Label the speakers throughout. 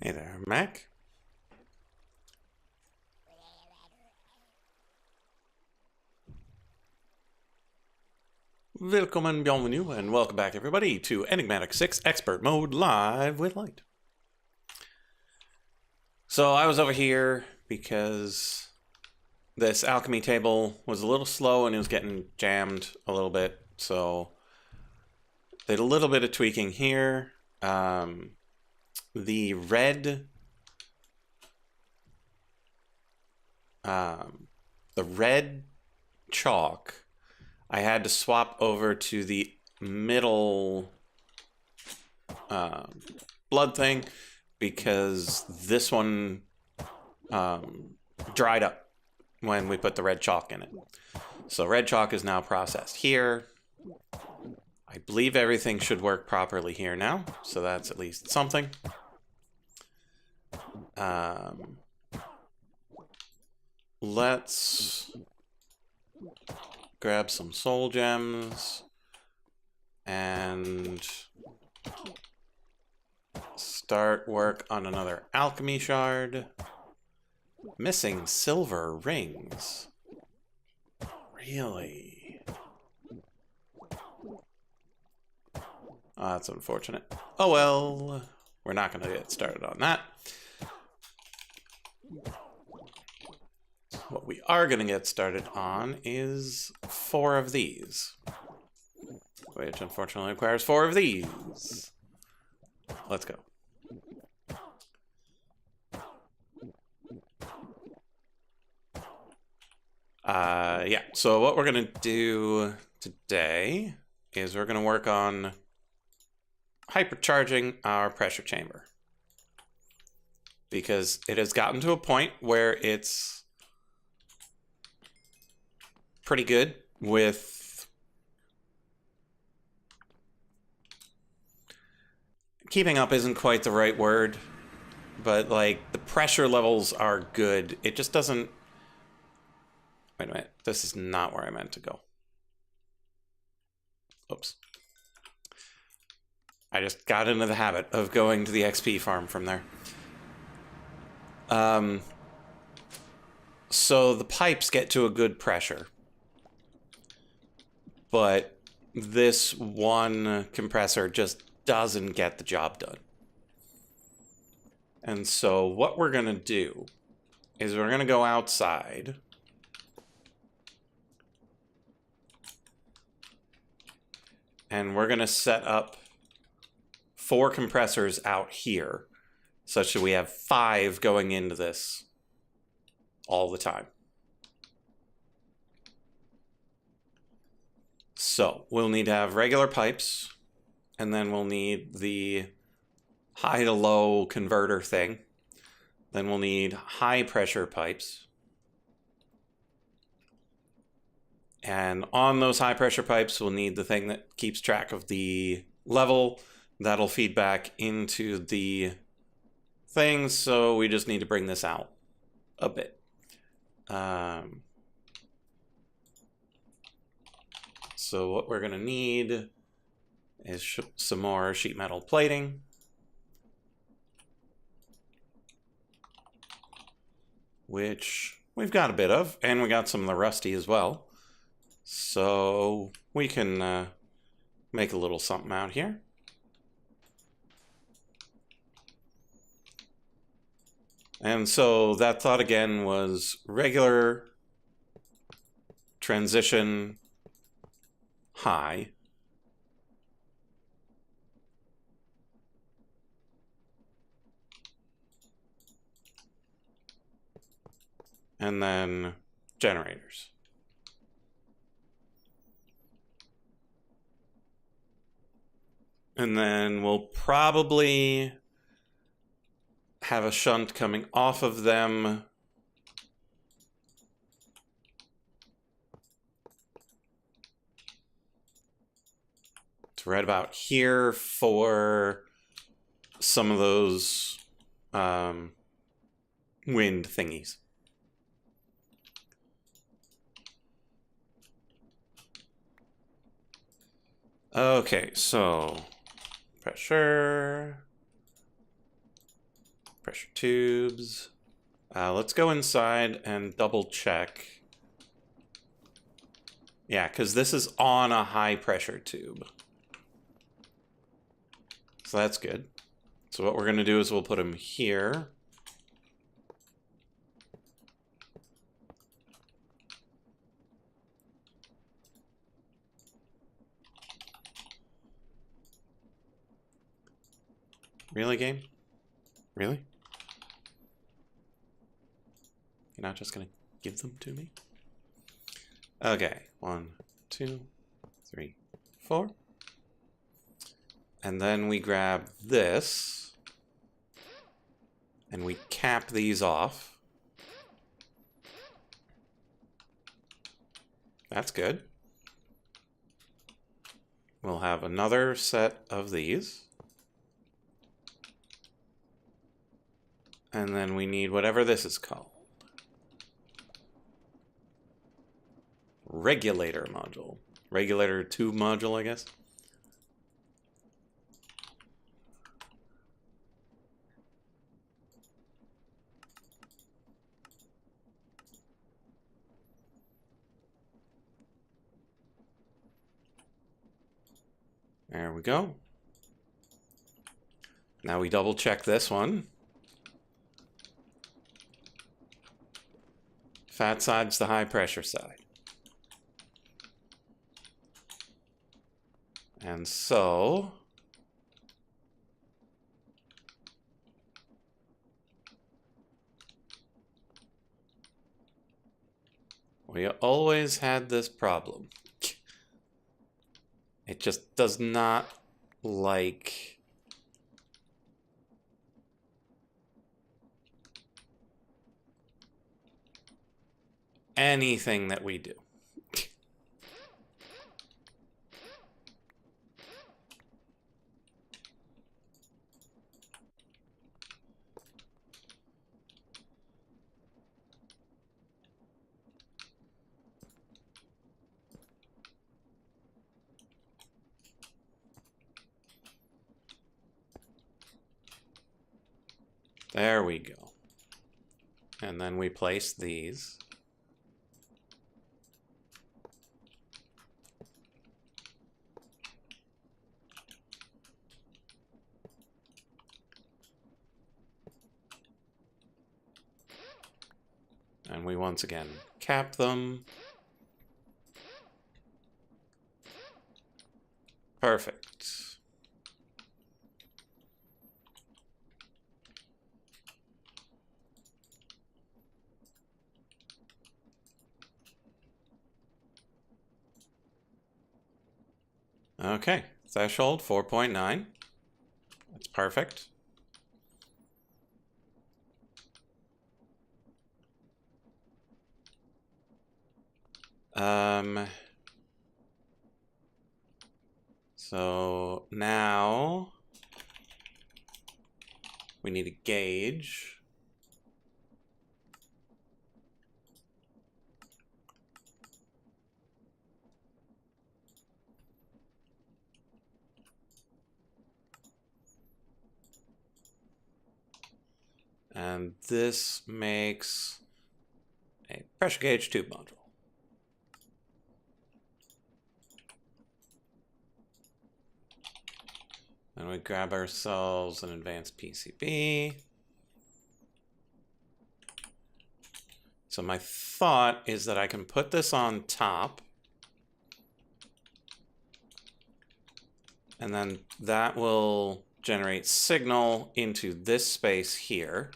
Speaker 1: Hey there, Mac. Willkommen, bienvenue, and welcome back, everybody, to Enigmatic 6 Expert Mode Live with Light. So I was over here because this alchemy table was a little slow and it was getting jammed a little bit, so did a little bit of tweaking here. The red chalk I had to swap over to the middle blood thing because this one dried up when we put the red chalk in it. So red chalk is now processed here. I believe everything should work properly here now, so that's at least something. Let's grab some soul gems and start work on another alchemy shard. Missing silver rings. Really? Oh, that's unfortunate. Oh well, we're not going to get started on that. What we are going to get started on is 4 of these, which unfortunately requires 4 of these. Let's go. Yeah, so what we're going to do today is we're going to work on hypercharging our pressure chamber, because it has gotten to a point where it's pretty good with keeping up isn't quite the right word, but like the pressure levels are good. It just doesn't. Wait a minute, this is not where I meant to go. Oops. I just got into the habit of going to the XP farm from there. So the pipes get to a good pressure, but this one compressor just doesn't get the job done. And so what we're going to do is we're going to go outside and we're going to set up 4 compressors out here such that we have 5 going into this all the time. So we'll need to have regular pipes, and then we'll need the high to low converter thing. Then we'll need high pressure pipes. And on those high pressure pipes, we'll need the thing that keeps track of the level. That'll feed back into the things, so we just need to bring this out a bit. So what we're going to need is some more sheet metal plating. Which we've got a bit of, and we got some of the rusty as well. So we can make a little something out here. And so that thought again was regular, transition, high. And then generators. And then we'll probably have a shunt coming off of them to right about here for some of those wind thingies. Okay, so pressure. Pressure tubes. Let's go inside and double check. Yeah, because this is on a high pressure tube. So that's good. So what we're going to do is we'll put them here. Really, game? Really? You're not just going to give them to me? Okay, 1, 2, 3, 4. And then we grab this, and we cap these off. That's good. We'll have another set of these. And then we need whatever this is called. Regulator module. Regulator tube module, I guess. There we go. Now we double check this one. Fat side's the high pressure side. And so we always had this problem. It just does not like anything that we do. There we go. And then we place these. And we once again cap them. Perfect. Okay, threshold 4.9. That's perfect. So now we need a gauge. And this makes a pressure gauge tube module. And we grab ourselves an advanced PCB. So my thought is that I can put this on top. And then that will generate signal into this space here,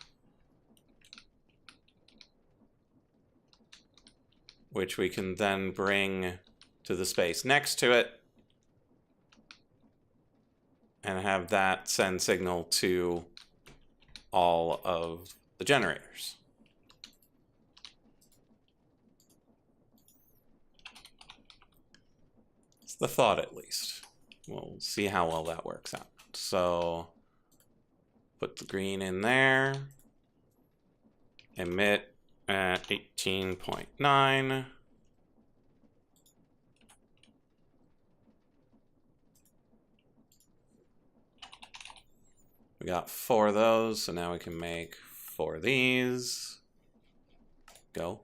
Speaker 1: which we can then bring to the space next to it and have that send signal to all of the generators. It's the thought, at least. We'll see how well that works out. So put the green in there, emit at 18.9. We got 4 of those, so now we can make 4 of these. Go.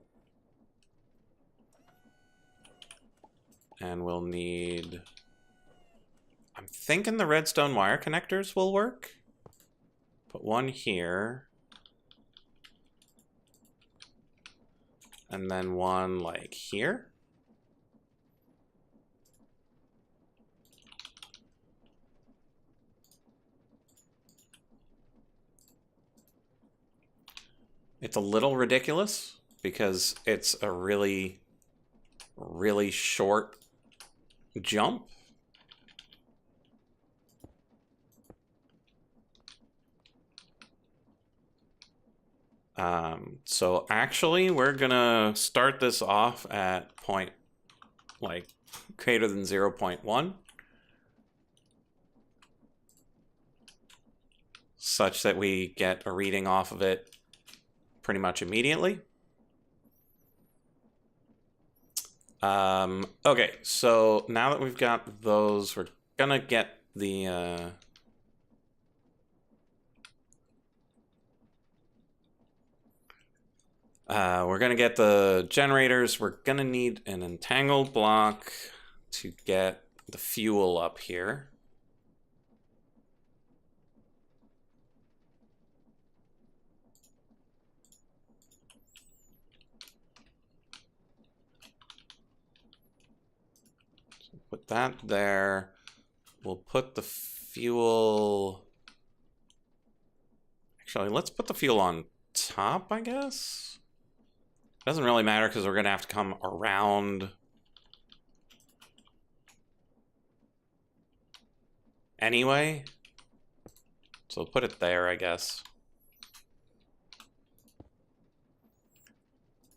Speaker 1: And we'll need... I'm thinking the redstone wire connectors will work. Put one here. And then one like here. It's a little ridiculous because it's a really, really short jump. So actually we're gonna start this off at point like greater than 0.1 such that we get a reading off of it pretty much immediately. Okay, so now that we've got those, we're gonna get the we're gonna get the generators. We're gonna need an entangled block to get the fuel up here. So put that there. We'll put the fuel... Actually, let's put the fuel on top, I guess. Doesn't really matter because we're going to have to come around anyway. So we'll put it there, I guess.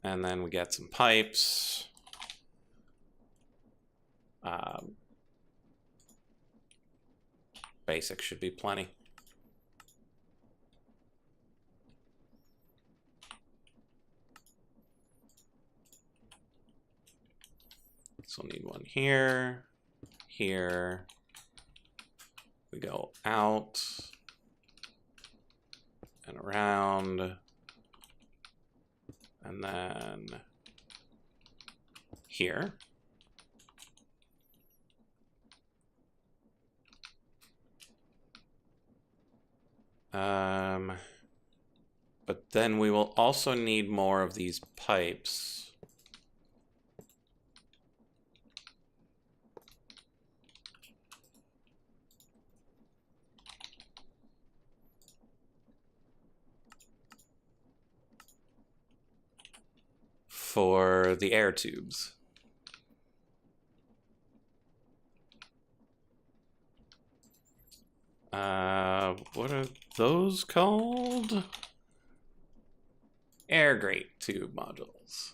Speaker 1: And then we get some pipes. Basic should be plenty. So we'll need one here, here. We go out and around, and then here. But then we will also need more of these pipes. For the air tubes. What are those called? Air grate tube modules.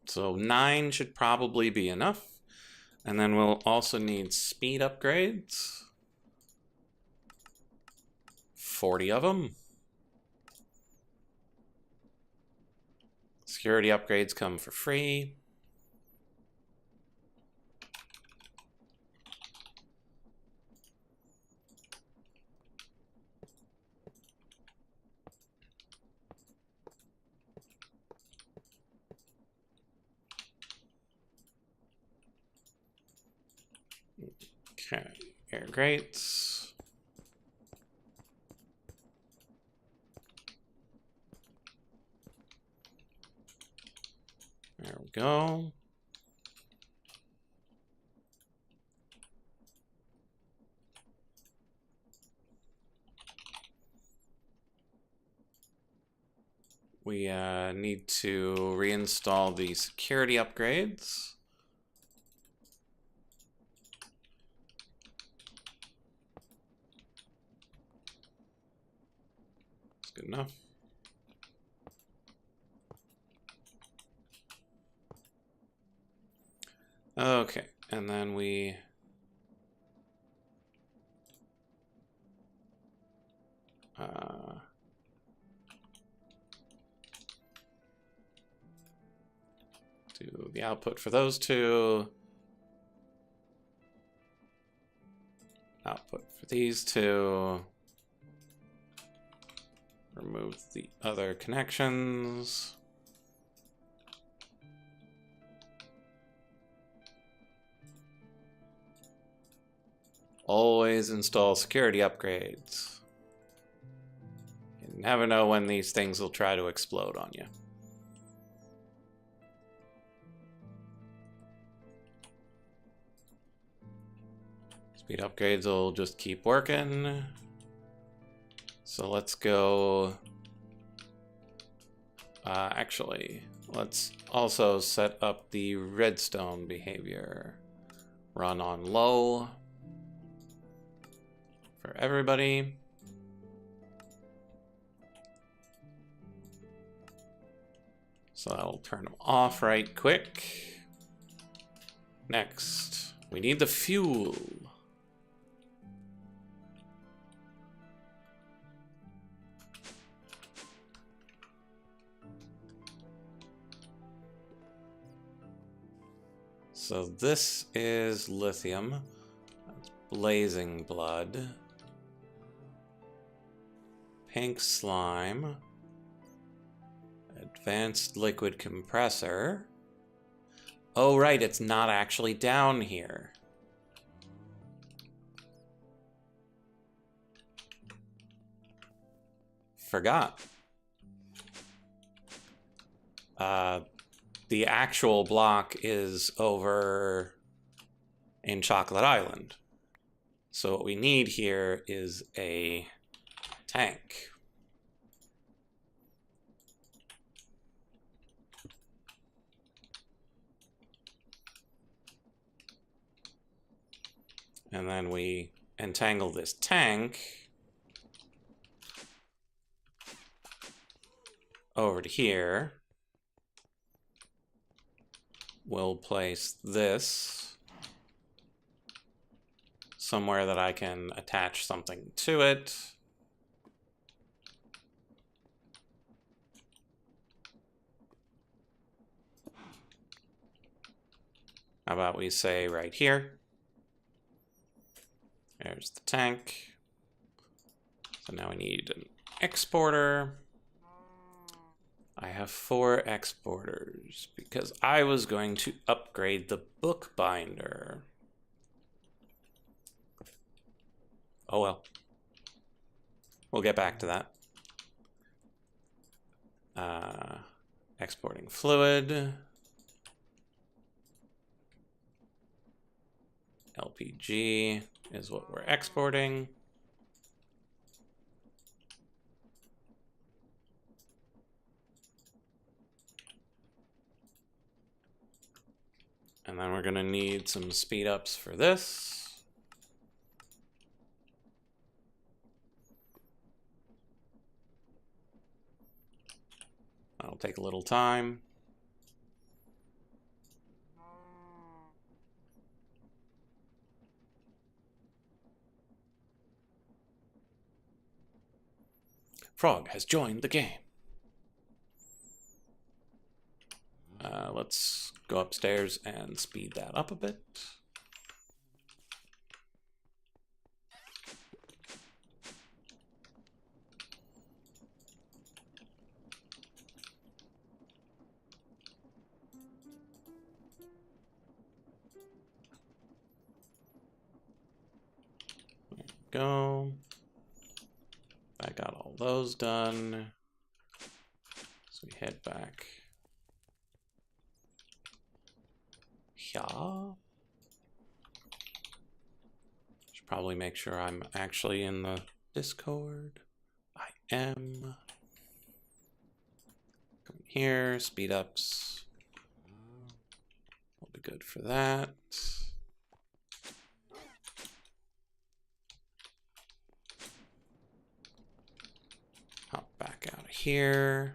Speaker 1: So 9 should probably be enough. And then we'll also need speed upgrades. 40 of them. Security upgrades come for free. Okay, air grates. There we go. We need to reinstall the security upgrades. Good enough. Okay, and then we do the output for those two. Output for these two. Remove the other connections. Always install security upgrades. You never know when these things will try to explode on you. Speed upgrades will just keep working. So let's go... actually, let's also set up the redstone behavior. Run on low for everybody. So that'll turn them off right quick. Next, we need the fuel. So this is lithium. That's blazing blood. Pink slime. Advanced liquid compressor. Oh, right, it's not actually down here. Forgot. The actual block is over in Chocolate Island. So what we need here is a tank. And then we entangle this tank over to here. We'll place this somewhere that I can attach something to it. How about we say right here? There's the tank. So now we need an exporter. I have 4 exporters because I was going to upgrade the bookbinder. Oh well. We'll get back to that. Exporting fluid. LPG is what we're exporting. And then we're going to need some speed ups for this. That'll take a little time. Frog has joined the game. Let's go upstairs and speed that up a bit. There we go. I got all those done. So we head back. Yeah. Should probably make sure I'm actually in the Discord. I am. Come here, speed ups. Will be good for that. Hop back here.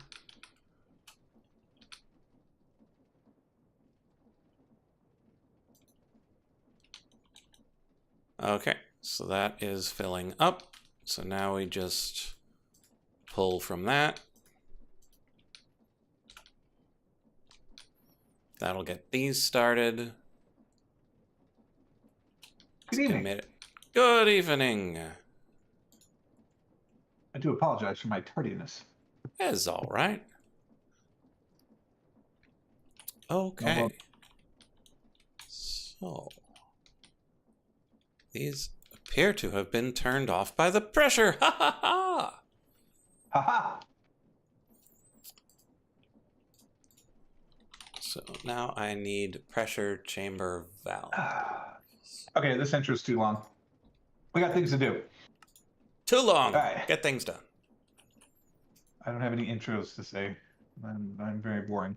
Speaker 1: Okay, so that is filling up. So now we just pull from that. That'll get these started.
Speaker 2: Good evening.
Speaker 1: Good evening.
Speaker 2: I do apologize for my tardiness.
Speaker 1: It's all right. Okay.
Speaker 2: Well,
Speaker 1: So, these appear to have been turned off by the pressure. Ha ha ha!
Speaker 2: haha!
Speaker 1: So now I need pressure chamber valve.
Speaker 2: Okay, this intro's too long. We got things to do.
Speaker 1: Too long.
Speaker 2: Right.
Speaker 1: Get things done.
Speaker 2: I don't have any intros to say. I'm very boring.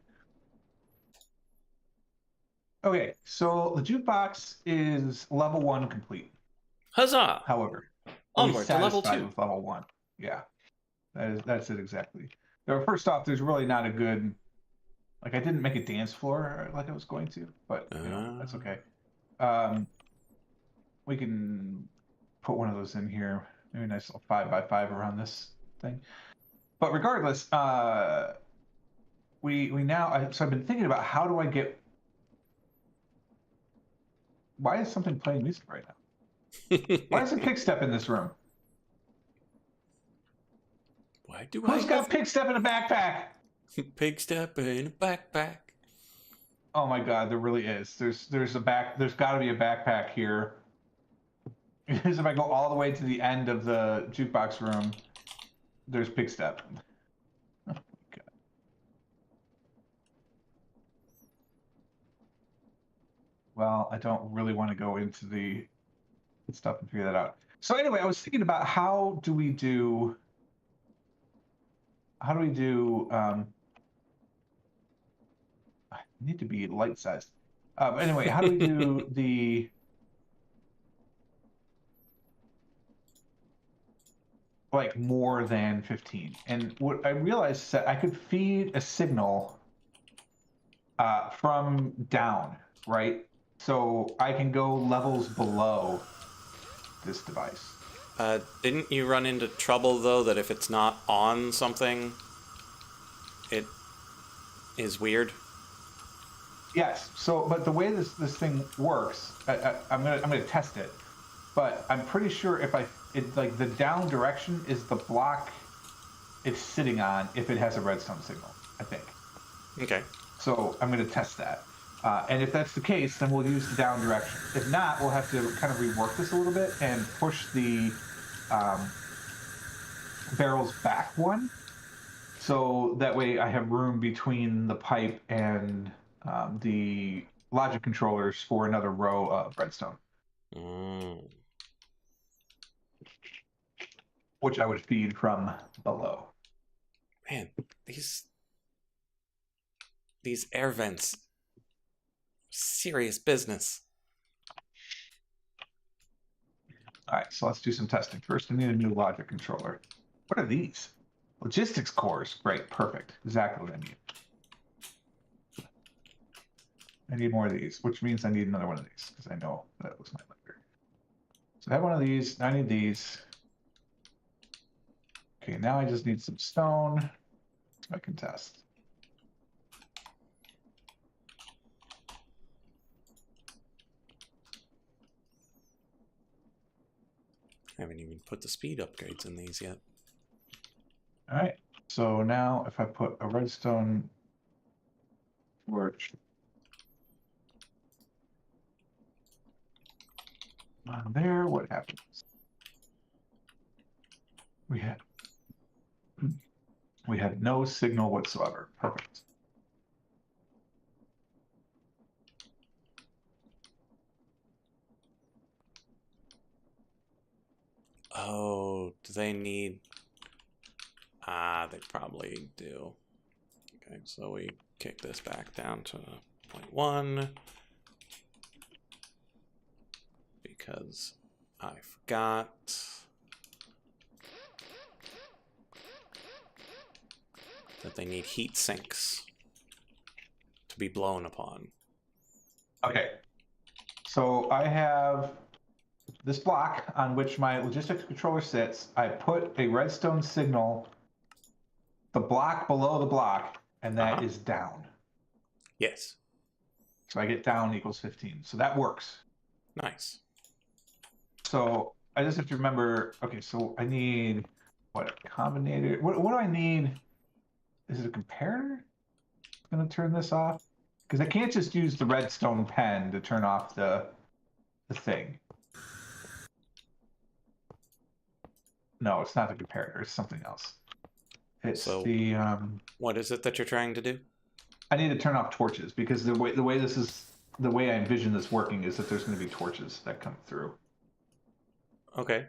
Speaker 2: Okay, so the jukebox is level 1 complete.
Speaker 1: Huzzah!
Speaker 2: However,
Speaker 1: Onward to level 2.
Speaker 2: with level 1. Yeah, that's it exactly. Now, first off, there's really not a good, like, I didn't make a dance floor like I was going to, but you know, that's okay. We can put one of those in here. Maybe a nice little 5x5 around this thing. But regardless, we now. So I've been thinking about how do I get. Why is something playing music right now? Why is a pick step in this room?
Speaker 1: Why do
Speaker 2: Who's got pick step in a backpack?
Speaker 1: Pig step in a backpack.
Speaker 2: Oh my God, there really is. There's got to be a backpack here. Because if I go all the way to the end of the jukebox room, there's pick step. Oh my God. Well, I don't really want to go into the stuff and figure that out. So anyway, I was thinking about how do we do I need to be light sized. Anyway, how do we do the like more than 15? And what I realized is that I could feed a signal from down, right? So I can go levels below this device.
Speaker 1: Didn't you run into trouble, though, that if it's not on something, it is weird?
Speaker 2: Yes. So, but the way this thing works, I'm gonna test it, but I'm pretty sure if like the down direction is the block it's sitting on if it has a redstone signal, I think.
Speaker 1: Okay.
Speaker 2: So I'm gonna test that. And if that's the case, then we'll use the down direction. If not, we'll have to kind of rework this a little bit and push the barrels back one. So that way I have room between the pipe and the logic controllers for another row of redstone. Which I would feed from below.
Speaker 1: Man, these air vents, serious business.
Speaker 2: All right, so let's do some testing. First, I need a new logic controller. What are these? Logistics cores. Great, perfect. Exactly what I need. I need more of these, which means I need another one of these, because I know that was my later. So I have one of these. Now I need these. Okay, now I just need some stone so I can test.
Speaker 1: I haven't even put the speed upgrades in these yet.
Speaker 2: All right, so now if I put a redstone torch on there, what happens? We had no signal whatsoever. Perfect.
Speaker 1: Oh, do they need... they probably do. Okay, so we kick this back down to 0.1 because I forgot. that they need heat sinks to be blown upon.
Speaker 2: Okay. So I have this block on which my logistics controller sits. I put a redstone signal the block below the block, and that is down.
Speaker 1: Yes.
Speaker 2: So I get down equals 15. So that works.
Speaker 1: Nice.
Speaker 2: So I just have to remember, okay, so I need, what, a combinator? What do I need? Is it a comparator? I'm going to turn this off? Because I can't just use the redstone pen to turn off the thing. No, it's not the comparator. It's something else. It's
Speaker 1: So,
Speaker 2: the...
Speaker 1: what is it that you're trying to do?
Speaker 2: I need to turn off torches because the way I envision this working is that there's going to be torches that come through.
Speaker 1: Okay.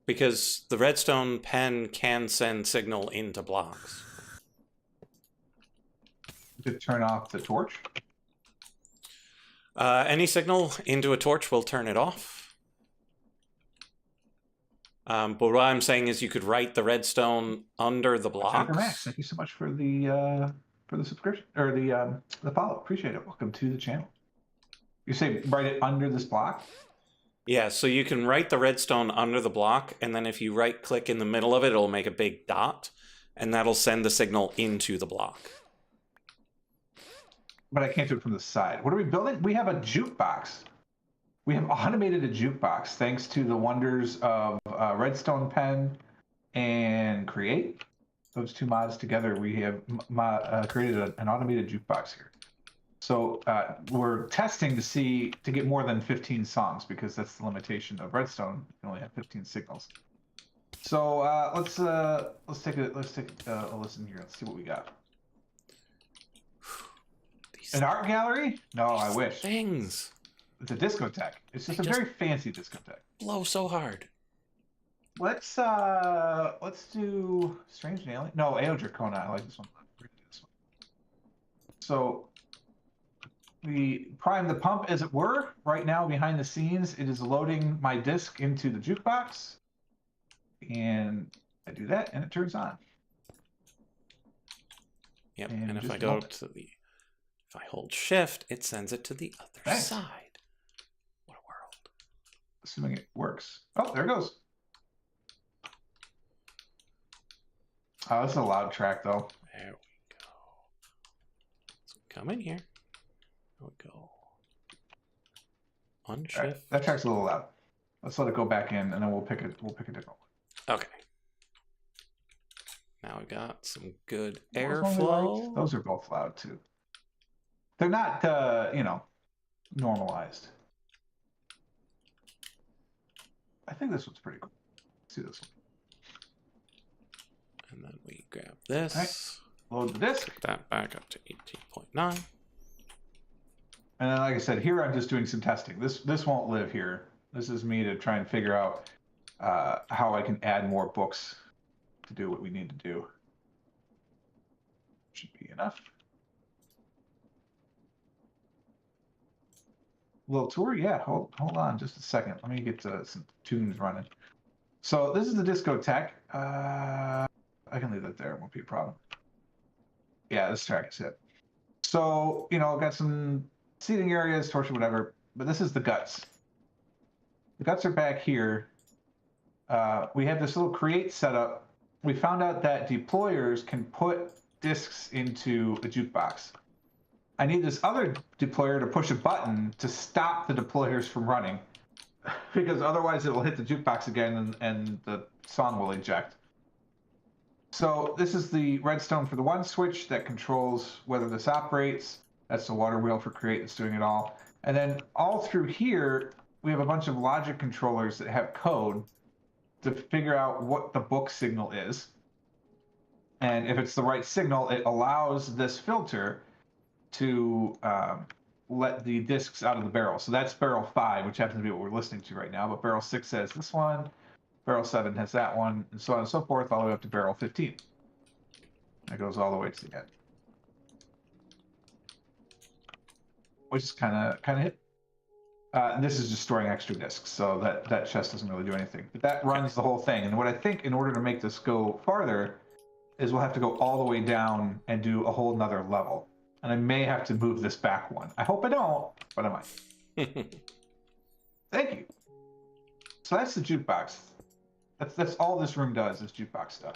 Speaker 1: Because the redstone pen can send signal into blocks.
Speaker 2: To turn off the torch?
Speaker 1: Any signal into a torch will turn it off. But what I'm saying is you could write the redstone under the blocks.
Speaker 2: Max, thank you so much for the subscription or the follow. Appreciate it. Welcome to the channel. You say write it under this block?
Speaker 1: Yeah, so you can write the redstone under the block, and then if you right-click in the middle of it, it'll make a big dot, and that'll send the signal into the block.
Speaker 2: But I can't do it from the side. What are we building? We have a jukebox. We have automated a jukebox thanks to the wonders of Redstone Pen and Create. Those two mods together, we have created an automated jukebox here. So we're testing to get more than 15 songs because that's the limitation of Redstone. You can only have 15 signals. So let's take a listen here. Let's see what we got. An art gallery? No, I wish.
Speaker 1: Things.
Speaker 2: It's a discotheque. It's just a very fancy discotheque.
Speaker 1: Blow so hard.
Speaker 2: Let's do Strange and Alien. No, Ao Dracona. I like this one. So we prime the pump, as it were. Right now, behind the scenes, it is loading my disc into the jukebox, and I do that, and it turns on.
Speaker 1: Yep. And if I go to the, if I hold Shift, it sends it to the other side. What a world!
Speaker 2: Assuming it works. Oh, there it goes. Oh, this is a loud track, though.
Speaker 1: There we go. So come in here. There we go. Unshift.
Speaker 2: Right, that track's a little loud. Let's let it go back in, and then we'll pick a different one.
Speaker 1: Okay. Now we got some good airflow.
Speaker 2: Those are both loud too. They're not, normalized. I think this one's pretty cool. Let's see this one.
Speaker 1: And then we grab this.
Speaker 2: Right. Load the disc.
Speaker 1: Pick that back up to 18.9.
Speaker 2: And then, like I said, here I'm just doing some testing. This won't live here. This is me to try and figure out how I can add more books to do what we need to do. Should be enough. Little tour, yeah. Hold on just a second. Let me get some tunes running. So this is the discotheque. I can leave that there. It won't be a problem. Yeah, this track is it. So, got some seating areas, torture, whatever. But this is the guts. The guts are back here. We have this little create setup. We found out that deployers can put discs into a jukebox. I need this other deployer to push a button to stop the deployers from running, because otherwise it will hit the jukebox again and the song will eject. So this is the redstone for the one switch that controls whether this operates. That's the water wheel for create that's doing it all. And then all through here, we have a bunch of logic controllers that have code to figure out what the book signal is. And if it's the right signal, it allows this filter to let the discs out of the barrel. So that's barrel 5, which happens to be what we're listening to right now. But barrel 6 has this one, barrel 7 has that one, and so on and so forth, all the way up to barrel 15. That goes all the way to the end. Which is kind of hit. And this is just storing extra discs, so that chest doesn't really do anything. But that runs the whole thing. And what I think, in order to make this go farther, is we'll have to go all the way down and do a whole nother level. And I may have to move this back one. I hope I don't, but I might. Thank you. So that's the jukebox. That's all this room does is jukebox stuff.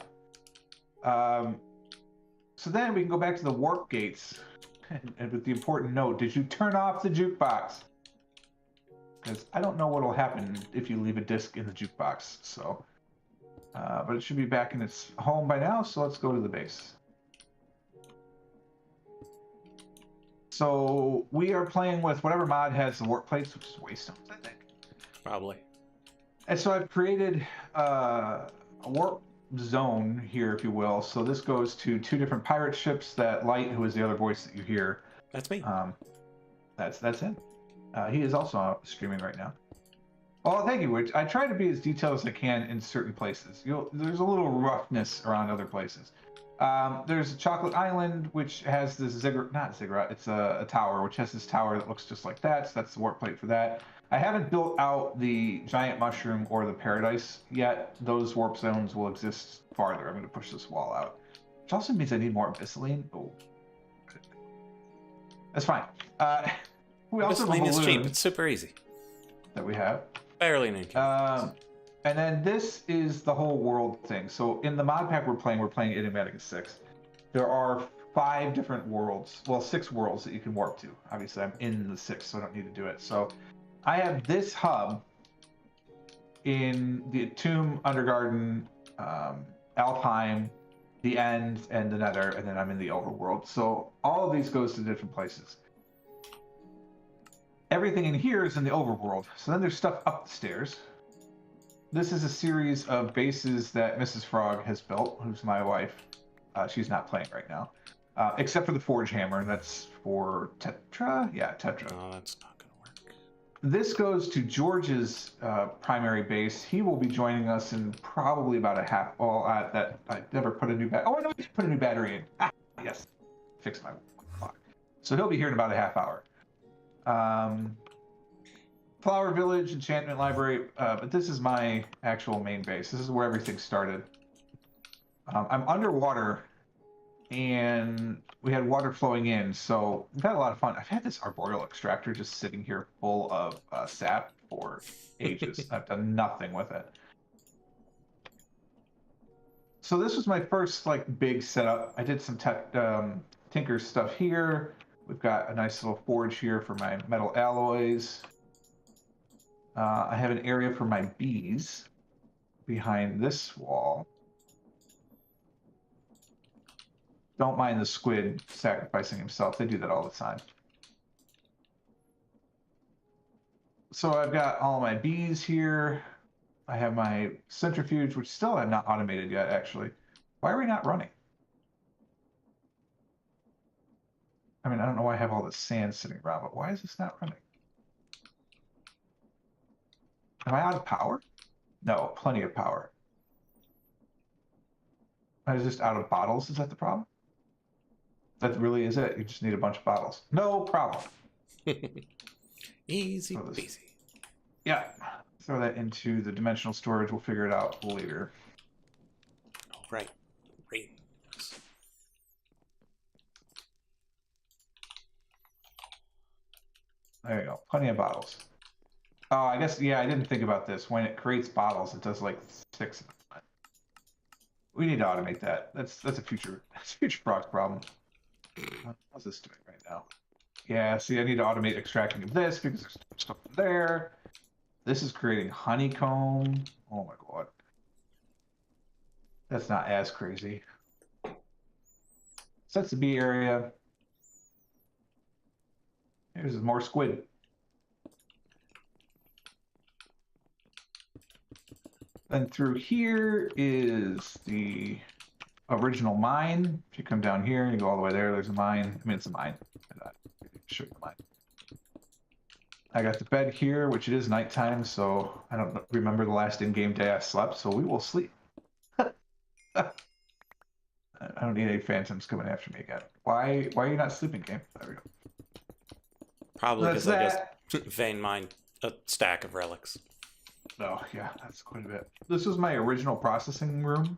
Speaker 2: So then we can go back to the warp gates. And with the important note, did you turn off the jukebox? Because I don't know what will happen if you leave a disc in the jukebox. So, but it should be back in its home by now. So let's go to the base. So we are playing with whatever mod has the warp plates, which is Waystones, I think.
Speaker 1: Probably.
Speaker 2: And so I've created a warp zone here, if you will. So this goes to 2 different pirate ships that Light, who is the other voice that you hear.
Speaker 1: That's me.
Speaker 2: That's him. He is also streaming right now. Well, thank you. I try to be as detailed as I can in certain places. There's a little roughness around other places. There's Chocolate Island, which has this not ziggurat, it's a tower, which has this tower that looks just like that. So that's the warp plate for that. I haven't built out the giant mushroom or the paradise yet. Those warp zones will exist farther. I'm going to push this wall out, which also means I need more abyssaline. Oh, that's fine. We also have a balloon
Speaker 1: is cheap. It's super easy.
Speaker 2: That we have.
Speaker 1: Barely an inconvenience.
Speaker 2: And then this is the whole world thing. So in the mod pack we're playing Idiomatica 6. There are 5 different worlds. Well, 6 worlds that you can warp to. Obviously, I'm in the 6, so I don't need to do it. So I have this hub in the Tomb, Undergarden, Alfheim, the End, and the Nether, and then I'm in the Overworld. So all of these goes to different places. Everything in here is in the Overworld. So then there's stuff up the stairs. This is a series of bases that Mrs. Frog has built, who's my wife. She's not playing right now. Except for the Forge Hammer. That's for Tetra? Yeah, Tetra.
Speaker 1: Oh, that's not going to work.
Speaker 2: This goes to George's primary base. He will be joining us in probably about a half... Well, I never put a new battery... Oh, I know I should put a new battery in. Ah, yes. Fix my clock. So he'll be here in about a half hour. Flower Village, Enchantment Library, but this is my actual main base. This is where everything started. I'm underwater, and we had water flowing in, so we've had a lot of fun. I've had this arboreal extractor just sitting here full of sap for ages. I've done nothing with it. So this was my first big setup. I did some Tinker stuff here. We've got a nice little forge here for my metal alloys. I have an area for my bees behind this wall. Don't mind the squid sacrificing himself. They do that all the time. So I've got all my bees here. I have my centrifuge, which still have not automated yet, actually. Why are we not running? I mean, I don't know why I have all this sand sitting around, but why is this not running? Am I out of power? No, plenty of power. I was just out of bottles. Is that the problem? That really is it. You just need a bunch of bottles. No problem.
Speaker 1: Easy peasy.
Speaker 2: Yeah. Throw that into the dimensional storage. We'll figure it out later.
Speaker 1: All right. Great.
Speaker 2: There you go. Plenty of bottles. Oh, I guess, yeah, I didn't think about this. When it creates bottles, it does 6 of them. We need to automate that. That's a future Frog problem. How's this doing right now? Yeah, see, I need to automate extracting of this because there's stuff there. This is creating honeycomb. Oh my god. That's not as crazy. So that's the bee area. Here's more squid. Then through here is the original mine. If you come down here and you go all the way there, there's a mine. I mean, it's a mine. Show you the mine. I got the bed here, which it is nighttime, so I don't remember the last in-game day I slept, so we will sleep. I don't need any phantoms coming after me again. Why are you not sleeping, game? There we go.
Speaker 1: Probably because I just vein mined a stack of relics.
Speaker 2: Oh, yeah, that's quite a bit. This was my original processing room.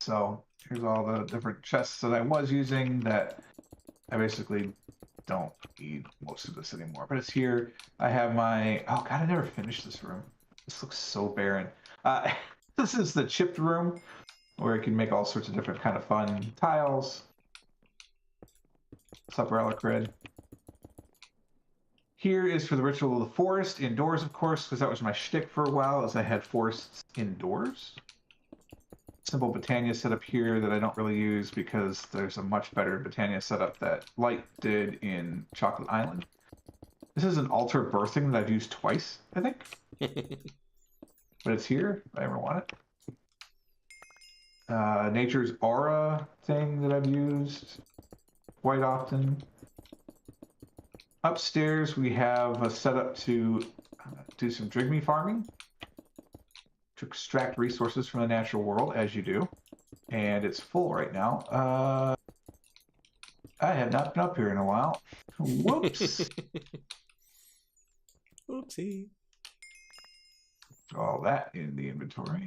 Speaker 2: So here's all the different chests that I was using that I basically don't need most of this anymore. But it's here. I have my... Oh, God, I never finished this room. This looks so barren. This is the chipped room where I can make all sorts of different kind of fun tiles. What's up, Relic Red? Here is for the Ritual of the Forest, indoors, of course, because that was my shtick for a while, as I had forests indoors. Simple Britannia setup here that I don't really use because there's a much better Britannia setup that Light did in Chocolate Island. This is an altar birthing that I've used twice, I think. But it's here if I ever want it. Nature's Aura thing that I've used quite often. Upstairs, we have a setup to do some Drigme farming, to extract resources from the natural world, as you do. And it's full right now. I have not been up here in a while. Whoops.
Speaker 1: Oopsie.
Speaker 2: All that in the inventory.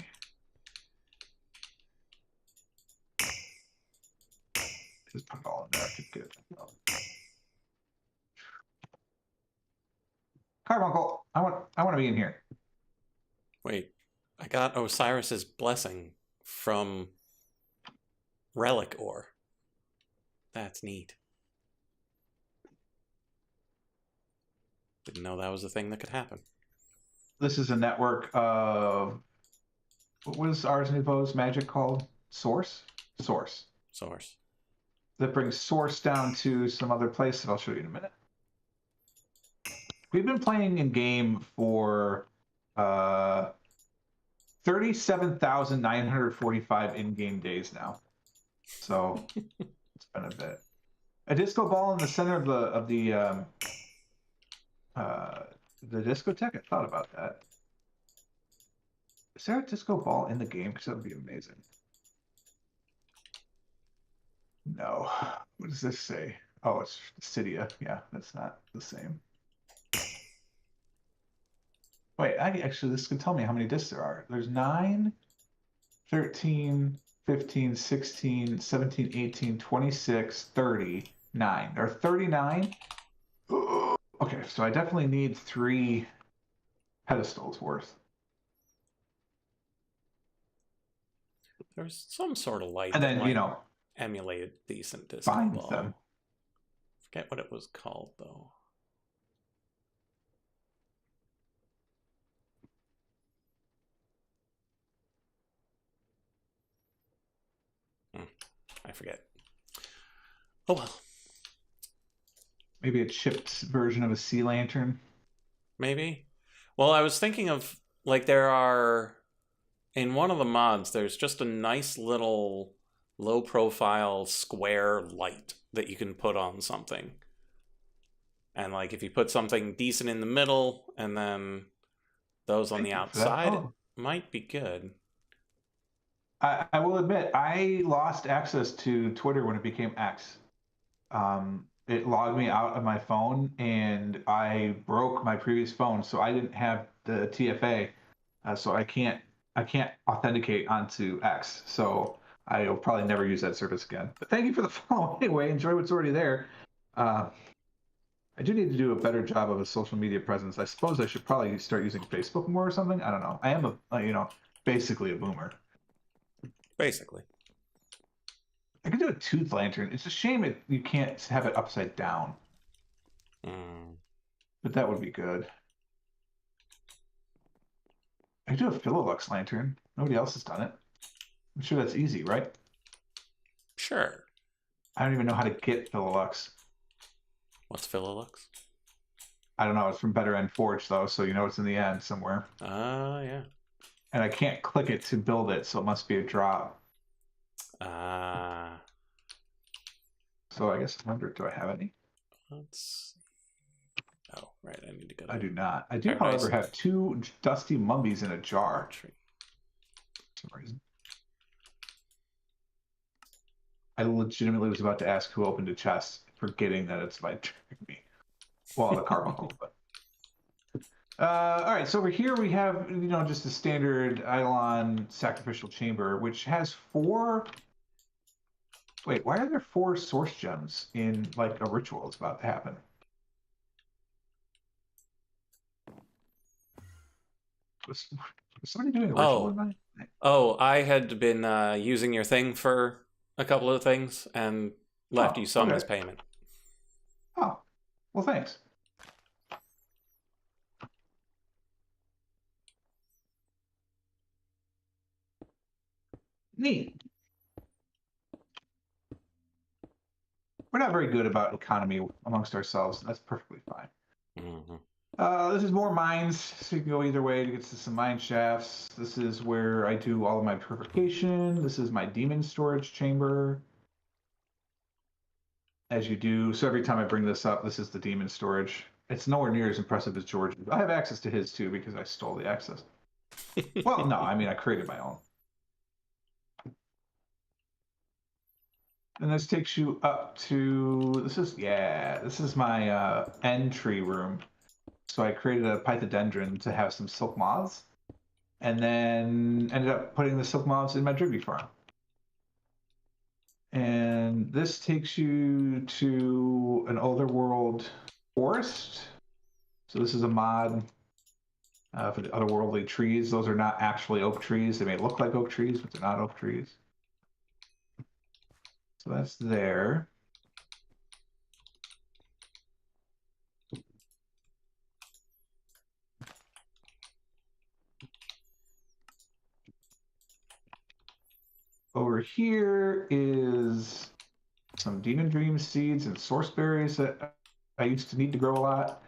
Speaker 2: Just put it all in there to get it. Carbuncle, I want to be in here.
Speaker 1: Wait, I got Osiris's blessing from Relic Ore. That's neat. Didn't know that was a thing that could happen.
Speaker 2: This is a network of... What was Ars Nouveau's magic called? Source? Source.
Speaker 1: Source.
Speaker 2: That brings Source down to some other place that I'll show you in a minute. We've been playing in game for 37,945 in-game days now. So it's been a bit. A disco ball in the center of the discotheque. I thought about that. Is there a disco ball in the game? Because that would be amazing. No. What does this say? Oh, it's Cydia. Yeah, that's not the same. Wait, actually, this could tell me how many discs there are. There's 9, 13, 15, 16, 17, 18, 26, 39. There are 39? Okay, so I definitely need 3 pedestals worth.
Speaker 1: There's some sort of light
Speaker 2: And
Speaker 1: that
Speaker 2: then,
Speaker 1: might
Speaker 2: you know,
Speaker 1: emulate a decent disco
Speaker 2: find
Speaker 1: ball.
Speaker 2: them.
Speaker 1: Forget what it was called, though. I forget. Oh well.
Speaker 2: Maybe a chipped version of a sea lantern.
Speaker 1: Maybe. Well, I was thinking of, like, there are... In one of the mods, there's just a nice little low-profile square light that you can put on something. And, like, if you put something decent in the middle, and then those on the outside, it might be good.
Speaker 2: I will admit, I lost access to Twitter when it became X. It logged me out of my phone, and I broke my previous phone, so I didn't have the TFA, so I can't authenticate onto X. So I'll probably never use that service again. But thank you for the follow anyway. Enjoy what's already there. I do need to do a better job of a social media presence. I suppose I should probably start using Facebook more or something. I don't know. I am basically a boomer.
Speaker 1: Basically.
Speaker 2: I could do a tooth lantern. It's a shame you can't have it upside down. But that would be good. I could do a Philolux lantern. Nobody else has done it. I'm sure that's easy, right?
Speaker 1: Sure.
Speaker 2: I don't even know how to get Philolux.
Speaker 1: What's Philolux?
Speaker 2: I don't know. It's from Better End Forge, though, so you know it's in the end somewhere.
Speaker 1: Yeah.
Speaker 2: And I can't click it to build it, so it must be a drop. So I guess I wonder, do I have any?
Speaker 1: Let's see. Oh, right. I need to go to...
Speaker 2: I do not. I do, however, have 2 dusty mummies in a jar. For some reason. I legitimately was about to ask who opened a chest, forgetting that it's by me. Well, the carbuncle, but... All right, so over here we have, just a standard Eidolon sacrificial chamber, which has 4. Wait, why are there 4 source gems in like a ritual that's about to happen? Was, was somebody doing a ritual in
Speaker 1: Oh,
Speaker 2: my?
Speaker 1: oh, I had been using your thing for a couple of things and left you
Speaker 2: Oh,
Speaker 1: some as
Speaker 2: okay.
Speaker 1: payment.
Speaker 2: Oh, well, thanks. Neat. We're not very good about economy amongst ourselves. That's perfectly fine.
Speaker 1: Hmm.
Speaker 2: This is more mines, so you can go either way to get to some mine shafts. This is where I do all of my purification. This is my demon storage chamber. As you do, so every time I bring this up, this is the demon storage. It's nowhere near as impressive as George's. I have access to his too because I stole the access. Well, no, I mean I created my own. And this takes you up to this is my entry room. So I created a pythodendron to have some silk moths, and then ended up putting the silk moths in my Drigby farm. And this takes you to an otherworld forest. So this is a mod for the otherworldly trees. Those are not actually oak trees. They may look like oak trees, but they're not oak trees. So that's there. Over here is some demon dream seeds and source berries that I used to need to grow a lot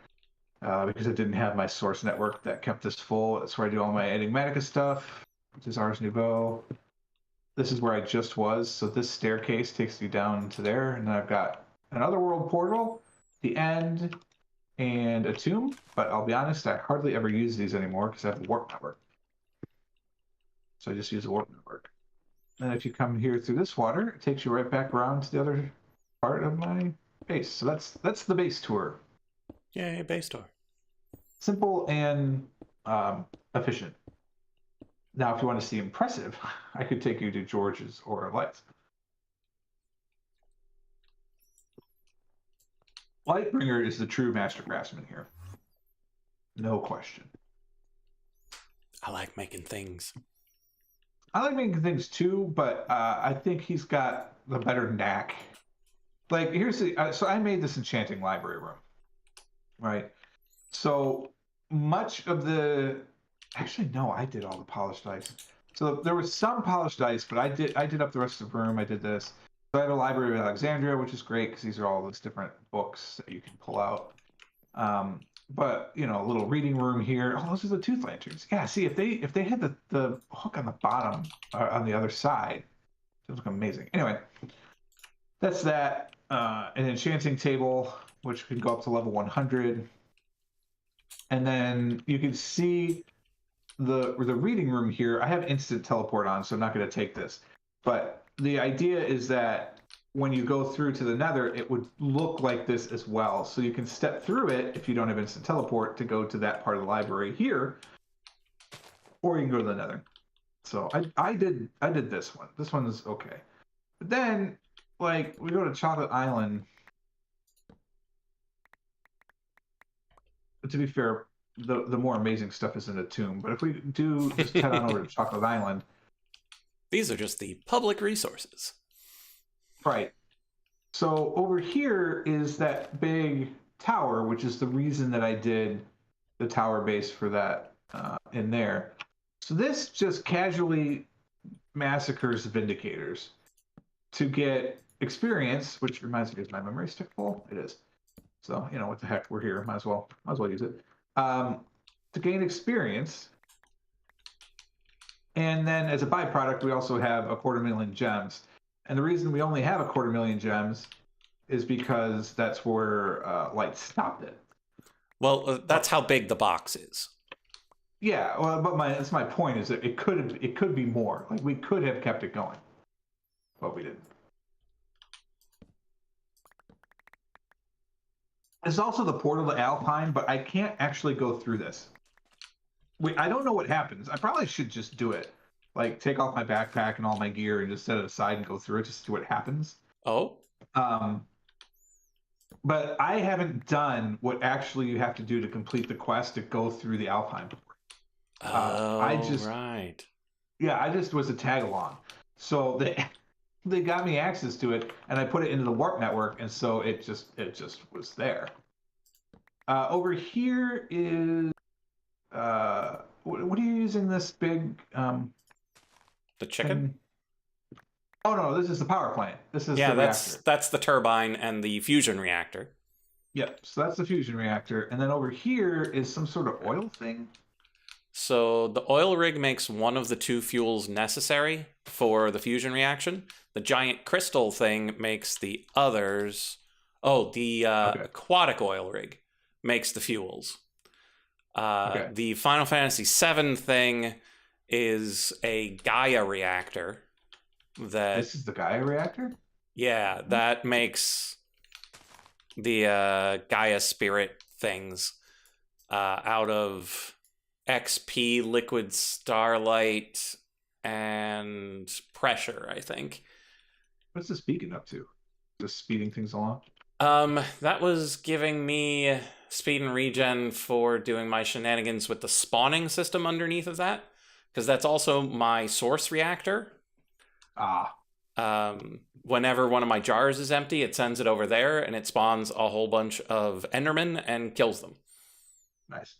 Speaker 2: because I didn't have my source network that kept this full. That's where I do all my Enigmatica stuff, which is Ars Nouveau. This is where I just was. So this staircase takes you down to there, and then I've got an otherworld portal, the end, and a tomb. But I'll be honest, I hardly ever use these anymore because I have a warp network. So I just use a warp network. And if you come here through this water, it takes you right back around to the other part of my base. So that's the base tour.
Speaker 1: Yay, base store.
Speaker 2: Simple and efficient. Now, if you want to see impressive, I could take you to George's or Light's. Lightbringer is the true master craftsman here. No question.
Speaker 1: I like making things.
Speaker 2: I like making things too, but I think he's got the better knack. Like, here's the. So I made this enchanting library room, right? So much of the. Actually, no, I did all the polished ice. So there was some polished ice, but I did up the rest of the room. I did this. So I have a library of Alexandria, which is great because these are all those different books that you can pull out. But a little reading room here. Oh, those are the tooth lanterns. Yeah, see if they had the hook on the bottom on the other side, it would look amazing. Anyway, that's that. An enchanting table, which can go up to level 100, and then you can see the reading room here. I have instant teleport on, so I'm not going to take this. But the idea is that when you go through to the nether, it would look like this as well. So you can step through it if you don't have instant teleport to go to that part of the library here, or you can go to the nether. So I did this one. This one is okay. But then, like, we go to Chocolate Island. But to be fair, the more amazing stuff is in the tomb. But if we do just head on over to Chocolate Island.
Speaker 1: These are just the public resources.
Speaker 2: Right. So over here is that big tower, which is the reason that I did the tower base for that in there. So this just casually massacres Vindicators to get experience, which reminds me, is my memory stick full? It is. So, what the heck, we're here. Might as well use it. To gain experience. And then as a byproduct, we also have 250,000 gems. And the reason we only have 250,000 gems is because that's where Light stopped it.
Speaker 1: Well, that's how big the box is.
Speaker 2: Yeah, well, but that's my point is that it could be more. Like we could have kept it going, but we didn't. There's also the portal to Alpine, but I can't actually go through this. I don't know what happens. I probably should just do it. Like take off my backpack and all my gear and just set it aside and go through it to see what happens.
Speaker 1: Oh,
Speaker 2: Um, but I haven't done what actually you have to do to complete the quest to go through the Alpine. I just
Speaker 1: right.
Speaker 2: Yeah, I just was a tag along. So they got me access to it, and I put it into the warp network, and so it just was there. Over here is what are you using this big
Speaker 1: The chicken?
Speaker 2: thing? Oh no, this is the power plant. This is
Speaker 1: Yeah,
Speaker 2: the reactor.
Speaker 1: that's the turbine and the fusion reactor.
Speaker 2: Yep. So that's the fusion reactor, and then over here is some sort of oil thing.
Speaker 1: So the oil rig makes one of the two fuels necessary for the fusion reaction. The giant crystal thing makes the others. Oh, the
Speaker 2: Okay.
Speaker 1: aquatic oil rig makes the fuels.
Speaker 2: Okay.
Speaker 1: The Final Fantasy VII thing is a Gaia reactor.
Speaker 2: This is the Gaia reactor?
Speaker 1: Yeah, that makes the Gaia spirit things out of XP, liquid starlight, and pressure, I think.
Speaker 2: What's this beacon up to? Just speeding things along?
Speaker 1: That was giving me speed and regen for doing my shenanigans with the spawning system underneath of that, because that's also my source reactor.
Speaker 2: Ah.
Speaker 1: Whenever one of my jars is empty, it sends it over there, and it spawns a whole bunch of Endermen and kills them.
Speaker 2: Nice.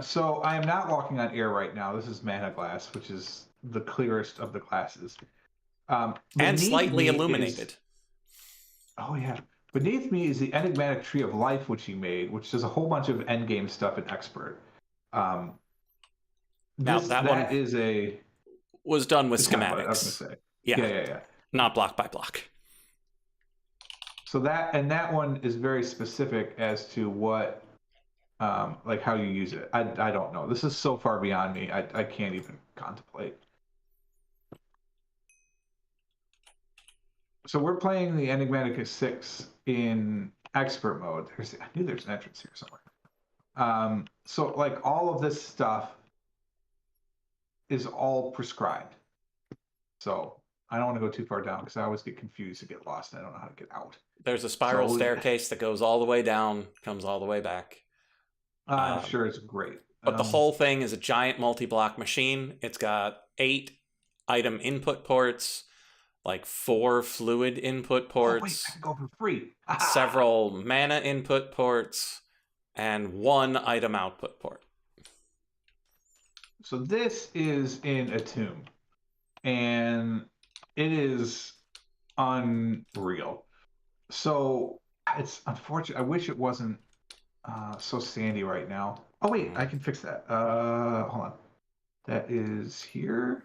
Speaker 2: So I am not walking on air right now. This is mana glass, which is the clearest of the glasses.
Speaker 1: And slightly illuminated.
Speaker 2: Oh, yeah. Beneath me is the enigmatic tree of life, which he made, which does a whole bunch of endgame stuff in expert.
Speaker 1: Now, that one
Speaker 2: is a...
Speaker 1: was done with
Speaker 2: template,
Speaker 1: schematics.
Speaker 2: I was going to say.
Speaker 1: Yeah.
Speaker 2: Yeah.
Speaker 1: Not block by block.
Speaker 2: So that one is very specific as to what... like how you use it. I don't know. This is so far beyond me. I can't even contemplate. So we're playing the Enigmatica 6 in expert mode. I knew there's an entrance here somewhere. So like all of this stuff is all prescribed. So I don't want to go too far down because I always get confused and get lost and I don't know how to get out.
Speaker 1: There's a spiral staircase that goes all the way down, comes all the way back.
Speaker 2: I'm sure it's great.
Speaker 1: But the whole thing is a giant multi-block machine. It's got 8 item input ports, like 4 fluid input ports.
Speaker 2: Oh, wait, I can go for free.
Speaker 1: Several mana input ports, and 1 item output port.
Speaker 2: So this is in a tomb, and it is unreal. So it's unfortunate. I wish it wasn't so sandy right now. Oh wait, I can fix that. Hold on. That is here.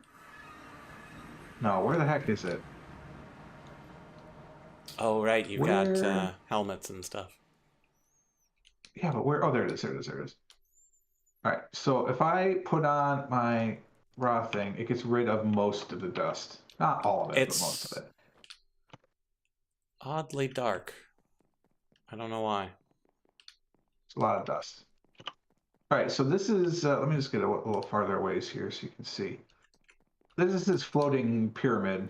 Speaker 2: No, where the heck is it?
Speaker 1: Oh right, you've got helmets and stuff.
Speaker 2: Yeah, but where? Oh, there it is. There it is. There it is. All right. So if I put on my raw thing, it gets rid of most of the dust. Not all of it, but most of it.
Speaker 1: Oddly dark. I don't know why.
Speaker 2: It's a lot of dust. All right, so this is, let me just get a little farther away here so you can see. This is this floating pyramid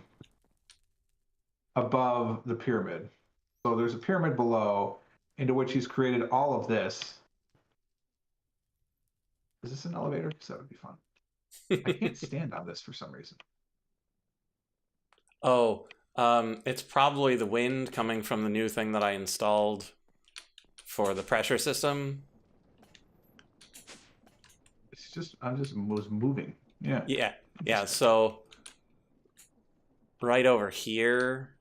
Speaker 2: above the pyramid. So there's a pyramid below into which he's created all of this. Is this an elevator? Because that would be fun. I can't stand on this for some reason.
Speaker 1: Oh, it's probably the wind coming from the new thing that I installed for the pressure system.
Speaker 2: It's just, I just was moving. Yeah.
Speaker 1: Yeah. So right over here,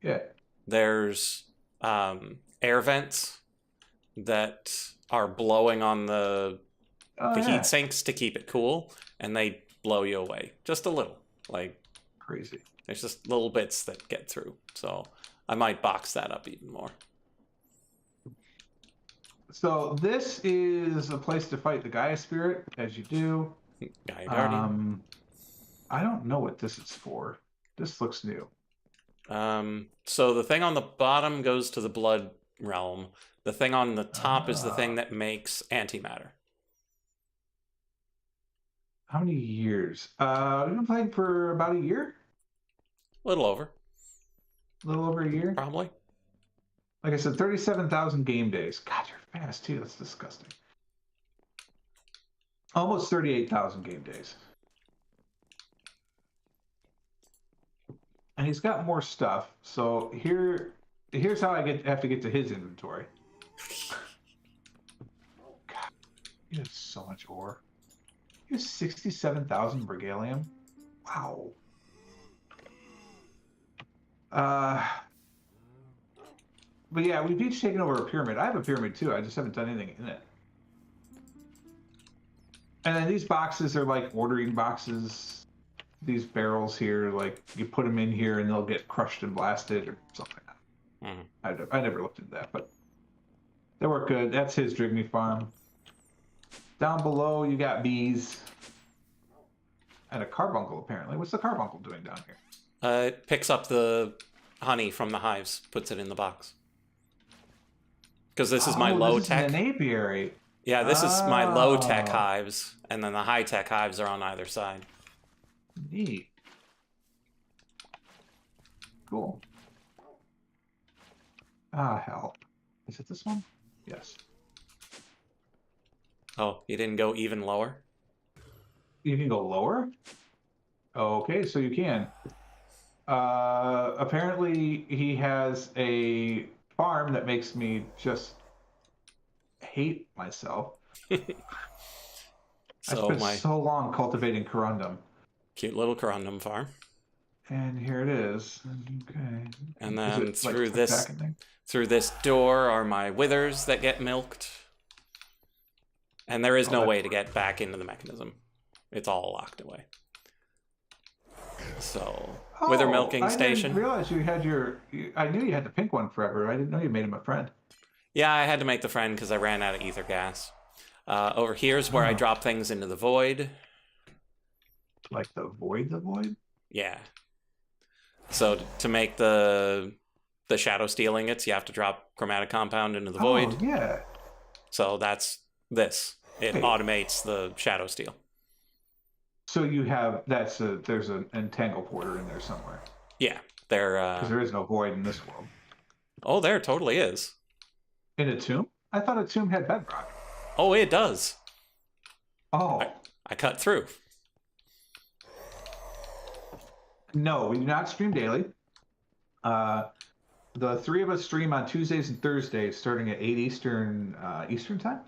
Speaker 2: yeah,
Speaker 1: there's air vents that are blowing on the heat sinks to keep it cool, and they blow you away just a little. Like
Speaker 2: crazy.
Speaker 1: There's just little bits that get through. So I might box that up even more.
Speaker 2: So this is a place to fight the Gaia spirit, as you do.
Speaker 1: Gaia Guardian.
Speaker 2: I don't know what this is for. This looks new.
Speaker 1: So the thing on the bottom goes to the blood realm. The thing on the top is the thing that makes antimatter.
Speaker 2: How many years? We've been playing for about a year,
Speaker 1: A little over,
Speaker 2: a little over a year.
Speaker 1: probably.
Speaker 2: Like I said, 37,000 game days. God, you're fast too. That's disgusting. Almost 38,000 game days. And he's got more stuff. So here's how I have to get to his inventory. God, he has so much ore. He has 67,000 bergalium. Wow. But yeah, we've each taken over a pyramid. I have a pyramid too. I just haven't done anything in it. And then these boxes are like ordering boxes. These barrels here, like you put them in here and they'll get crushed and blasted or something like that. I never looked into that, but they work good. That's his Drigme farm. Down below, you got bees and a carbuncle, apparently. What's the carbuncle doing down here?
Speaker 1: It picks up the honey from the hives, puts it in the box. Because this is my low tech.
Speaker 2: This is an apiary.
Speaker 1: Yeah, this is my low tech hives, and then the high tech hives are on either side.
Speaker 2: Neat. Cool. Ah, hell. Is it this one? Yes.
Speaker 1: Oh, you didn't go even lower?
Speaker 2: You can go lower? Okay, so you can. Apparently he has a farm that makes me just hate myself.
Speaker 1: So
Speaker 2: I spent so long cultivating corundum.
Speaker 1: Cute little corundum farm.
Speaker 2: And here it is. Okay.
Speaker 1: And then
Speaker 2: through
Speaker 1: this door are my withers that get milked. And there is no way to get back into the mechanism. It's all locked away. So, wither milking station.
Speaker 2: I didn't realize you had I knew you had the pink one forever. I didn't know you made him a friend.
Speaker 1: Yeah, I had to make the friend because I ran out of ether gas. Over here's where I drop things into the void.
Speaker 2: Like the void?
Speaker 1: Yeah. So to make the shadow steel ingots, you have to drop chromatic compound into the void.
Speaker 2: Oh, yeah.
Speaker 1: So that's this. It automates the shadow steel.
Speaker 2: So you have there's an entangle porter in there somewhere.
Speaker 1: Yeah, because
Speaker 2: there is no void in this world.
Speaker 1: Oh, there totally is.
Speaker 2: In a tomb? I thought a tomb had bedrock.
Speaker 1: Oh, it does.
Speaker 2: Oh.
Speaker 1: I cut through.
Speaker 2: No, we do not stream daily. The three of us stream on Tuesdays and Thursdays, starting at 8 Eastern time.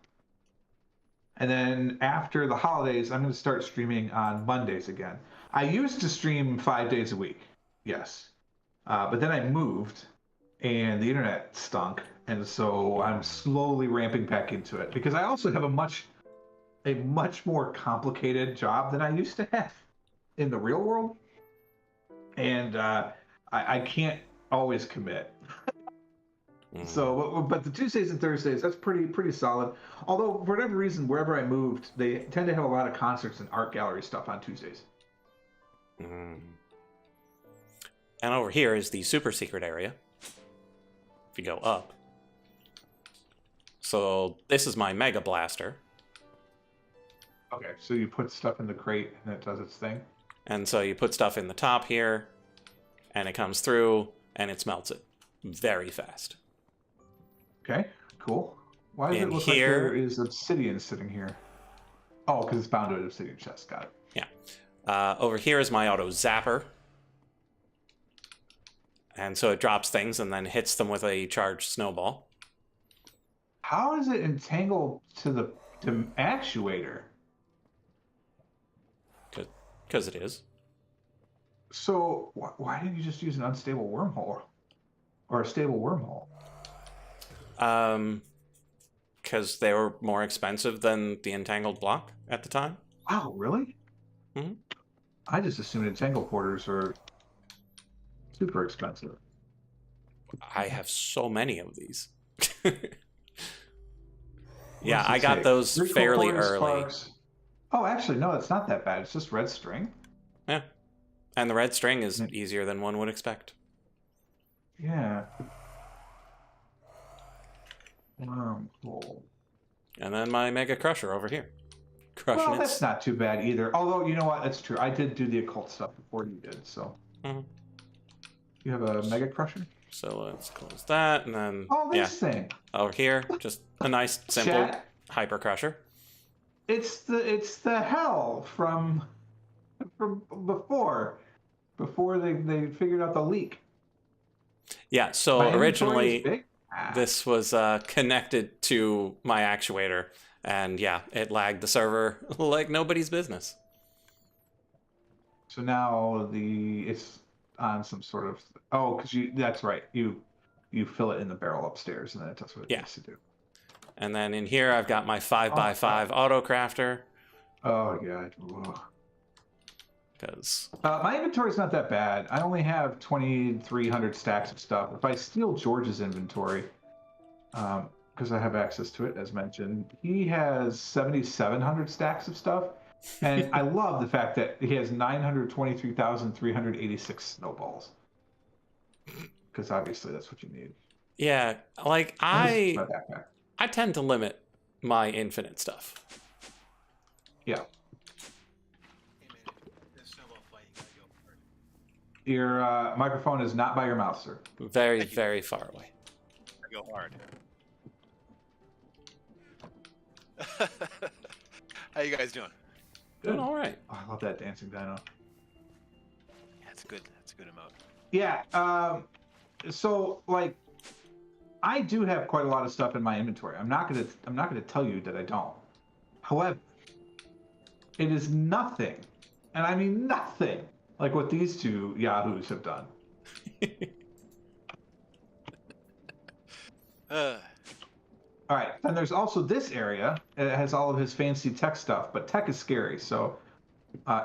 Speaker 2: And then after the holidays, I'm going to start streaming on Mondays again. I used to stream 5 days a week, yes. But then I moved, and the internet stunk, and so I'm slowly ramping back into it. Because I also have a much more complicated job than I used to have in the real world. And I can't always commit. So, but the Tuesdays and Thursdays, that's pretty solid. Although, for whatever reason, wherever I moved, they tend to have a lot of concerts and art gallery stuff on Tuesdays.
Speaker 1: And over here is the super secret area. If you go up. So, this is my Mega Blaster.
Speaker 2: Okay, so you put stuff in the crate and it does its thing?
Speaker 1: And so you put stuff in the top here, and it comes through, and it smelts it very fast.
Speaker 2: Okay, cool. Why does it look like there is obsidian sitting here? Oh, because it's bound to an obsidian chest. Got it.
Speaker 1: Yeah. Over here is my auto zapper. And so it drops things and then hits them with a charged snowball.
Speaker 2: How is it entangled to the actuator?
Speaker 1: Because it is.
Speaker 2: So why didn't you just use an unstable wormhole? Or a stable wormhole?
Speaker 1: Because they were more expensive than the entangled block at the time.
Speaker 2: Wow, really?
Speaker 1: Mm-hmm.
Speaker 2: I just assumed entangled porters are super expensive.
Speaker 1: I have so many of these. Yeah, I got those fairly early.
Speaker 2: Sparks. Oh, actually, no, it's not that bad. It's just red string.
Speaker 1: Yeah. And the red string is easier than one would expect.
Speaker 2: Yeah. Cool.
Speaker 1: And then my Mega Crusher over here. crushing
Speaker 2: Well,
Speaker 1: it.
Speaker 2: that's not too bad either. Although, you know what? That's true. I did do the occult stuff before you did, so.
Speaker 1: Mhm.
Speaker 2: You have a Mega Crusher?
Speaker 1: So let's close that, and then,
Speaker 2: Oh,
Speaker 1: yeah,
Speaker 2: this thing.
Speaker 1: over here, just a nice, simple
Speaker 2: Chat.
Speaker 1: hyper crusher.
Speaker 2: It's the hell from before they figured out the leak.
Speaker 1: Yeah, so
Speaker 2: My inventory is
Speaker 1: originally
Speaker 2: big.
Speaker 1: this was connected to my actuator, and yeah, it lagged the server like nobody's business.
Speaker 2: So now it's on some sort of because that's right, you fill it in the barrel upstairs and then it does what it
Speaker 1: Yeah.
Speaker 2: needs to do.
Speaker 1: And then in here I've got my 5x5 auto crafter.
Speaker 2: Oh god.
Speaker 1: Because
Speaker 2: my inventory's not that bad. I only have 2,300 stacks of stuff. If I steal George's inventory, because I have access to it, as mentioned, he has 7,700 stacks of stuff. And I love the fact that he has 923,386 snowballs. Because obviously that's what you need.
Speaker 1: yeah, like
Speaker 2: My backpack.
Speaker 1: I tend to limit my infinite stuff.
Speaker 2: Yeah. Your microphone is not by your mouth, sir.
Speaker 1: Very, very far away.
Speaker 3: I go hard. How you guys doing?
Speaker 2: Good.
Speaker 1: Doing all right.
Speaker 2: Oh, I love that dancing dino.
Speaker 3: Yeah, it's good. That's a good emote.
Speaker 2: Yeah. So like, I do have quite a lot of stuff in my inventory. I'm not gonna tell you that I don't. However, it is nothing, and I mean nothing, like what these two yahoos have done. All right, and there's also this area. It has all of his fancy tech stuff, but tech is scary. So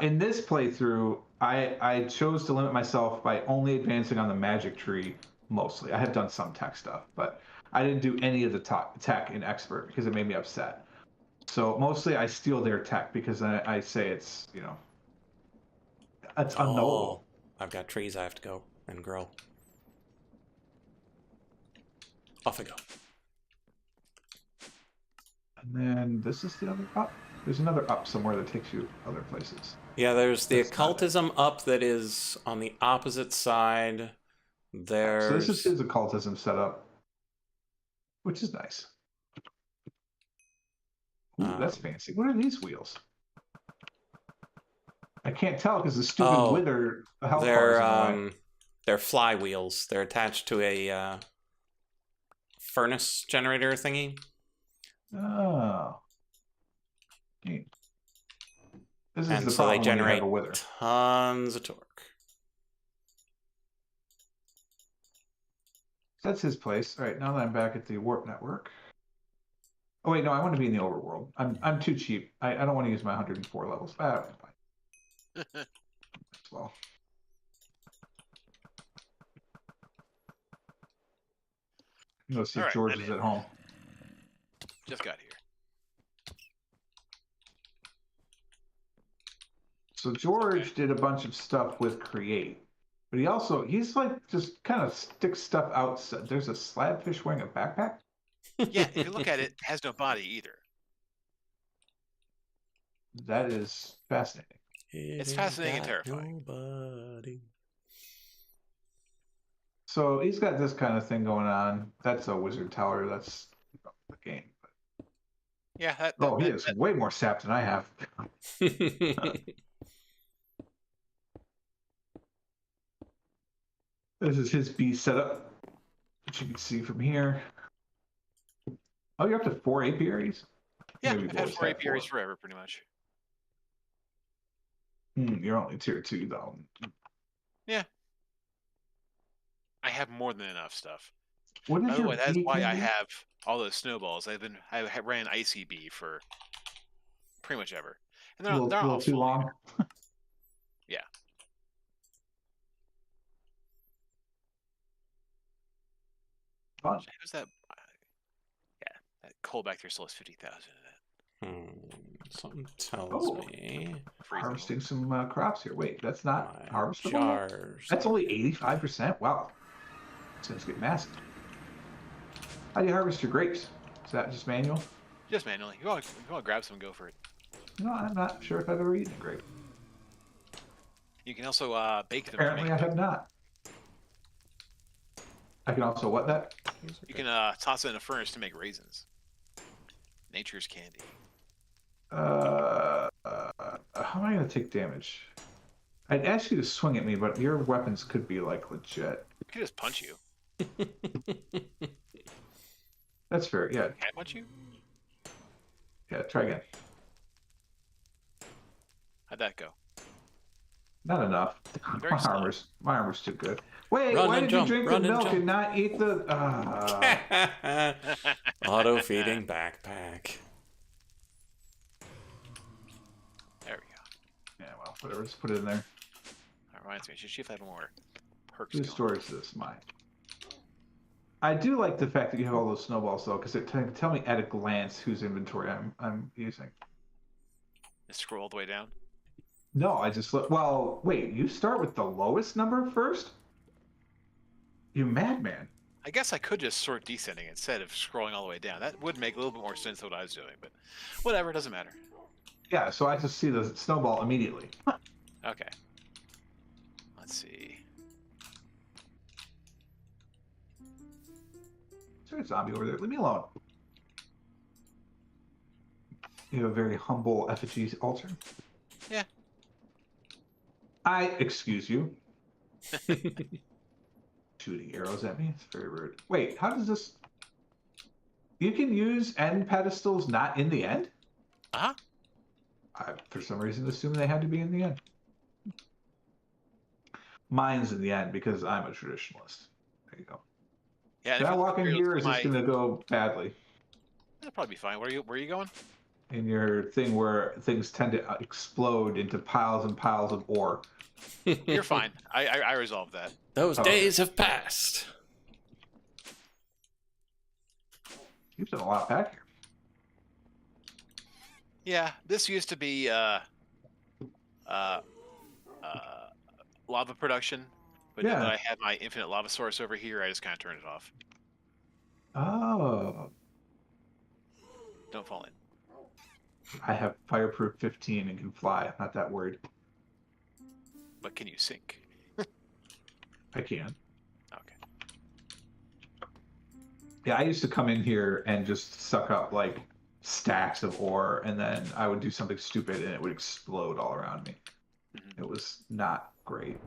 Speaker 2: in this playthrough, I chose to limit myself by only advancing on the magic tree mostly. I have done some tech stuff, but I didn't do any of the tech in expert because it made me upset. So mostly I steal their tech because I say it's, it's unknowable.
Speaker 1: I've got trees I have to go and grow. Off I go.
Speaker 2: And then this is the other up. There's another up somewhere that takes you other places.
Speaker 1: Yeah, there's the
Speaker 2: That's
Speaker 1: occultism up that is on the opposite side. There's...
Speaker 2: So this is his occultism setup, which is nice. Ooh, that's fancy. What are these wheels? I can't tell because the stupid wither health bars in the way.
Speaker 1: They're flywheels. They're attached to a furnace generator thingy.
Speaker 2: Oh. Neat. This is
Speaker 1: And
Speaker 2: the
Speaker 1: so they
Speaker 2: problem when you have
Speaker 1: generate
Speaker 2: a wither.
Speaker 1: tons of torque.
Speaker 2: That's his place. All right, now that I'm back at the warp network. Oh wait, no, I want to be in the overworld. I'm too cheap. I don't want to use my 104 levels. Fine. Well. Let's see if George is at home.
Speaker 3: Just got here.
Speaker 2: So George did a bunch of stuff with Create, but he's like just kind of sticks stuff out. There's a slabfish wearing a backpack.
Speaker 3: Yeah, if you look at it, it has no body either.
Speaker 2: That is fascinating.
Speaker 3: It's fascinating and terrifying.
Speaker 1: Nobody.
Speaker 2: So he's got this kind of thing going on. That's a wizard tower. That's the game.
Speaker 3: Yeah.
Speaker 2: He has way more sap than I have. This is his bee setup, which you can see from here. Oh, you're up to 4 apiaries?
Speaker 3: Yeah, I've had 4 apiaries forever, pretty much.
Speaker 2: You're only tier 2, though.
Speaker 3: Yeah. I have more than enough stuff.
Speaker 2: What is
Speaker 3: By the
Speaker 2: your
Speaker 3: way, that's why I
Speaker 2: bee?
Speaker 3: have all those snowballs. I ran Icy Bee for pretty much ever. And they're
Speaker 2: A little
Speaker 3: all
Speaker 2: too
Speaker 3: full
Speaker 2: long.
Speaker 3: Yeah.
Speaker 2: Fun.
Speaker 3: Who's that? Yeah, that coal back there still has 50,000 in it.
Speaker 1: Something tells me.
Speaker 2: Harvesting some crops here. Wait, that's not harvestable?
Speaker 1: Jars.
Speaker 2: That's only 85%? Wow. It's going to get massive. How do you harvest your grapes? Is that just manual?
Speaker 3: Just manually. You want to grab some and go for it.
Speaker 2: No, I'm not sure if I've ever eaten a grape.
Speaker 3: You can also bake them.
Speaker 2: Apparently, I have not. I can also what that?
Speaker 3: You can toss it in a furnace to make raisins. Nature's candy.
Speaker 2: How am I going to take damage? I'd ask you to swing at me, but your weapons could be like legit.
Speaker 3: I could just punch you.
Speaker 2: That's fair. Yeah.
Speaker 3: Can I punch you?
Speaker 2: Yeah. Try again.
Speaker 3: How'd that go?
Speaker 2: Not enough.
Speaker 3: Very
Speaker 2: My armor's too good. Wait,
Speaker 1: Run
Speaker 2: why
Speaker 1: and
Speaker 2: did
Speaker 1: jump,
Speaker 2: you drink
Speaker 1: run
Speaker 2: the
Speaker 1: and
Speaker 2: milk
Speaker 1: jump.
Speaker 2: and not eat the?
Speaker 1: Auto feeding backpack.
Speaker 3: There we go.
Speaker 2: Yeah, well, whatever. Just put it in there.
Speaker 3: That reminds me. I should see if I have more perks.
Speaker 2: Whose
Speaker 3: Going.
Speaker 2: store is this? Mine. I do like the fact that you have all those snowballs though, because it can tell me at a glance whose inventory I'm using.
Speaker 3: Just scroll all the way down.
Speaker 2: No, I just look. Well, wait. You start with the lowest number first. You madman.
Speaker 3: I guess I could just sort descending instead of scrolling all the way down. That would make a little bit more sense than what I was doing, but whatever, it doesn't matter.
Speaker 2: Yeah, so I just see the snowball immediately.
Speaker 3: Okay. Let's see.
Speaker 2: Is there a zombie over there? Leave me alone. You have a very humble effigy altar.
Speaker 3: Yeah.
Speaker 2: Excuse you. Shooting arrows at me? It's very rude. Wait, how does this... You can use end pedestals not in the end?
Speaker 3: Uh-huh.
Speaker 2: I, for some reason, assumed they had to be in the end. Mine's in the end because I'm a traditionalist. There you go.
Speaker 3: Yeah.
Speaker 2: Can I walk in here or is this going to go badly?
Speaker 3: That'll probably be fine. Where are you going?
Speaker 2: In your thing where things tend to explode into piles and piles of ore.
Speaker 3: You're fine. I resolved that.
Speaker 1: Those days have passed.
Speaker 2: You've done a lot back here.
Speaker 3: Yeah, this used to be lava production, but now that I had my infinite lava source over here, I just kind of turned it off.
Speaker 2: Oh.
Speaker 3: Don't fall in.
Speaker 2: I have fireproof 15 and can fly. I'm not that worried.
Speaker 3: But can you sink?
Speaker 2: I can.
Speaker 3: Okay.
Speaker 2: Yeah, I used to come in here and just suck up like stacks of ore, and then I would do something stupid and it would explode all around me.
Speaker 3: Mm-hmm.
Speaker 2: It was not great.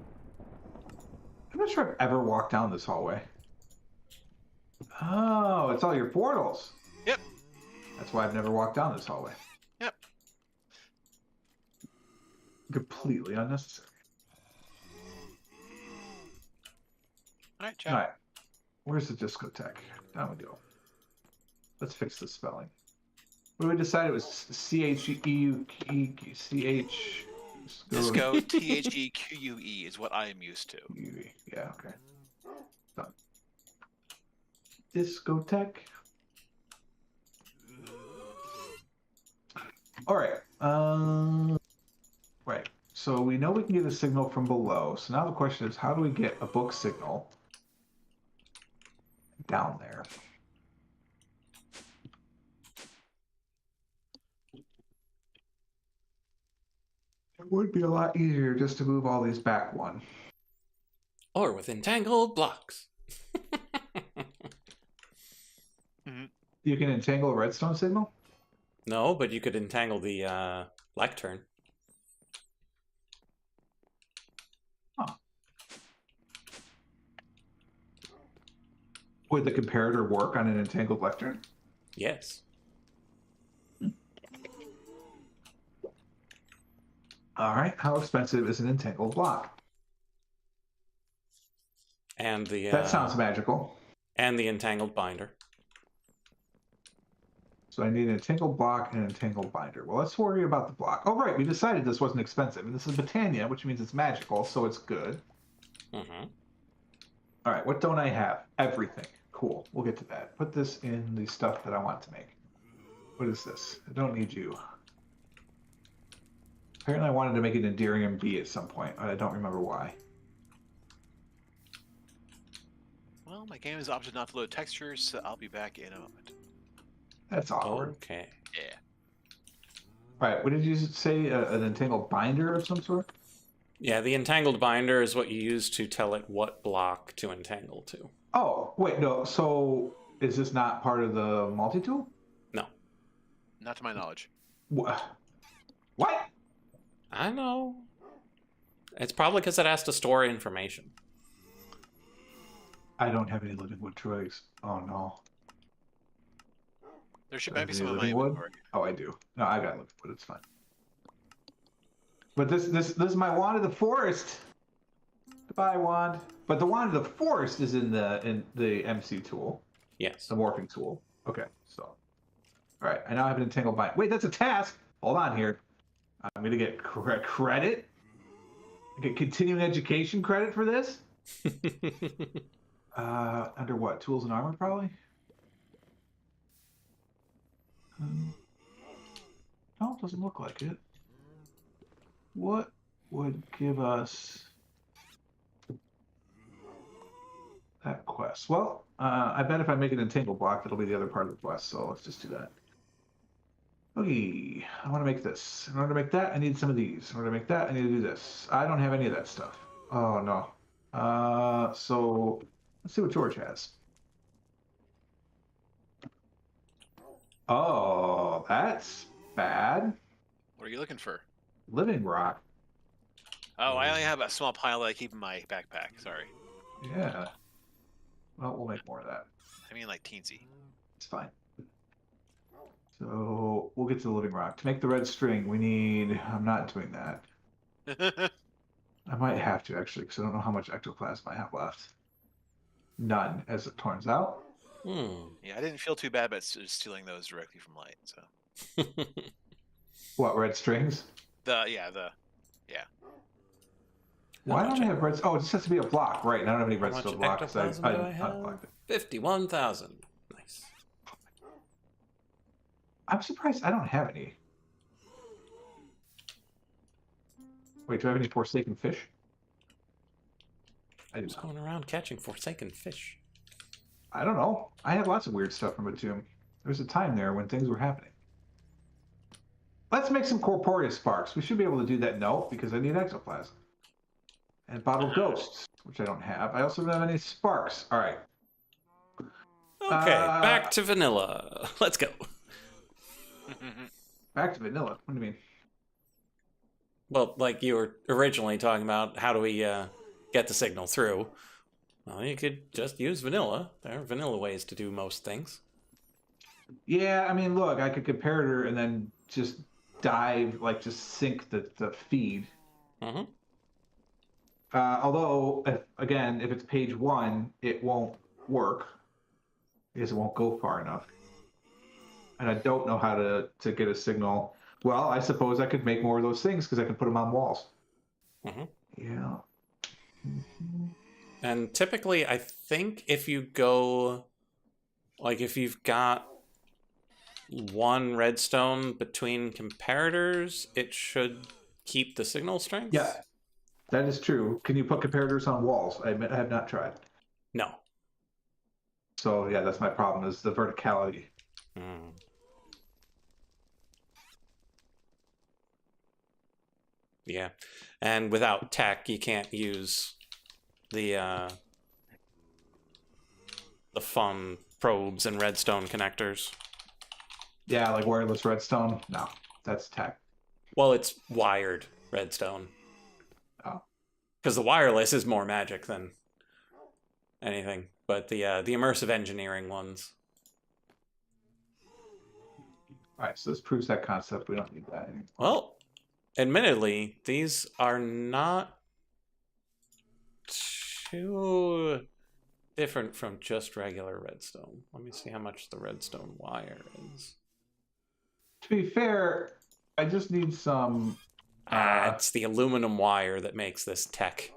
Speaker 2: I'm not sure I've ever walked down this hallway. Oh, it's all your portals.
Speaker 3: Yep.
Speaker 2: That's why I've never walked down this hallway.
Speaker 3: Yep.
Speaker 2: Completely unnecessary.
Speaker 3: All right, chat.
Speaker 2: All right. Where's the discotheque? Down we go. Let's fix the spelling. What did we decide? It was C-H-E-U-E-C-H.
Speaker 3: Disco, THEQUE is what I am used to.
Speaker 2: Yeah, okay. Done. Discotheque. All right. Right. So we know we can get a signal from below. So now the question is, how do we get a book signal down there? It would be a lot easier just to move all these back one.
Speaker 1: Or with entangled blocks.
Speaker 2: You can entangle a redstone signal?
Speaker 1: No, but you could entangle the lectern.
Speaker 2: Huh. Would the comparator work on an entangled lectern?
Speaker 1: Yes.
Speaker 2: All right. How expensive is an entangled block?
Speaker 1: And the
Speaker 2: That sounds magical.
Speaker 1: And the entangled binder.
Speaker 2: So I need an entangled block and an entangled binder. Well, let's worry about the block. Oh, right. We decided this wasn't expensive. And this is Britannia, which means it's magical, so it's good.
Speaker 1: Mm-hmm.
Speaker 2: All right. What don't I have? Everything. Cool. We'll get to that. Put this in the stuff that I want to make. What is this? I don't need you. Apparently I wanted to make an Enderium B at some point, but I don't remember why.
Speaker 3: Well, my game has opted not to load textures, so I'll be back in a moment.
Speaker 2: That's awkward.
Speaker 1: Okay.
Speaker 3: Yeah.
Speaker 2: All right, what did you say? An entangled binder of some sort?
Speaker 1: Yeah, the entangled binder is what you use to tell it what block to entangle to.
Speaker 2: Oh, wait, no. So is this not part of the multi-tool?
Speaker 1: No.
Speaker 3: Not to my knowledge.
Speaker 2: What? What?
Speaker 1: I know. It's probably because it has to store information.
Speaker 2: I don't have any living wood twigs. Oh no.
Speaker 3: There should
Speaker 2: Do I
Speaker 3: might be
Speaker 2: have
Speaker 3: some
Speaker 2: any
Speaker 3: in my
Speaker 2: living wood?
Speaker 3: inventory.
Speaker 2: Oh, I do. No, I got living wood. It's fine. But this is my wand of the forest. Goodbye, wand. But the wand of the forest is in the MC tool,
Speaker 1: Yes.
Speaker 2: the morphing tool. Okay, so all right. I now have an entangled bind. Wait, that's a task. Hold on here. I'm gonna get credit. I get continuing education credit for this. Under what? Tools and armor, probably. No, it doesn't look like it. What would give us that quest? Well, I bet if I make an entangled block, that'll be the other part of the quest. So let's just do that. Okay, I want to make this. In order to make that, I need some of these. In order to make that, I need to do this. I don't have any of that stuff. Oh no. So let's see what George has. Oh, that's bad.
Speaker 3: What are you looking for?
Speaker 2: Living rock.
Speaker 3: Oh, I only have a small pile that I keep in my backpack. Sorry.
Speaker 2: Yeah. Well, we'll make more of that.
Speaker 3: I mean, like teensy.
Speaker 2: It's fine. So we'll get to the living rock. To make the red string, we need. I'm not doing that. I might have to actually, because I don't know how much ectoplasm I have left. None, as it turns out.
Speaker 3: Yeah, I didn't feel too bad about stealing those directly from Light. So
Speaker 2: What, red strings?
Speaker 3: yeah.
Speaker 2: Why don't I have red? Oh, it just has to be a block, right? And I don't have any
Speaker 1: How much
Speaker 2: redstone blocks.
Speaker 1: ectoplasm do I have?
Speaker 2: Unblocked it.
Speaker 1: 51,000. Nice.
Speaker 2: I'm surprised I don't have any. Wait, do I have any forsaken fish? I do
Speaker 1: Who's
Speaker 2: not.
Speaker 1: going around catching forsaken fish?
Speaker 2: I don't know. I have lots of weird stuff from Batum. There was a time there when things were happening. Let's make some corporeal sparks. We should be able to do that. No, because I need ectoplasm. And bottled ghosts, which I don't have. I also don't have any sparks. All right.
Speaker 1: Okay, back to vanilla. Let's go.
Speaker 2: Back to vanilla. What do you mean?
Speaker 1: Well, like you were originally talking about, how do we get the signal through? Well, you could just use vanilla. There are vanilla ways to do most things.
Speaker 2: Yeah, I mean, look, I could compare it and then just dive, like just sink the feed.
Speaker 1: Mm-hmm.
Speaker 2: Although, again, if it's page 1, it won't work because it won't go far enough. And I don't know how to get a signal. Well, I suppose I could make more of those things because I can put them on walls.
Speaker 1: Mm-hmm.
Speaker 2: Yeah.
Speaker 1: And typically, I think if you go, like if you've got one redstone between comparators, it should keep the signal strength.
Speaker 2: Yeah, that is true. Can you put comparators on walls? I have not tried.
Speaker 1: No.
Speaker 2: So yeah, that's my problem, is the verticality.
Speaker 1: Mm. Yeah, and without tech, you can't use the fun probes and redstone connectors.
Speaker 2: Yeah, like wireless redstone. No, that's tech.
Speaker 1: Well, it's wired redstone.
Speaker 2: Oh.
Speaker 1: Because the wireless is more magic than anything, but the immersive engineering ones.
Speaker 2: All right, so this proves that concept. We don't need that anymore.
Speaker 1: Well, admittedly, these are not too different from just regular redstone. Let me see how much the redstone wire is.
Speaker 2: To be fair, I just need some.
Speaker 1: It's the aluminum wire that makes this tech.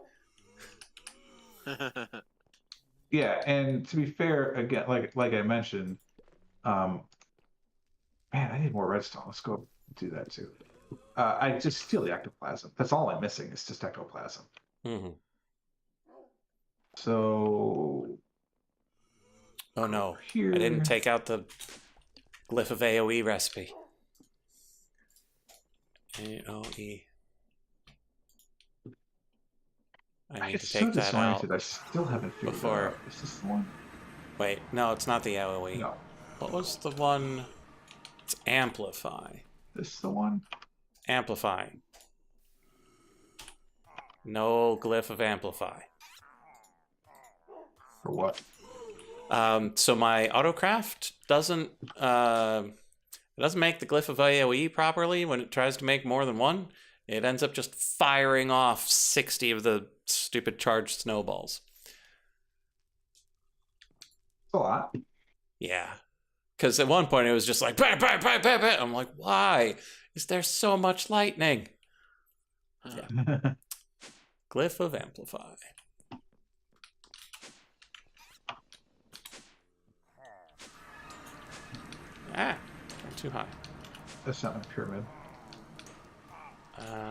Speaker 2: Yeah, and to be fair, again, like I mentioned, man, I need more redstone. Let's go do that too. I just steal the ectoplasm. That's all I'm missing. It's just ectoplasm.
Speaker 1: Mm-hmm.
Speaker 2: So.
Speaker 1: Oh no,
Speaker 2: here.
Speaker 1: I didn't take out the glyph of AoE recipe. AOE. I
Speaker 2: I
Speaker 1: need
Speaker 2: get
Speaker 1: to
Speaker 2: so
Speaker 1: take that out
Speaker 2: disoriented. I still haven't figured that
Speaker 1: before.
Speaker 2: out. Is this the one?
Speaker 1: Wait, no, it's not the AOE.
Speaker 2: No.
Speaker 1: What was the one? It's Amplify.
Speaker 2: This the one?
Speaker 1: Amplify. No glyph of Amplify.
Speaker 2: For what?
Speaker 1: So my autocraft doesn't it doesn't make the glyph of AOE properly when it tries to make more than one. It ends up just firing off 60 of the stupid charged snowballs.
Speaker 2: It's a lot.
Speaker 1: Yeah. Because at one point it was just like, bah, bah, bah, bah, bah. I'm like, why is there so much lightning? Yeah. Glyph of Amplify. Ah, going too high.
Speaker 2: That's not my pyramid.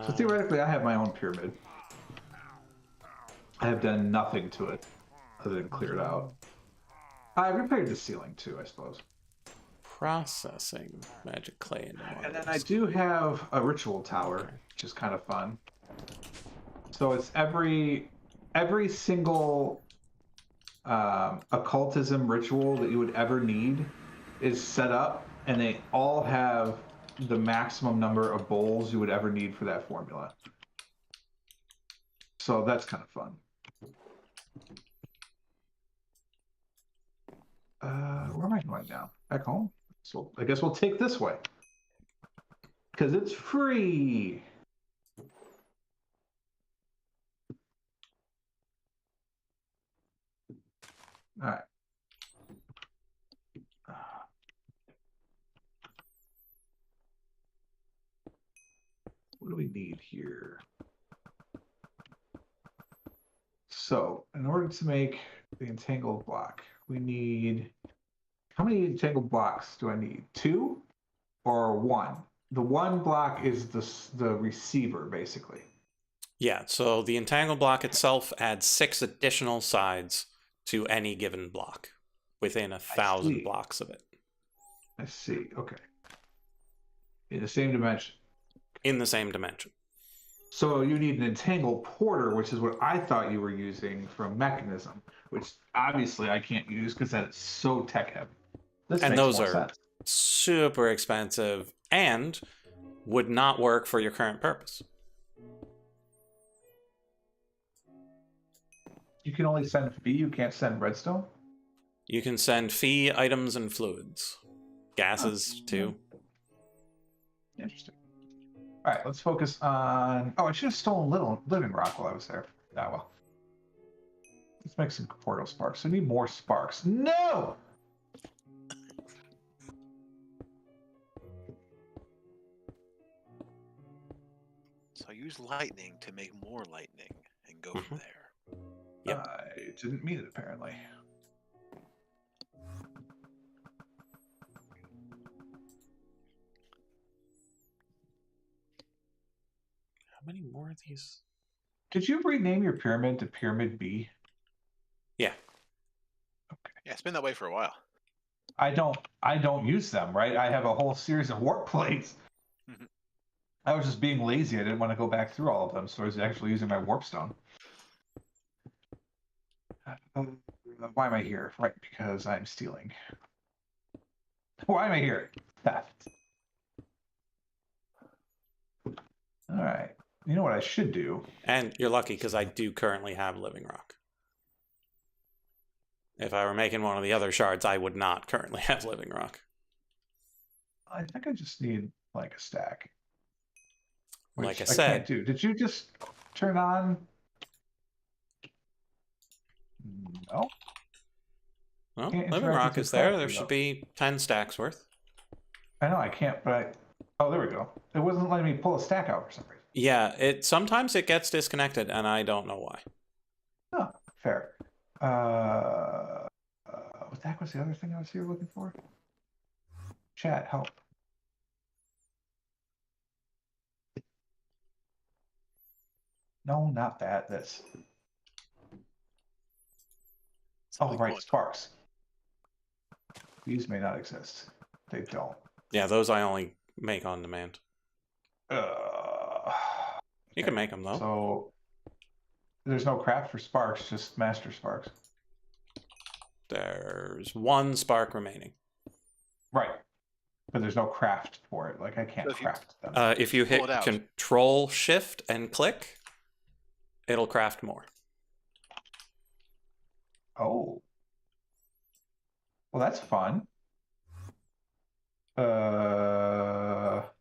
Speaker 2: So theoretically, I have my own pyramid. I have done nothing to it other than clear it out. I repaired the ceiling too, I suppose.
Speaker 1: Processing magic clay into one.
Speaker 2: And then I do have a ritual tower, which is kind of fun. So it's every single occultism ritual that you would ever need is set up, and they all have the maximum number of bowls you would ever need for that formula. So that's kind of fun. Where am I going now? Back home? So I guess we'll take this way. Because it's free. All right. What do we need here? So, in order to make the entangled block, we need... How many entangled blocks do I need? 2 or 1? The 1 block is the receiver, basically.
Speaker 1: Yeah, so the entangled block itself adds 6 additional sides to any given block within 1,000 blocks of it.
Speaker 2: I see. Okay. In the same dimension.
Speaker 1: In the same dimension.
Speaker 2: So you need an entangled porter, which is what I thought you were using from Mechanism, which obviously I can't use because that is so tech heavy. This
Speaker 1: and
Speaker 2: makes
Speaker 1: those
Speaker 2: more
Speaker 1: are
Speaker 2: sense.
Speaker 1: super expensive and would not work for your current purpose.
Speaker 2: You can only send fee, you can't send redstone?
Speaker 1: You can send fee, items, and fluids. Gases, too.
Speaker 2: Interesting. All right, let's focus on... Oh, I should have stolen living rock while I was there. Ah, well. Let's make some portal sparks. I need more sparks. No!
Speaker 3: So use lightning to make more lightning and go from there.
Speaker 1: Yep.
Speaker 2: I didn't mean it, apparently.
Speaker 1: How many more of these?
Speaker 2: Did you rename your pyramid to Pyramid B?
Speaker 1: Yeah.
Speaker 2: Okay.
Speaker 3: Yeah, it's been that way for a while.
Speaker 2: I don't use them, right? I have a whole series of warp plates. I was just being lazy. I didn't want to go back through all of them, so I was actually using my warp stone. Why am I here? Right, because I'm stealing. Why am I here? Theft. All right. You know what I should do?
Speaker 1: And you're lucky because I do currently have living rock. If I were making one of the other shards, I would not currently have living rock.
Speaker 2: I think I just need like a stack.
Speaker 1: Like I
Speaker 2: can't
Speaker 1: said,
Speaker 2: do. Did you just turn on? No.
Speaker 1: well,
Speaker 2: Can't
Speaker 1: living
Speaker 2: interact
Speaker 1: rock
Speaker 2: with your
Speaker 1: is there. There
Speaker 2: factory,
Speaker 1: should
Speaker 2: though.
Speaker 1: be 10 stacks worth.
Speaker 2: I know I can't, but I... Oh, there we go. It wasn't letting me pull a stack out for some reason.
Speaker 1: Yeah, sometimes it gets disconnected, and I don't know why.
Speaker 2: Oh, fair. What the heck was the other thing I was here looking for? Chat, help. No, not that. This. Oh, right, sparks. These may not exist. They don't.
Speaker 1: Yeah, those I only make on demand.
Speaker 2: Uh,
Speaker 1: You can make them though.
Speaker 2: so there's no craft for sparks, just master sparks.
Speaker 1: There's 1 spark remaining.
Speaker 2: Right. But there's no craft for it. Like I can't
Speaker 3: So if you-
Speaker 2: craft them.
Speaker 1: If you
Speaker 3: Pull
Speaker 1: hit
Speaker 3: it out.
Speaker 1: Control Shift and click, it'll craft more.
Speaker 2: Oh. Well, that's fun.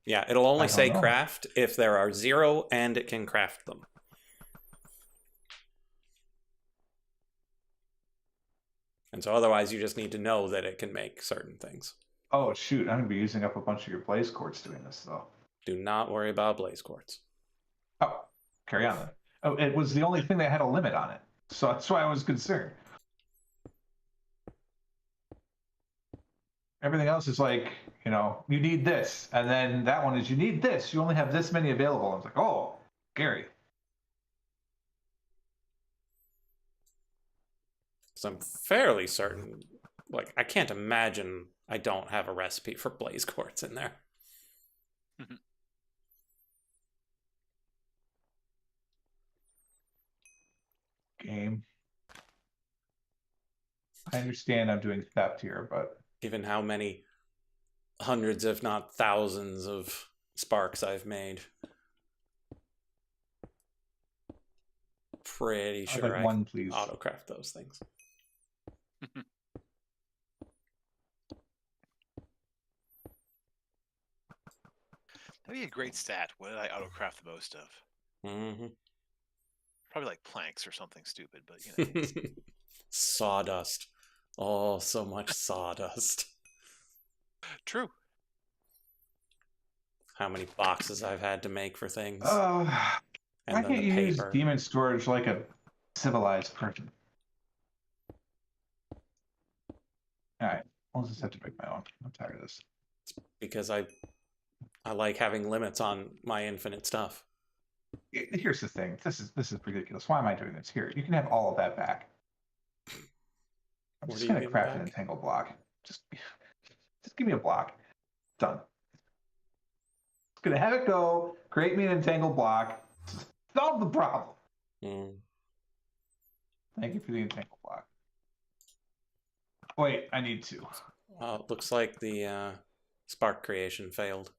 Speaker 1: Yeah, it'll
Speaker 2: I
Speaker 1: only
Speaker 2: don't
Speaker 1: say
Speaker 2: know.
Speaker 1: craft if there are 0 and it can craft them. And so otherwise you just need to know that it can make certain things.
Speaker 2: Oh shoot! I'm gonna be using up a bunch of your blaze quartz doing this though.
Speaker 1: Do not worry about blaze quartz.
Speaker 2: Oh, carry on then. Oh, it was the only thing that had a limit on it, so that's why I was concerned. Everything else is like, you know, you need this, and then that one is you need this. You only have this many available. I was like, oh, Gary.
Speaker 1: So I'm fairly certain, like, I can't imagine I don't have a recipe for blaze quartz in there.
Speaker 2: Game. I understand I'm doing theft here, but
Speaker 1: Given how many hundreds, if not thousands, of sparks I've made. Pretty
Speaker 2: I'd
Speaker 1: sure
Speaker 2: like
Speaker 1: I
Speaker 2: one,
Speaker 1: can
Speaker 2: please.
Speaker 1: autocraft those things.
Speaker 3: That'd be a great stat. What did I autocraft the most of?
Speaker 1: Mm-hmm.
Speaker 3: Probably like planks or something stupid, but you know.
Speaker 1: Sawdust. Oh, so much sawdust.
Speaker 3: True.
Speaker 1: How many boxes I've had to make for things.
Speaker 2: Why
Speaker 1: And then
Speaker 2: can't
Speaker 1: the
Speaker 2: you use
Speaker 1: paper.
Speaker 2: demon storage like a civilized person? All right, I'll just have to make my own. I'm tired of this.
Speaker 1: Because I like having limits on my infinite stuff.
Speaker 2: Here's the thing. This is ridiculous. Why am I doing this? Here, you can have all of that back. I'm
Speaker 1: What
Speaker 2: just
Speaker 1: are you
Speaker 2: gonna
Speaker 1: giving
Speaker 2: craft an
Speaker 1: back?
Speaker 2: entangled block. Just give me a block. Done. Gonna have it go. Create me an entangled block. Solve the problem.
Speaker 1: Mm.
Speaker 2: Thank you for the entangled block. Wait, I need to.
Speaker 1: It looks like the spark creation failed.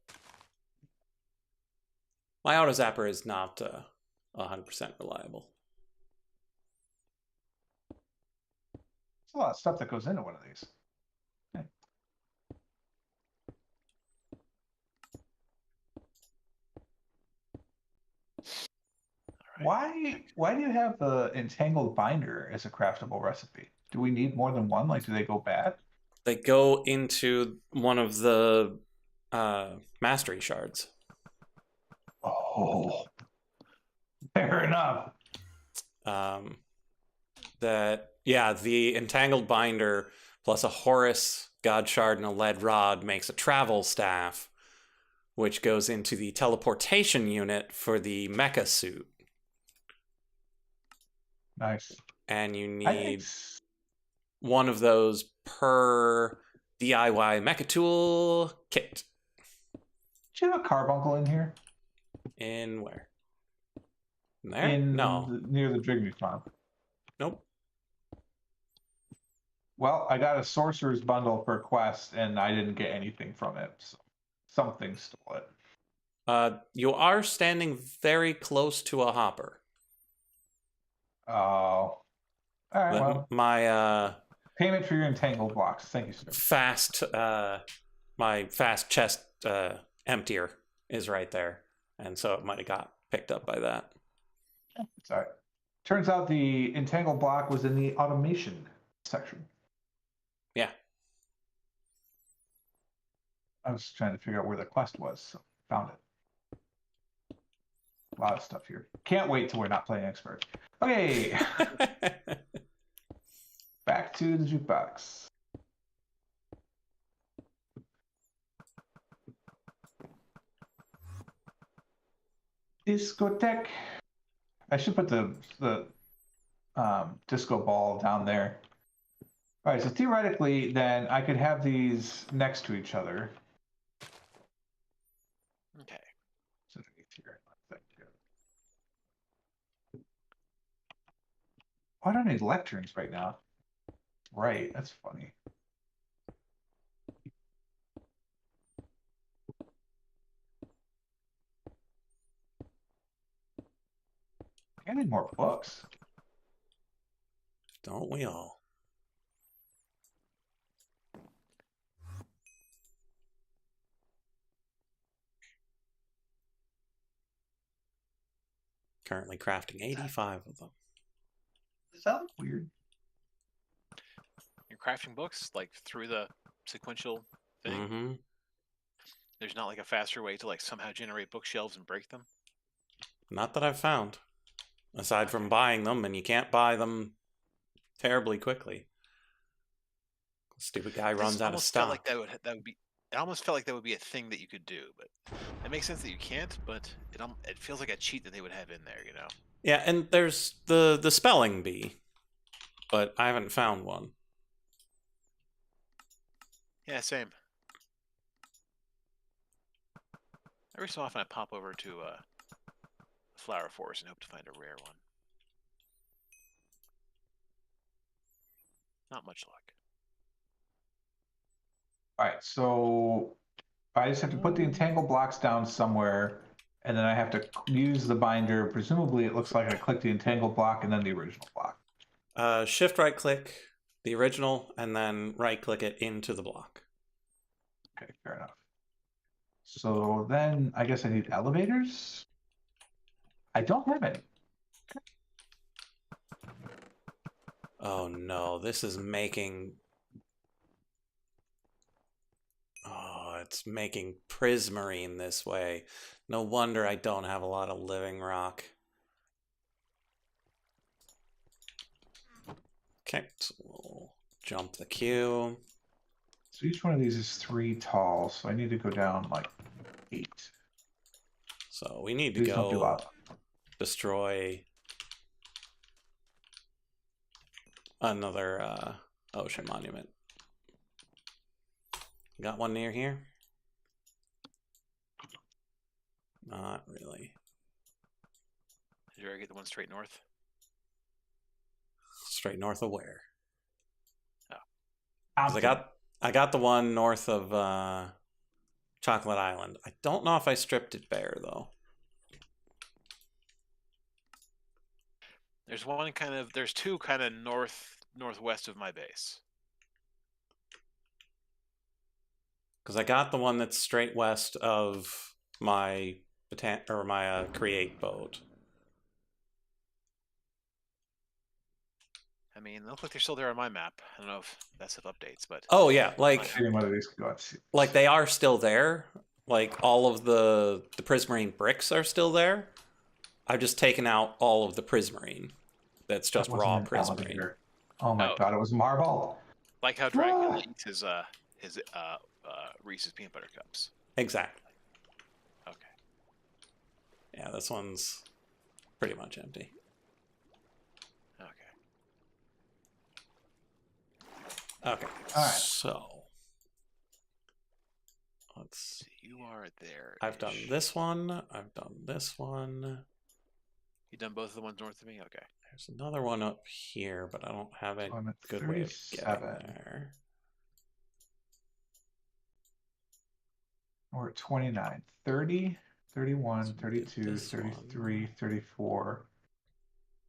Speaker 1: My auto zapper is not 100% reliable.
Speaker 2: There's a lot of stuff that goes into one of these. Okay. Why do you have the entangled binder as a craftable recipe? Do we need more than one? Like, do they go bad?
Speaker 1: They go into one of the mastery shards.
Speaker 2: Oh, fair enough.
Speaker 1: The entangled binder plus a Horus god shard and a lead rod makes a travel staff, which goes into the teleportation unit for the mecha suit.
Speaker 2: Nice.
Speaker 1: And you
Speaker 2: I think
Speaker 1: need one of those per DIY mecha tool kit.
Speaker 2: do you have a carbuncle in here?
Speaker 1: In where? In there? No.
Speaker 2: Near the Drigby farm.
Speaker 1: Nope.
Speaker 2: Well, I got a sorcerer's bundle for quest, and I didn't get anything from it. So something stole it.
Speaker 1: You are standing very close to a hopper.
Speaker 2: Oh. All right, well.
Speaker 1: My
Speaker 2: Payment for your entangled blocks. Thank you, sir.
Speaker 1: my fast chest emptier is right there, and so it might have got picked up by that.
Speaker 2: Sorry. Turns out the entangled block was in the automation section.
Speaker 1: Yeah.
Speaker 2: I was trying to figure out where the quest was, so found it. A lot of stuff here. Can't wait till we're not playing expert. Okay. Back to the jukebox. Discotheque. I should put the disco ball down there. All right, so theoretically, then I could have these next to each other.
Speaker 3: Okay.
Speaker 2: So I don't need lecterns right now. Right, that's funny. I need more books.
Speaker 1: Don't we all? Currently crafting 85 of them.
Speaker 2: Does that look weird?
Speaker 3: You're crafting books like through the sequential thing.
Speaker 1: Mm-hmm.
Speaker 3: There's not like a faster way to like somehow generate bookshelves and break them.
Speaker 1: Not that I've found. Aside from buying them, and you can't buy them terribly quickly. Stupid guy runs out of
Speaker 3: Almost felt
Speaker 1: stock.
Speaker 3: like that would be. It almost felt like that would be a thing that you could do, but it makes sense that you can't. But it feels like a cheat that they would have in there, you know.
Speaker 1: Yeah, and there's the spelling bee, but I haven't found one.
Speaker 3: Yeah, same. Every so often I pop over to Flower Forest and hope to find a rare one. Not much luck.
Speaker 2: All right, so I just have to put the entangled blocks down somewhere, and then I have to use the binder. Presumably, it looks like I click the entangled block and then the original block.
Speaker 1: Shift right click the original, and then right click it into the block.
Speaker 2: Okay, fair enough. So then I guess I need elevators. I don't have any.
Speaker 1: Oh no, this is making... Oh, it's making prismarine this way. No wonder I don't have a lot of living rock. Okay, so we'll jump the queue.
Speaker 2: So each one of these is 3 tall, so I need to go down like 8.
Speaker 1: So we need to
Speaker 2: Please don't do
Speaker 1: go
Speaker 2: up.
Speaker 1: destroy another ocean monument. Got one near here? Not really.
Speaker 3: Did you ever get the one straight north?
Speaker 1: Straight north of where?
Speaker 3: Oh.
Speaker 1: 'Cause I got the one north of Chocolate Island. I don't know if I stripped it bare though.
Speaker 3: There's two kind of northwest of my base.
Speaker 1: Because I got the one that's straight west of my create boat.
Speaker 3: I mean, they look like they're still there on my map. I don't know if that's of updates, but
Speaker 1: Oh yeah, like
Speaker 2: Any one of these can go out.
Speaker 1: like they are still there. Like all of the prismarine bricks are still there. I've just taken out all of the prismarine. That's just
Speaker 2: That wasn't
Speaker 1: raw
Speaker 2: an
Speaker 1: prismarine.
Speaker 2: elevator. Oh my
Speaker 3: Oh.
Speaker 2: god, it was marble.
Speaker 3: like how Dragon eats his Reese's peanut butter cups.
Speaker 1: Exactly.
Speaker 3: Okay.
Speaker 1: Yeah, this one's pretty much empty.
Speaker 3: Okay.
Speaker 1: Okay.
Speaker 2: All right.
Speaker 1: So let's see.
Speaker 3: So you are there.
Speaker 1: I've done this one. I've done this one.
Speaker 3: You done both of the ones north of me? Okay.
Speaker 1: There's another one up here, but I don't have a
Speaker 2: So I'm at
Speaker 1: good way of getting
Speaker 2: 37.
Speaker 1: there.
Speaker 2: We're at 29, 30, 31,
Speaker 1: So we did
Speaker 2: 32,
Speaker 1: this
Speaker 2: 33,
Speaker 1: one.
Speaker 2: 34,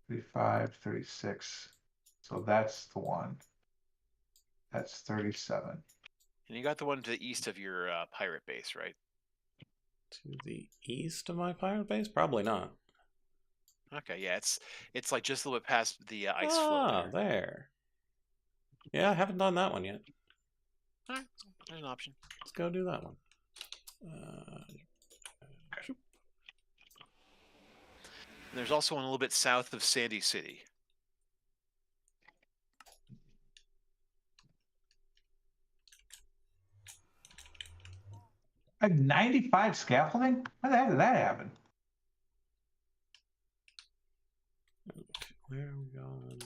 Speaker 2: 35, 36. So that's the one. That's 37.
Speaker 3: And you got the one to the east of your pirate base, right?
Speaker 1: To the east of my pirate base? Probably not.
Speaker 3: Okay, yeah, it's like just a little bit past the ice floe
Speaker 1: Ah,
Speaker 3: there.
Speaker 1: there. Yeah, I haven't done that one yet.
Speaker 3: All right, there's an option.
Speaker 1: Let's go do that one.
Speaker 3: And there's also one a little bit south of Sandy City.
Speaker 2: I have 95 scaffolding? How the heck did that happen?
Speaker 1: Where are we going?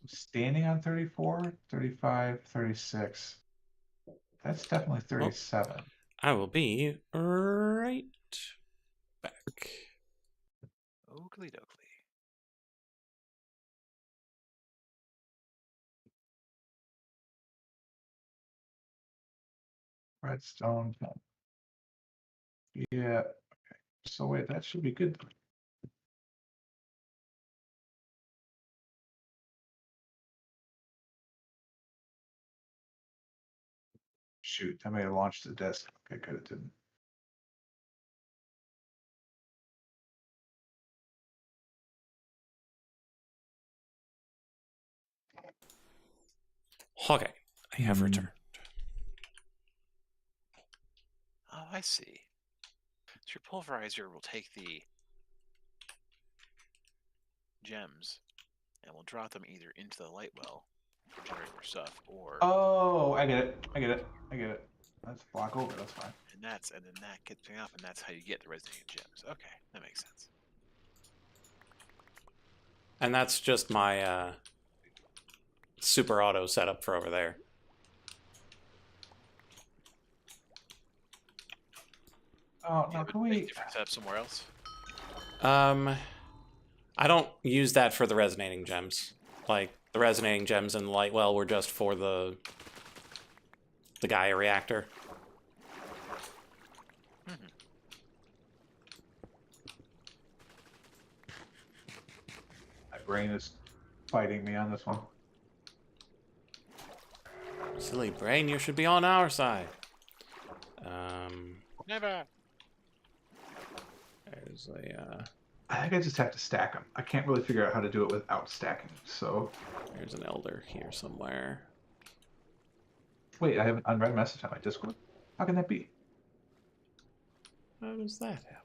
Speaker 2: Standing on 34, 35, 36. That's definitely 37.
Speaker 1: I will be right back.
Speaker 3: Oakley dokley.
Speaker 2: redstone. Yeah. Okay. So wait, that should be good. Shoot, I may have launched the disk. Okay, good, it didn't.
Speaker 1: Okay, I have returned.
Speaker 3: Oh, I see. So your pulverizer will take the gems and will drop them either into the light well to generate more stuff, or
Speaker 2: Oh, I get it. I get it. I get it. Let's block over. That's fine.
Speaker 3: and then that gets me up, and that's how you get the resonating gems. Okay, that makes sense.
Speaker 1: And that's just my super auto setup for over there.
Speaker 2: Oh,
Speaker 3: You
Speaker 2: now
Speaker 3: have
Speaker 2: can
Speaker 3: a
Speaker 2: we?
Speaker 3: different setup somewhere else?
Speaker 1: I don't use that for the resonating gems. Like, the resonating gems in the light well were just for the Gaia reactor.
Speaker 3: Mm-hmm.
Speaker 2: My brain is fighting me on this one.
Speaker 1: Silly brain, you should be on our side.
Speaker 3: Never.
Speaker 1: There's a
Speaker 2: I think I just have to stack them. I can't really figure out how to do it without stacking. So
Speaker 1: there's an elder here somewhere.
Speaker 2: wait, I have an unread message on my Discord. How can that be?
Speaker 1: How does that happen?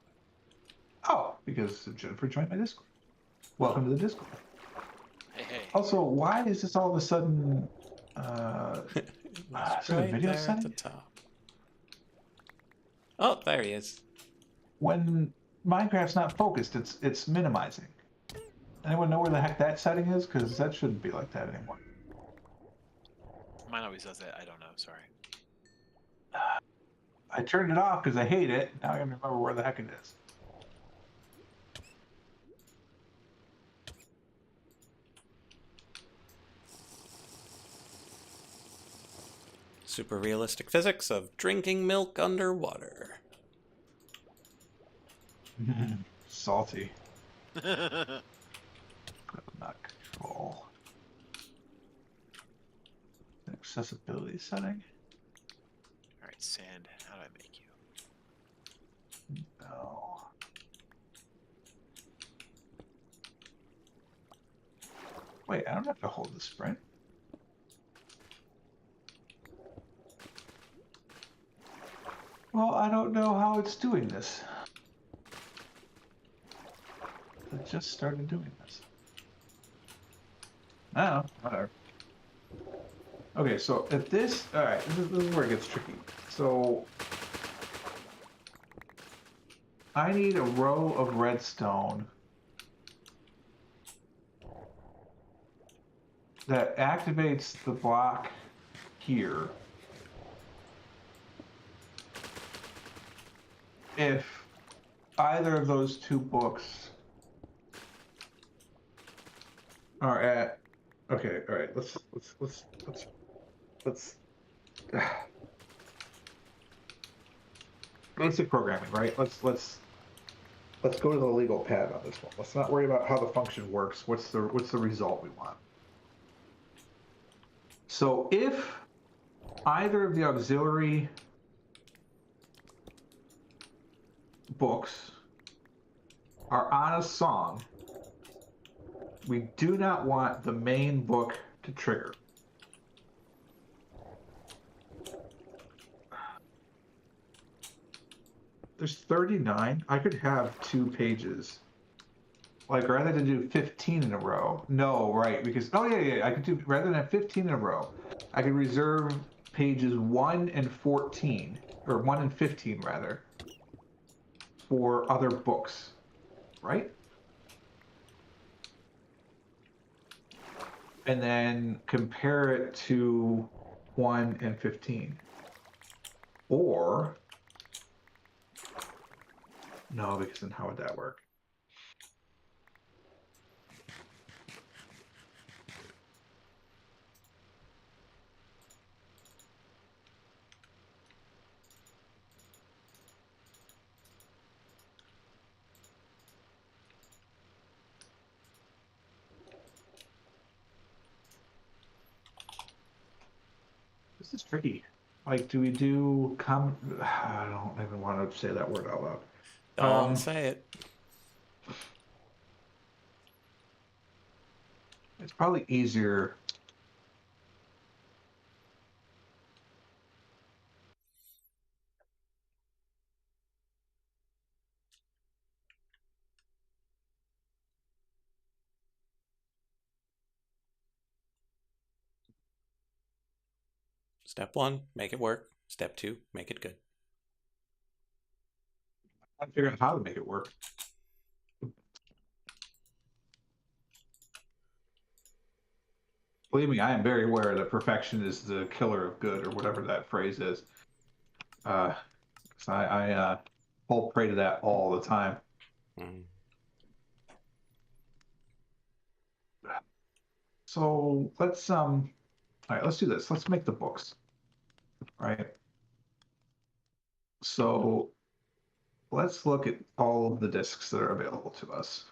Speaker 2: Oh, because Jennifer joined my Discord. Welcome to the Discord.
Speaker 3: Hey, hey.
Speaker 2: Also, why is this all of a sudden?
Speaker 1: It's
Speaker 2: Is it a
Speaker 1: right
Speaker 2: video
Speaker 1: there at
Speaker 2: setting?
Speaker 1: the top. Oh, there he is.
Speaker 2: When Minecraft's not focused, it's minimizing. Anyone know where the heck that setting is? Because that shouldn't be like that anymore.
Speaker 3: Mine always does that. I don't know. Sorry.
Speaker 2: I turned it off because I hate it. Now I gotta remember where the heck it is.
Speaker 1: Super realistic physics of drinking milk underwater.
Speaker 2: Salty. Not control. Accessibility setting?
Speaker 3: Alright, sand. How do I make you?
Speaker 2: No. Wait, I don't have to hold the sprint. Well, I don't know how it's doing this. It just started doing this. Oh, whatever. Okay, so if this, all right, this is where it gets tricky. So I need a row of redstone that activates the block here if either of those two books are at. Okay, all right. Let's basic programming, right? Let's go to the legal pad on this one. Let's not worry about how the function works. What's the result we want? So if either of the auxiliary books are on a song, we do not want the main book to trigger. There's 39. I could have 2 pages. Like, rather than do 15 in a row. No, right, because, oh yeah, I could do, rather than have 15 in a row, I could reserve pages 1 and 14, or 1 and 15 rather, for other books, right? And then compare it to 1 and 15. Or, no, because then how would that work? This is tricky. Like, do we do I don't even want to say that word out loud.
Speaker 1: Don't say it.
Speaker 2: It's probably easier.
Speaker 1: Step 1, make it work. Step 2, make it good.
Speaker 2: I'm figuring out how to make it work. Believe me, I am very aware that perfection is the killer of good, or whatever that phrase is. 'Cause I fall prey to that all the time.
Speaker 1: Mm.
Speaker 2: So let's all right, let's do this. Let's make the books. Right. So let's look at all of the discs that are available to us.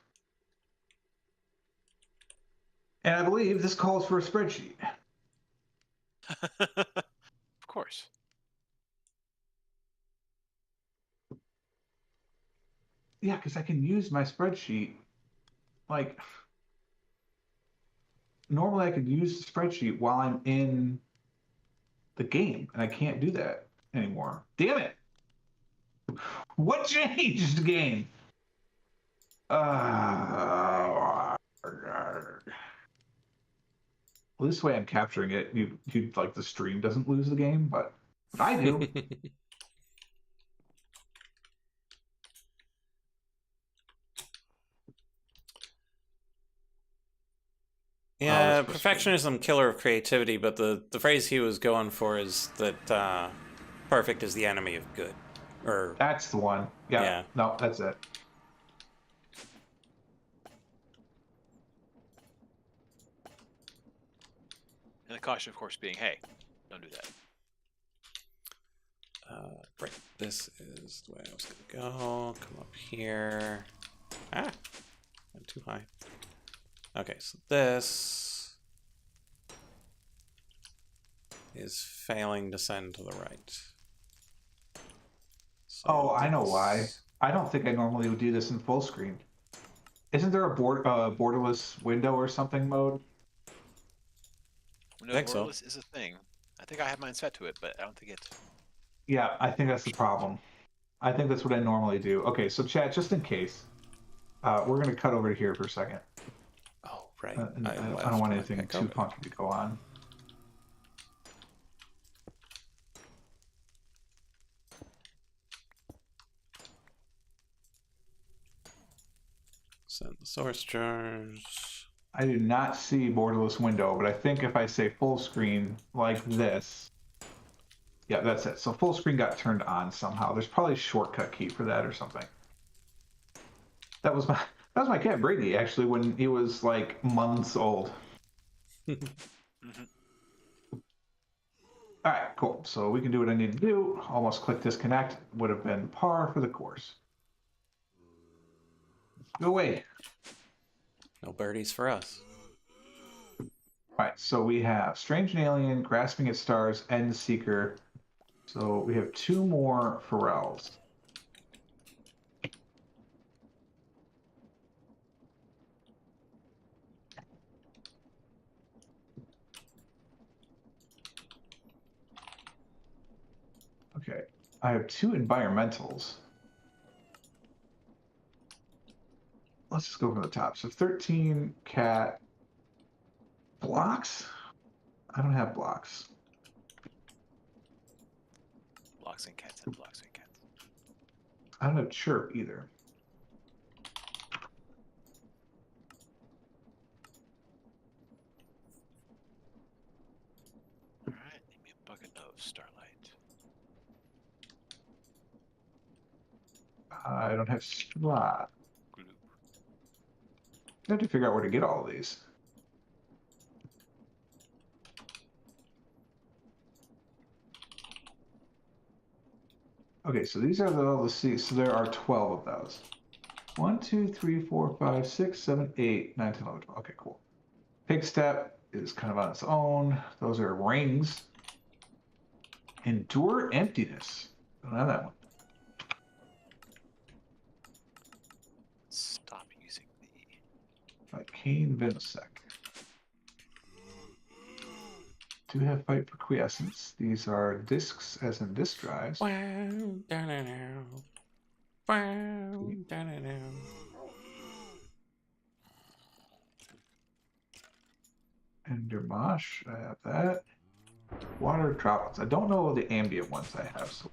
Speaker 2: And I believe this calls for a spreadsheet.
Speaker 3: Of course.
Speaker 2: Yeah, because I can use my spreadsheet. Like, normally I could use the spreadsheet while I'm in the game, and I can't do that anymore. Damn it! What changed, game? Well, this way I'm capturing it. You like the stream doesn't lose the game, but I do.
Speaker 1: Yeah,
Speaker 2: This was
Speaker 1: perfectionism, killer of creativity, but the phrase he was going for is that perfect is the enemy of good. Or,
Speaker 2: That's the one. Yeah.
Speaker 1: Yeah.
Speaker 2: No, that's it.
Speaker 3: And the caution, of course, being, hey, don't do that.
Speaker 1: right, this is the way I was going to go. Come up here. Ah, I'm too high. Okay, so this is failing to send to the right. So
Speaker 2: Oh, I know why. I don't think I normally would do this in full screen. Isn't there a borderless window or something mode?
Speaker 3: No,
Speaker 1: think so.
Speaker 3: borderless is a thing. I think I have mine set to it, but I don't think it.
Speaker 2: Yeah, I think that's the problem. I think that's what I normally do. Okay, so chat, just in case, we're going to cut over to here for a second.
Speaker 1: Oh, right.
Speaker 2: I don't
Speaker 1: left
Speaker 2: want
Speaker 1: my
Speaker 2: anything
Speaker 1: pick
Speaker 2: too
Speaker 1: open.
Speaker 2: funky to go on.
Speaker 1: Send the source jars.
Speaker 2: I do not see borderless window, but I think if I say full screen like this, yeah, that's it. So full screen got turned on somehow. There's probably a shortcut key for that or something. That was my cat Brady actually when he was like months old.
Speaker 3: Mm-hmm.
Speaker 2: All right, cool. So we can do what I need to do. Almost click disconnect. Would have been par for the course. Go away.
Speaker 1: No birdies for us.
Speaker 2: All right, so we have Strange and Alien, Grasping at Stars, End Seeker. So we have two more Pharrells. Okay, I have two environmentals. Let's just go from the top. So 13 cat blocks. I don't have blocks.
Speaker 3: Blocks and cats and blocks and cats.
Speaker 2: I don't have chirp either.
Speaker 3: All right, need me a bucket of starlight.
Speaker 2: I don't have slot.
Speaker 3: Gloop.
Speaker 2: I have to figure out where to get all of these. Okay, so these are all the seats. So there are 12 of those. 1, 2, 3, 4, 5, 6, 7, 8, 9, 10, 11, 12. Okay, cool. Pig step is kind of on its own. Those are rings. Endure emptiness. I don't have that one.
Speaker 3: Stop using the.
Speaker 2: Arcane Venosec. Do have fight for quiescence. These are discs, as in disk drives.
Speaker 1: Wow, da-da-da. Wow, da-da-da.
Speaker 2: Endermosh, I have that. Water droplets. I don't know the ambient ones I have, so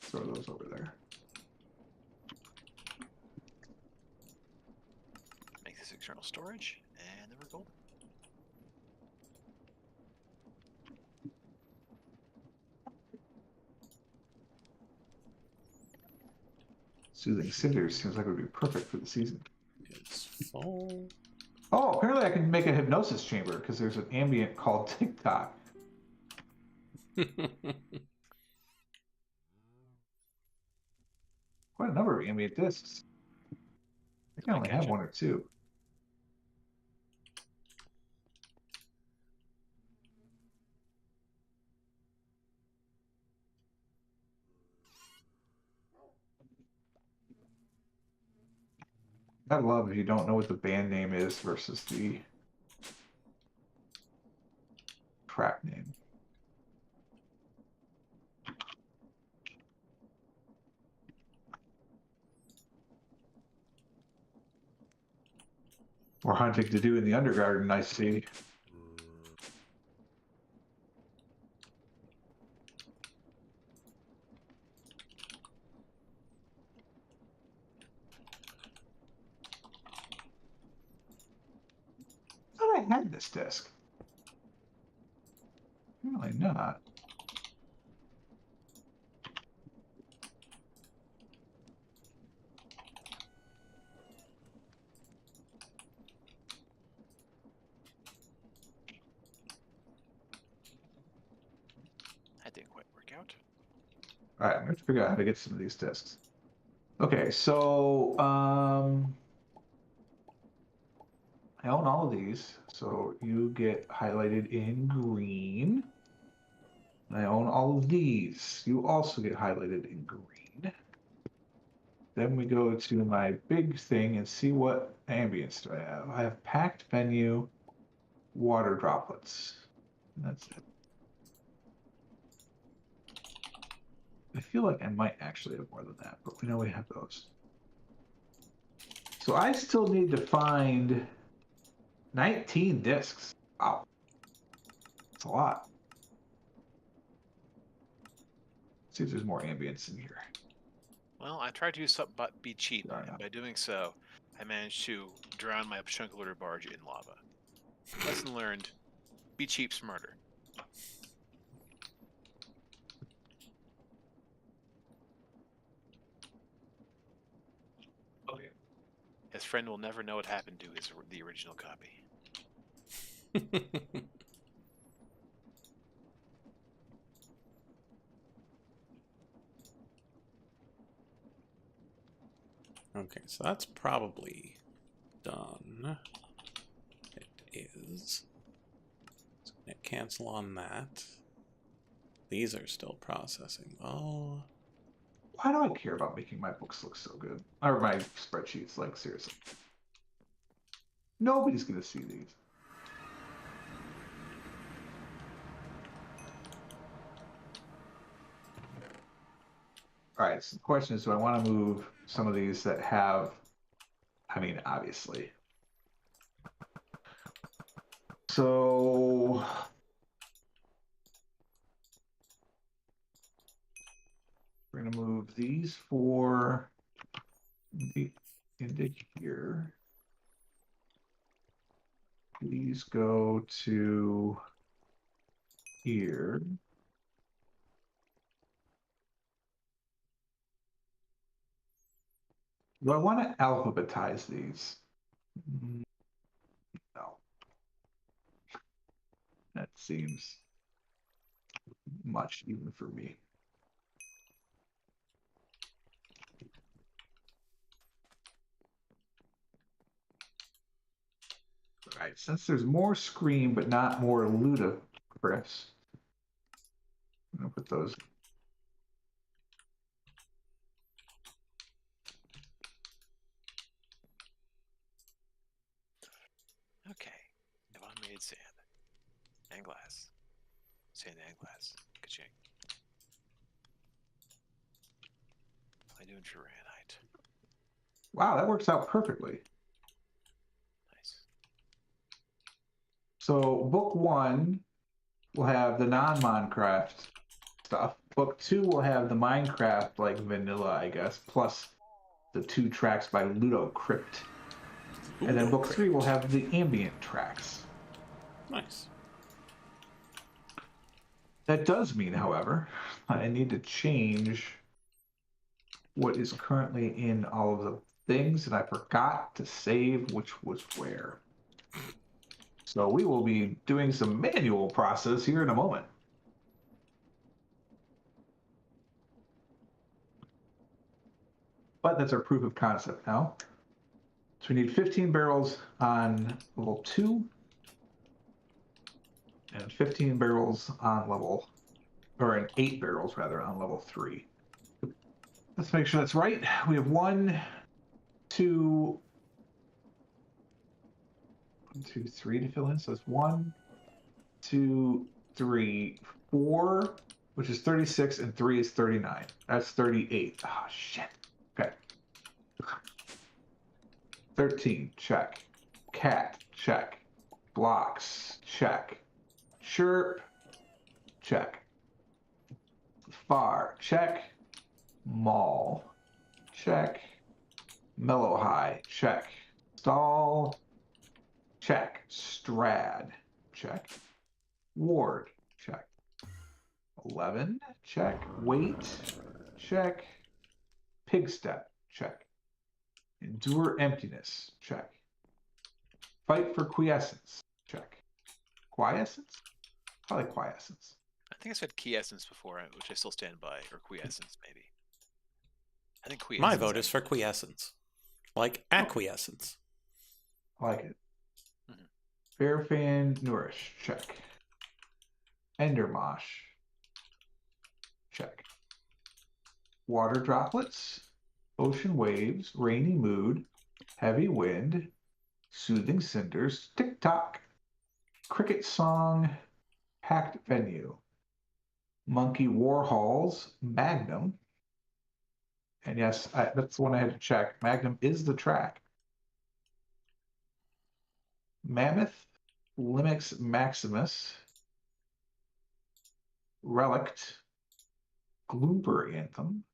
Speaker 2: throw those over there.
Speaker 3: Make this external storage, and then we're golden.
Speaker 2: Soothing Cinders seems like it would be perfect for the season.
Speaker 1: It's full.
Speaker 2: Oh, apparently I can make a hypnosis chamber because there's an ambient called TikTok. Quite a number of ambient discs. I think I only have one or two. I love if you don't know what the band name is versus the track name. More hunting to do in the Undergarden, I see. I thought I had this disc. Apparently not.
Speaker 3: That didn't quite work out.
Speaker 2: All right, I'm going to figure out how to get some of these discs. Okay, so I own all of these, so you get highlighted in green. And I own all of these. You also get highlighted in green. Then we go to my big thing and see what ambience do I have. I have packed venue, water droplets. And that's it. I feel like I might actually have more than that, but we know we have those. So I still need to find 19 discs. Wow. That's a lot. Let's see if there's more ambience in here.
Speaker 3: Well, I tried to use something but be cheap,
Speaker 2: Fair
Speaker 3: and
Speaker 2: enough.
Speaker 3: by doing so, I managed to drown my chunk loader barge in lava. Lesson learned: be cheap, smarter.
Speaker 2: Okay.
Speaker 3: His friend will never know what happened to the original copy.
Speaker 1: Okay, so that's probably done. It is. So I'm gonna cancel on that. These are still processing. Oh.
Speaker 2: Why do I care about making my books look so good? Or my spreadsheets, like, seriously. Nobody's going to see these. All right, so the question is, do I want to move some of these that have, I mean, obviously. So we're going to move these four into here. These go to here. Do I want to alphabetize these? No. That seems much even for me. right, since there's more Scream but not more Ludacris, I'm gonna put those.
Speaker 3: Okay. Yvonne made sand and glass. Sand and glass. Ka-ching. What am I doing for granite?
Speaker 2: Wow, that works out perfectly.
Speaker 3: Nice.
Speaker 2: So book 1 will have the non-Minecraft stuff. Book 2 will have the Minecraft like vanilla, I guess, plus the 2 tracks by Ludo Crypt. And then book 3 will have the ambient tracks.
Speaker 1: Nice.
Speaker 2: That does mean, however, I need to change what is currently in all of the things, and I forgot to save which was where. So we will be doing some manual process here in a moment. But that's our proof of concept now. So we need 15 barrels on level 2 and 15 barrels on level, or an 8 barrels rather, on level 3. Let's make sure that's right. We have 1, 2, 3 to fill in. So it's 1, 2, 3, 4, which is 36, and 3 is 39. That's 38. Oh, shit. Okay. 13, check. Cat, check. Blocks, check. Chirp, check. Far, check. Mall, check. Mellow high, check. Stall, check. Strad, check. Ward, check. 11, check. Weight, check. Pig step, check. Endure emptiness, check. Fight for quiescence, check. Quiescence? Probably quiescence.
Speaker 3: I think I said quiescence before, which I still stand by, or quiescence maybe. I think quiescence.
Speaker 1: My vote is for quiescence. Like acquiescence.
Speaker 2: I like it. Fairfan nourish, check. Endermosh, check. Water droplets, ocean waves, rainy mood, heavy wind, soothing cinders, tick-tock, cricket song, packed venue, monkey warhols, magnum. And yes, that's the one I had to check. Magnum is the track. Mammoth, Limix Maximus, Relict, Gloomber Anthem,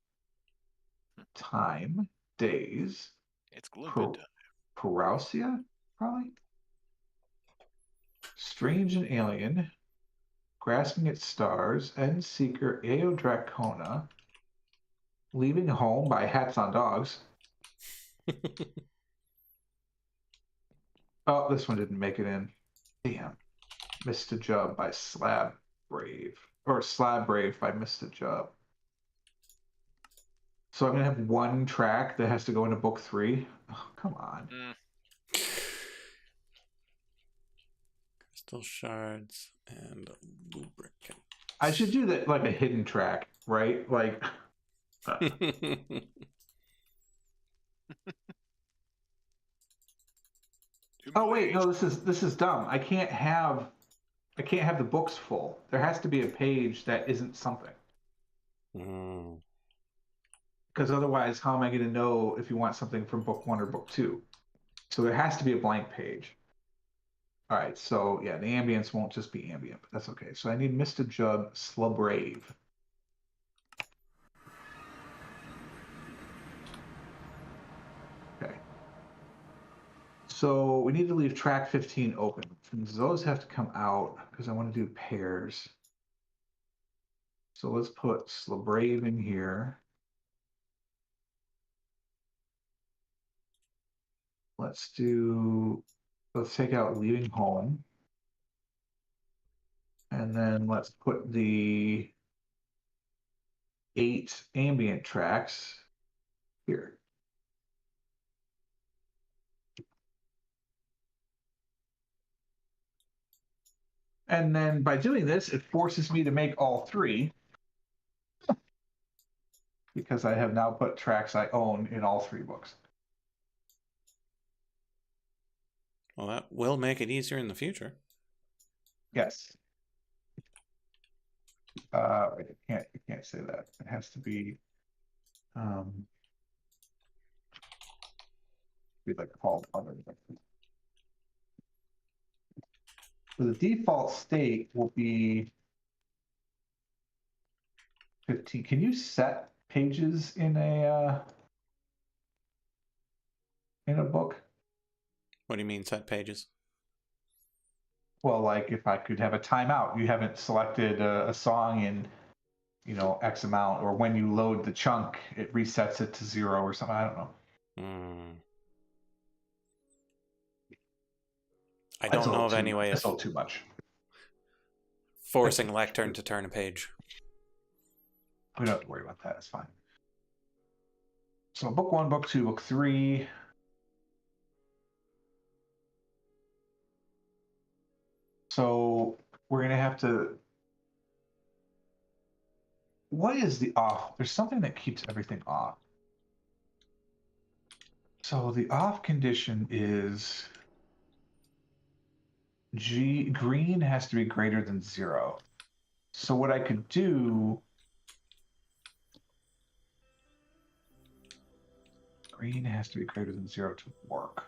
Speaker 2: Time, Days,
Speaker 3: It's Gloomber time.
Speaker 2: Parousia, probably. Strange and Alien, Grasping at Stars, End Seeker, Aeodracona, Leaving Home by Hats on Dogs. Oh, this one didn't make it in. Damn. Missed a Job by Slab Brave. Or Slab Brave by Missed a Job. So I'm going to have one track that has to go into book 3. Oh, come on.
Speaker 1: Crystal shards and lubricant.
Speaker 2: I should do that like a hidden track, right? Like. Oh wait, no, this is dumb. I can't have the books full. There has to be a page that isn't something. Because otherwise, how am I going to know if you want something from book 1 or book 2? So there has to be a blank page. All right, so yeah, the ambience won't just be ambient, but that's okay. So I need Mr. Jug, Slubrave. Okay. So we need to leave track 15 open. And those have to come out because I want to do pairs. So let's put Slubrave in here. Let's take out Leaving Home. And then let's put the 8 ambient tracks here. And then by doing this, it forces me to make all three because I have now put tracks I own in all three books.
Speaker 1: Well, that will make it easier in the future.
Speaker 2: Yes. You can't say that. It has to be like called other. So the default state will be 15. Can you set pages in a book?
Speaker 1: What do you mean set pages?
Speaker 2: Well, like if I could have a timeout, you haven't selected a song in, X amount, or when you load the chunk, it resets it to 0 or something. I don't know.
Speaker 1: I don't know of any way
Speaker 2: That's
Speaker 1: of
Speaker 2: a little too much.
Speaker 1: forcing Lectern to turn a page.
Speaker 2: We don't have to worry about that. It's fine. So book 1, book 2, book 3. So we're going to have to... What is the off? There's something that keeps everything off. So the off condition is green has to be greater than 0. So what I could do... Green has to be greater than 0 to work.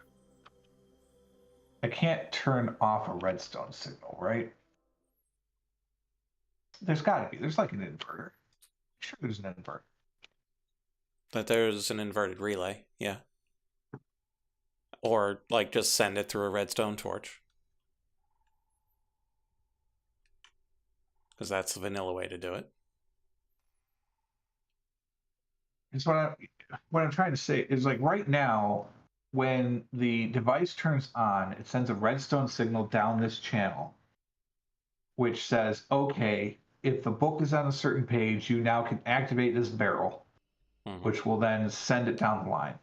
Speaker 2: I can't turn off a redstone signal, right? There's got to be. There's like an inverter. Sure, there's an inverter.
Speaker 1: That there's an inverted relay, yeah. Or, like, just send it through a redstone torch. Because that's the vanilla way to do it.
Speaker 2: It's what I'm trying to say is, like, right now, when the device turns on, it sends a redstone signal down this channel, which says, okay, if the book is on a certain page, you now can activate this barrel, which will then send it down the line.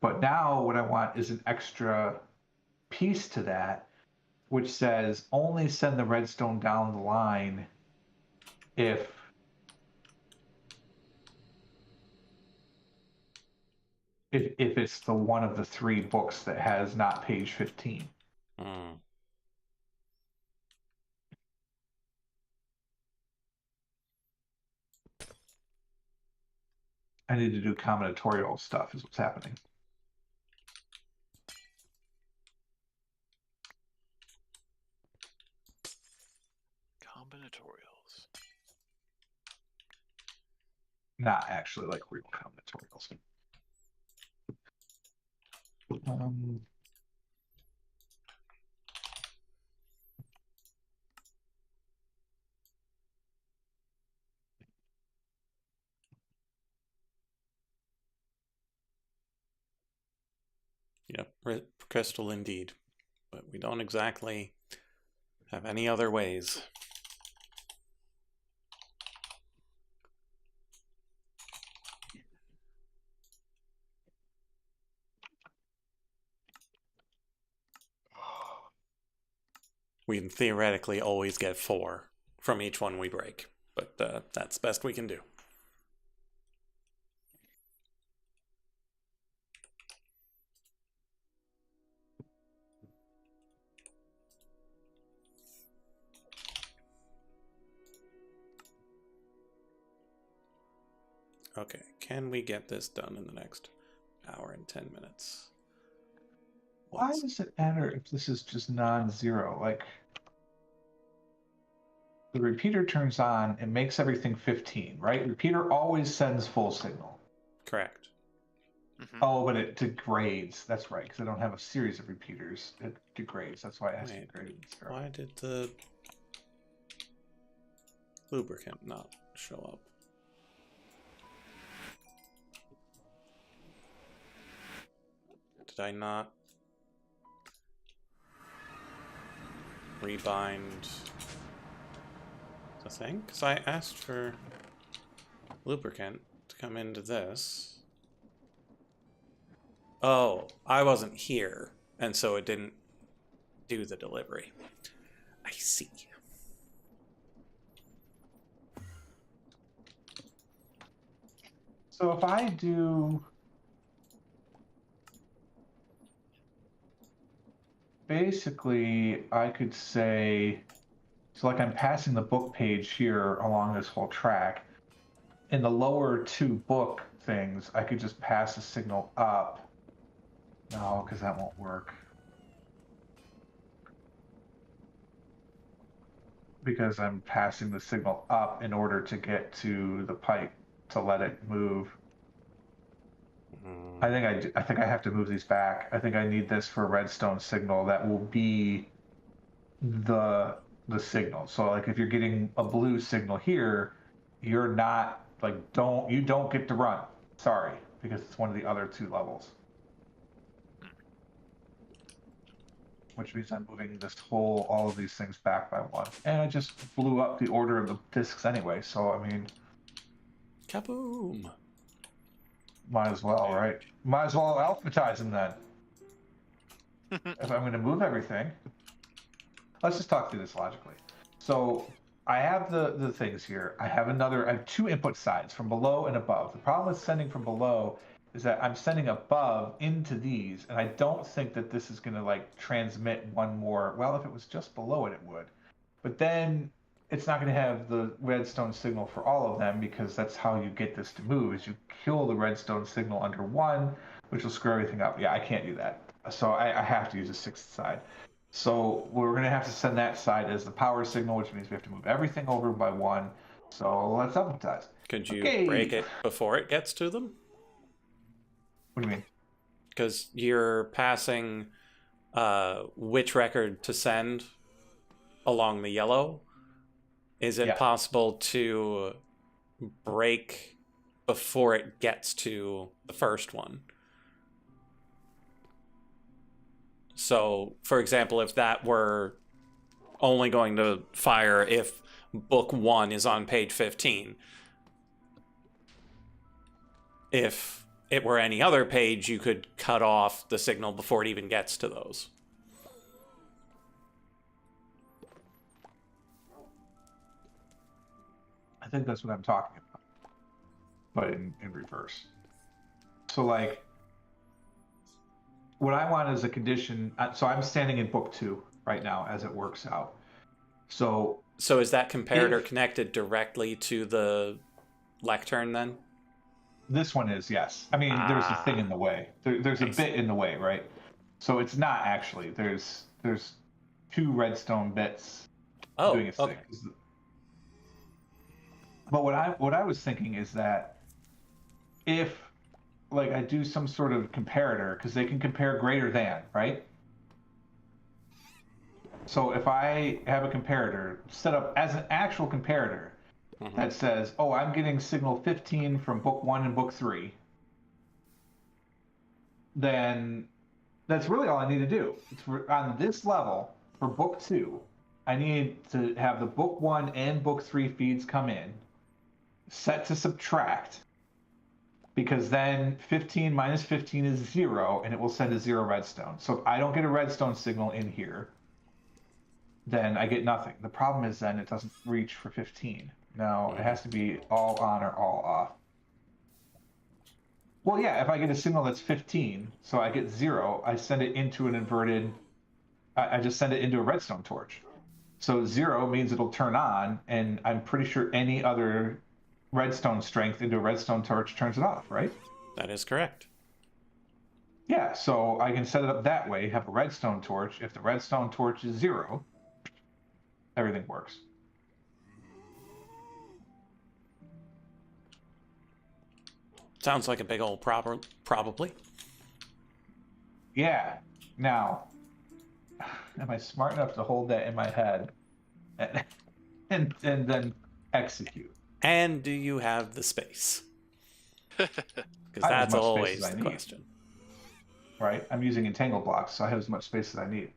Speaker 2: But now what I want is an extra piece to that, which says only send the redstone down the line if it's the one of the 3 books that has not page 15. I need to do combinatorial stuff is what's happening.
Speaker 3: Combinatorials.
Speaker 2: Not actually like real combinatorials.
Speaker 1: Yep, crystal indeed. But we don't exactly have any other ways. We can theoretically always get 4 from each one we break, but that's the best we can do. Okay, can we get this done in the next hour and 10 minutes?
Speaker 2: Why does it matter if this is just non-zero? Like, the repeater turns on and makes everything 15, right? Repeater always sends full signal.
Speaker 1: Correct.
Speaker 2: Oh, but it degrades. That's right, because I don't have a series of repeaters. It degrades. That's why it has to degrade.
Speaker 1: Why did the lubricant not show up? Did I not rebind the thing? Because I asked for lubricant to come into this. Oh, I wasn't here, and so it didn't do the delivery. I see.
Speaker 2: So if I do, basically, I could say, so like I'm passing the book page here along this whole track. In the lower two book things, I could just pass a signal up. No, because that won't work. Because I'm passing the signal up in order to get to the pipe to let it move. I think I have to move these back. I think I need this for a redstone signal that will be the signal. So like if you're getting a blue signal here, you're not like you don't get to run. Sorry, because it's one of the other two levels. Which means I'm moving all of these things back by one. And I just blew up the order of the discs anyway, so I mean,
Speaker 1: Kaboom!
Speaker 2: might as well, right? Might as well alphabetize them then. If I'm going to move everything. Let's just talk through this logically. So I have the things here. I have two input sides from below and above. The problem with sending from below is that I'm sending above into these, and I don't think that this is going to like transmit one more. Well, if it was just below it, it would. But then it's not going to have the redstone signal for all of them, because that's how you get this to move, is you kill the redstone signal under one, which will screw everything up. Yeah, I can't do that. So I have to use a sixth side. So we're going to have to send that side as the power signal, which means we have to move everything over by one. So let's alphabetize.
Speaker 1: Could you break it before it gets to them?
Speaker 2: What do you mean?
Speaker 1: Because you're passing which record to send along the yellow. Is it possible to break before it gets to the first one? So, for example, if that were only going to fire if book 1 is on page 15, if it were any other page, you could cut off the signal before it even gets to those.
Speaker 2: I think that's what I'm talking about, but in reverse. So like, what I want is a condition. So I'm standing in book 2 right now as it works out. So
Speaker 1: is that comparator connected directly to the lectern then?
Speaker 2: This one is, yes. I mean, there's a thing in the way. There's a bit in the way, right? So it's not actually. There's 2 redstone bits doing its thing. But what I was thinking is that if like I do some sort of comparator, because they can compare greater than, right? So if I have a comparator set up as an actual comparator that says, oh, I'm getting signal 15 from book 1 and book 3, then that's really all I need to do. On this level, for book 2, I need to have the book 1 and book 3 feeds come in, set to subtract, because then 15 minus 15 is 0, and it will send a 0 redstone. So if I don't get a redstone signal in here, then I get nothing. The problem is then it doesn't reach for 15. No, it has to be all on or all off. Well, yeah, if I get a signal that's 15, so I get 0, I send it into an inverted, I just send it into a redstone torch. So 0 means it'll turn on, and I'm pretty sure any other redstone strength into a redstone torch turns it off, right?
Speaker 1: That is correct.
Speaker 2: Yeah, so I can set it up that way, have a redstone torch. If the redstone torch is 0, everything works.
Speaker 1: Sounds like a big old probably.
Speaker 2: Yeah. Now, am I smart enough to hold that in my head and then execute?
Speaker 1: And do you have the space? Because
Speaker 2: I have
Speaker 1: that's
Speaker 2: as much space
Speaker 1: always
Speaker 2: as I
Speaker 1: the
Speaker 2: need.
Speaker 1: question.
Speaker 2: Right? I'm using entangle blocks, so I have as much space as I need.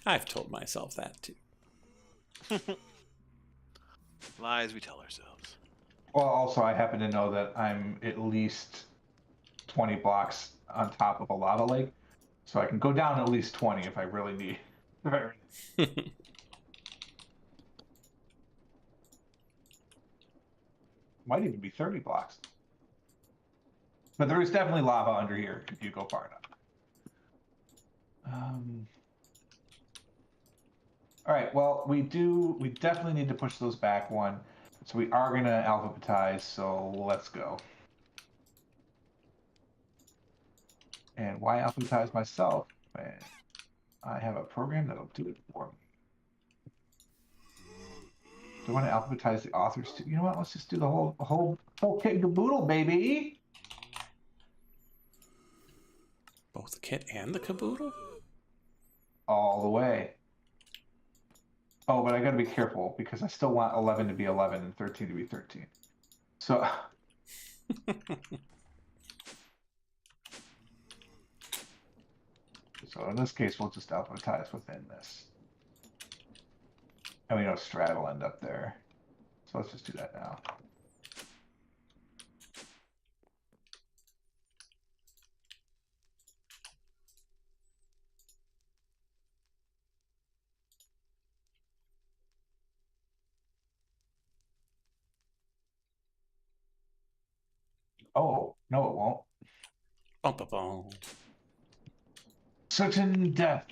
Speaker 1: I've told myself that too.
Speaker 3: Lies we tell ourselves.
Speaker 2: Well, also, I happen to know that I'm at least 20 blocks on top of a lava lake, so I can go down at least 20 if I really need. Might even be 30 blocks. But there is definitely lava under here if you go far enough. All right, well, we definitely need to push those back one. So we are going to alphabetize, so let's go. And why alphabetize myself? Man, I have a program that'll do it for me. Do I want to alphabetize the authors too? You know what? Let's just do the whole kit and caboodle, baby.
Speaker 1: Both the kit and the caboodle?
Speaker 2: All the way. Oh, but I got to be careful because I still want 11 to be 11 and 13 to be 13. So. So in this case, we'll just alphabetize within this. And we know Strat will end up there. So let's just do that now. Oh, no, it won't.
Speaker 1: Bum, bum, bum.
Speaker 2: Certain death.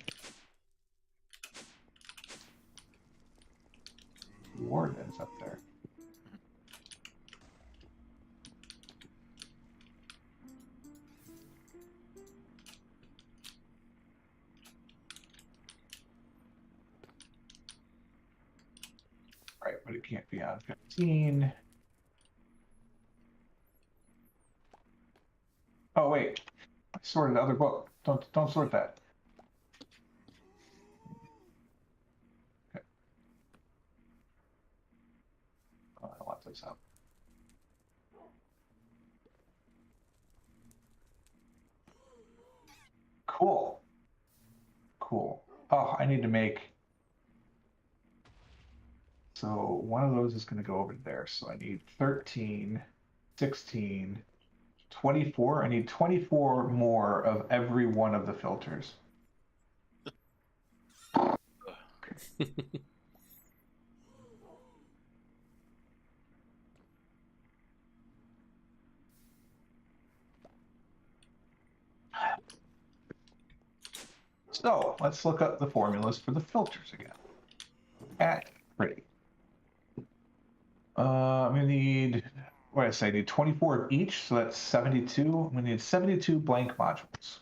Speaker 2: Warden's up there. Right, but it can't be on 15. Oh wait, I sorted the other book. Don't sort that. Okay. Oh, I want this up. Cool. Cool. Oh, I need to make. So one of those is going to go over there. So I need 13, 16, 24. I need 24 more of every one of the filters. So let's look up the formulas for the filters again. Pretty. I'm gonna need, what did I say? I need 24 of each, so that's 72. I'm gonna need 72 blank modules.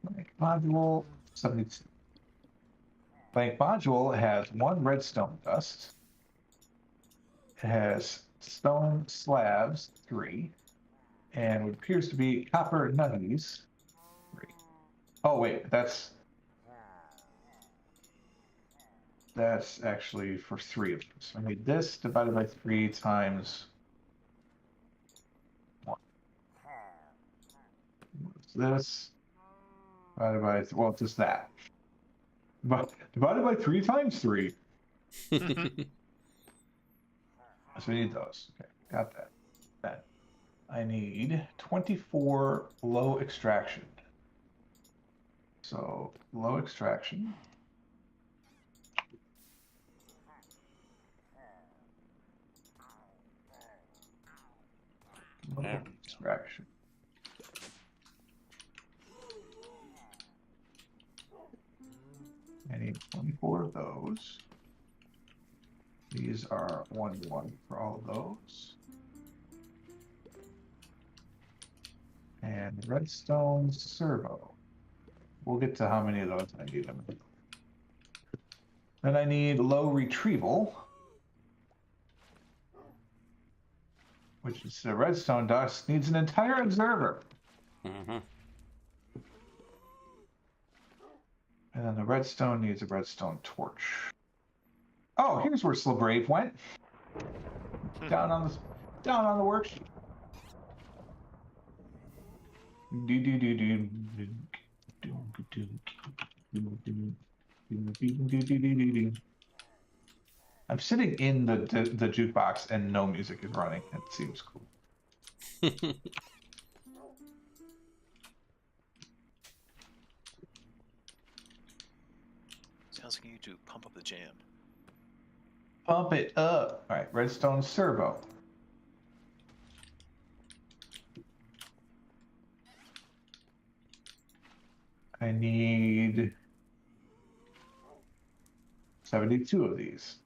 Speaker 2: Blank module 72. Blank module has 1 redstone dust. It has stone slabs 3, and what appears to be copper nuggies 3. Oh wait, that's actually for 3 of them. So I need this divided by 3 times 1. What's this? Divided by, well, just that. But divided by 3 times 3. So we need those. Okay, got that. Then I need 24 low extraction. So low extraction. Low extraction. I need 24 of those. These are 1-1 for all of those. And redstone servo. We'll get to how many of those I need. Then I need low retrieval, which is the redstone dust needs an entire observer.
Speaker 1: Mm-hmm.
Speaker 2: And then the redstone needs a redstone torch. Oh, here's where Slabrave went. Down on the worksheet. I'm sitting in the jukebox and no music is running. It seems cool.
Speaker 3: Sounds like you need to pump up the jam.
Speaker 2: Pump it up. All right, redstone servo. I need 72 of these.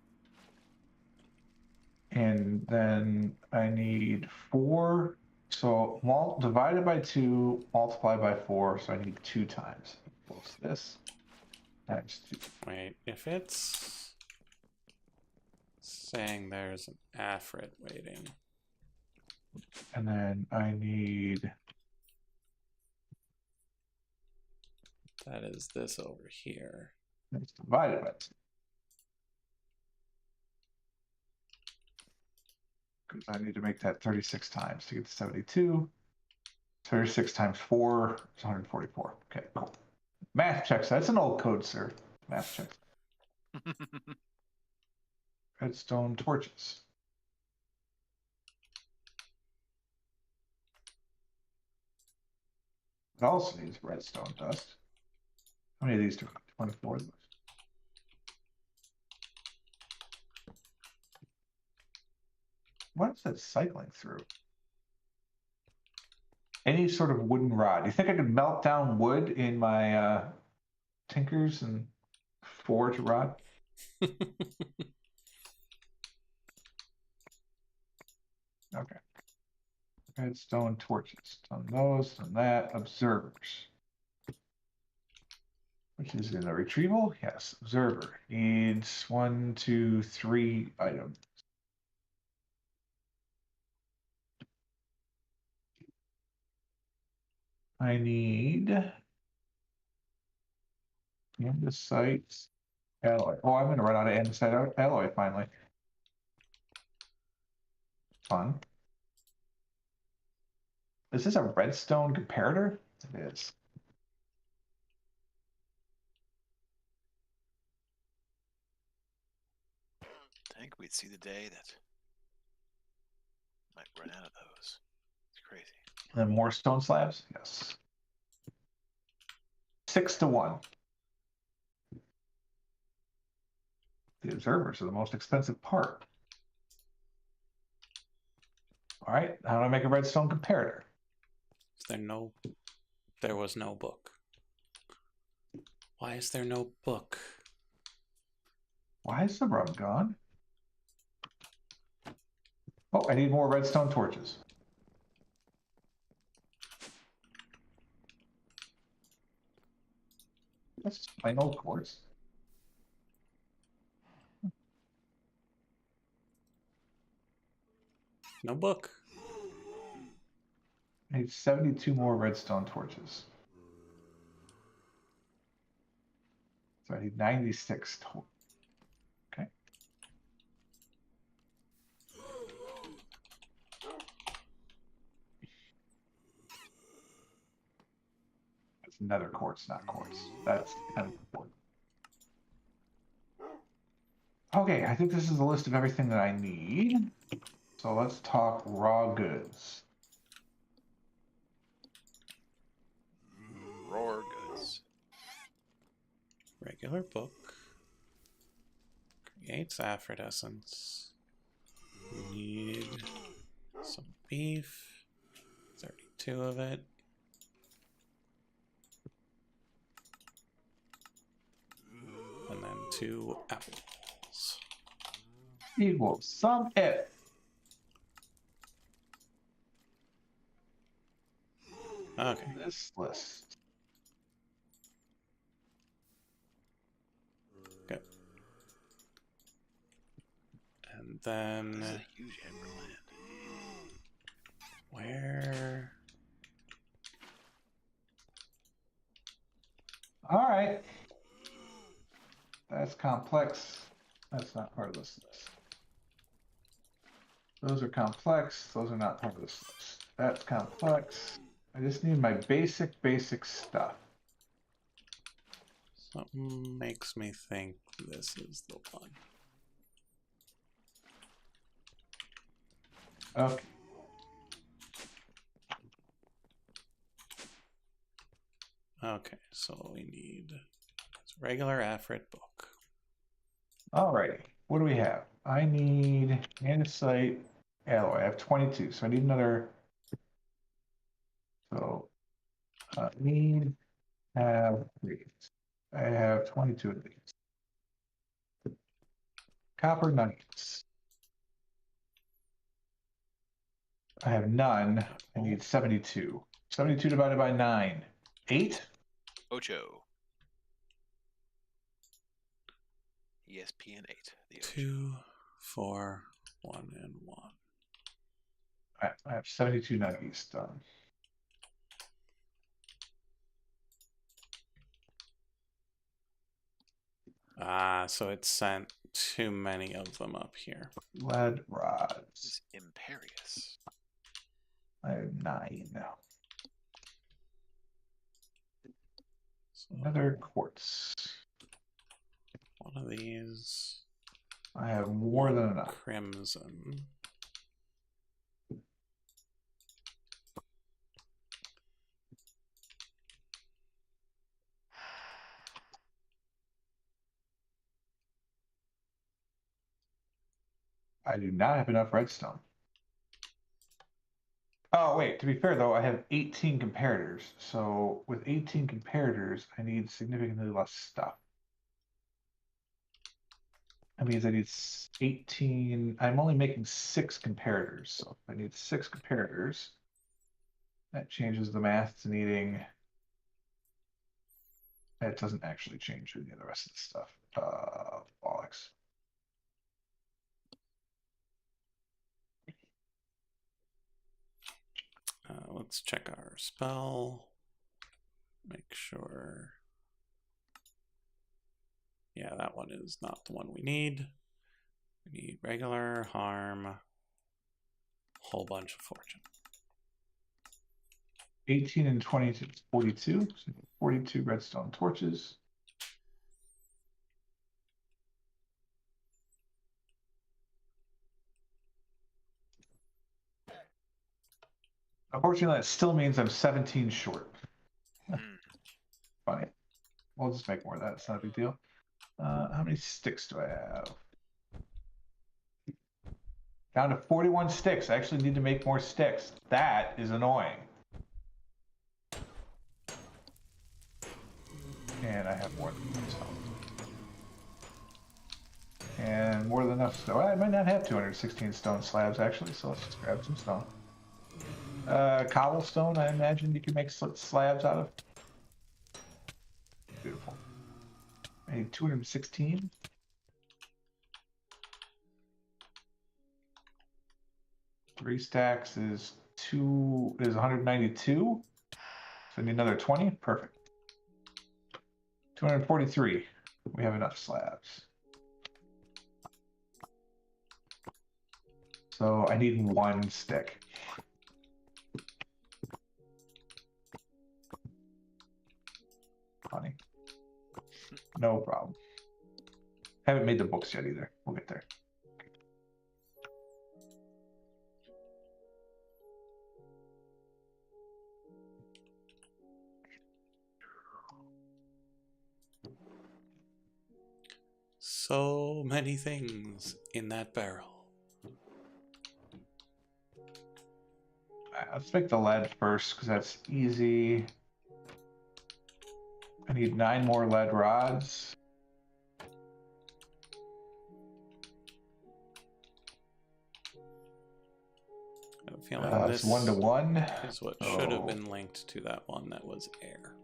Speaker 2: And then I need 4. So divided by 2, multiplied by 4. So I need 2 times. What's this? Times 2.
Speaker 1: Wait, if it's saying there's an Afrit waiting.
Speaker 2: And then I need...
Speaker 1: That is this over here.
Speaker 2: It's divided by 2. Because I need to make that 36 times to get to 72. 36 times 4 is 144. Okay, cool. Math checks. That's an old code, sir. Math checks. Redstone torches. It also needs redstone dust. How many of these do we have? 24 of those. What is that cycling through? Any sort of wooden rod. You think I could melt down wood in my tinkers and forge a rod? Okay. Redstone torches. On those, on that. Observers. Which is in a retrieval? Yes. Observer. Needs 1, 2, 3 items. I need andesite alloy. Oh, I'm going to run out of andesite alloy finally. Fun. Is this a redstone comparator? It is.
Speaker 3: I think we'd see the day that might run out of those. It's crazy.
Speaker 2: And then more stone slabs? Yes. 6 to 1. The observers are the most expensive part. All right, how do I make a redstone comparator?
Speaker 1: Is there no... There was no book. Why is there no book?
Speaker 2: Why is the rub gone? Oh, I need more redstone torches. That's just plain old quartz.
Speaker 1: No book.
Speaker 2: I need 72 more redstone torches. So I need 96 total. Okay. That's nether quartz, not quartz. That's kind of important. Okay, I think this is a list of everything that I need. So let's talk raw goods.
Speaker 3: Raw goods.
Speaker 1: Regular book. Creates Afrit essence. Need some beef. 32 of it. And then 2 apples.
Speaker 2: Equals sum it.
Speaker 1: Okay.
Speaker 2: This list.
Speaker 1: Good. And then
Speaker 3: This is a huge Amberland.
Speaker 1: where?
Speaker 2: All right. That's complex. That's not part of this list. Those are complex. Those are not part of this list. That's complex. I just need my basic stuff.
Speaker 1: Something makes me think this is the one.
Speaker 2: Okay.
Speaker 1: Okay, so we need regular Afrit book.
Speaker 2: Alrighty. What do we have? I need andesite alloy. I have 22, so I need another. So I need have three. I have 22 of these. Copper nuggets. I have none. I need 72. 72 divided by 9. 8?
Speaker 3: Ocho. ESPN 8. The Ocho.
Speaker 1: 2, 4, 1, and 1.
Speaker 2: I have 72 nuggies done.
Speaker 1: Ah, so it sent too many of them up here.
Speaker 2: Lead rods.
Speaker 3: This is imperious.
Speaker 2: I have 9 now.
Speaker 1: So
Speaker 2: Another quartz.
Speaker 1: one of these.
Speaker 2: I have more than enough.
Speaker 1: Crimson.
Speaker 2: I do not have enough redstone. Oh, wait, to be fair though, I have 18 comparators. So with 18 comparators, I need significantly less stuff. That means I need 18. I'm only making 6 comparators. So if I need 6 comparators, that changes the math to needing. That doesn't actually change any of the rest of the stuff. Bollocks.
Speaker 1: Let's check our spell. Make sure. Yeah, that one is not the one we need. We need regular, harm, whole bunch of fortune.
Speaker 2: 18 and 22, 42. So 42 redstone torches. Unfortunately, that still means I'm 17 short. Funny. We'll just make more of that. It's not a big deal. How many sticks do I have? Down to 41 sticks. I actually need to make more sticks. That is annoying. And I have more than enough stone. And more than enough stone. I might not have 216 stone slabs actually, so let's just grab some stone. Cobblestone, I imagine you can make slabs out of. Beautiful. I need 216. Three stacks is 192. So I need another 20. Perfect. 243. We have enough slabs. So I need 1 stick. Funny. No problem. Haven't made the books yet either. We'll get there.
Speaker 1: So many things in that barrel.
Speaker 2: Let's make the lead first because that's easy. I need 9 more lead rods.
Speaker 1: I have a feeling this
Speaker 2: It's 1 to 1.
Speaker 1: is what should have been linked to that one that was air.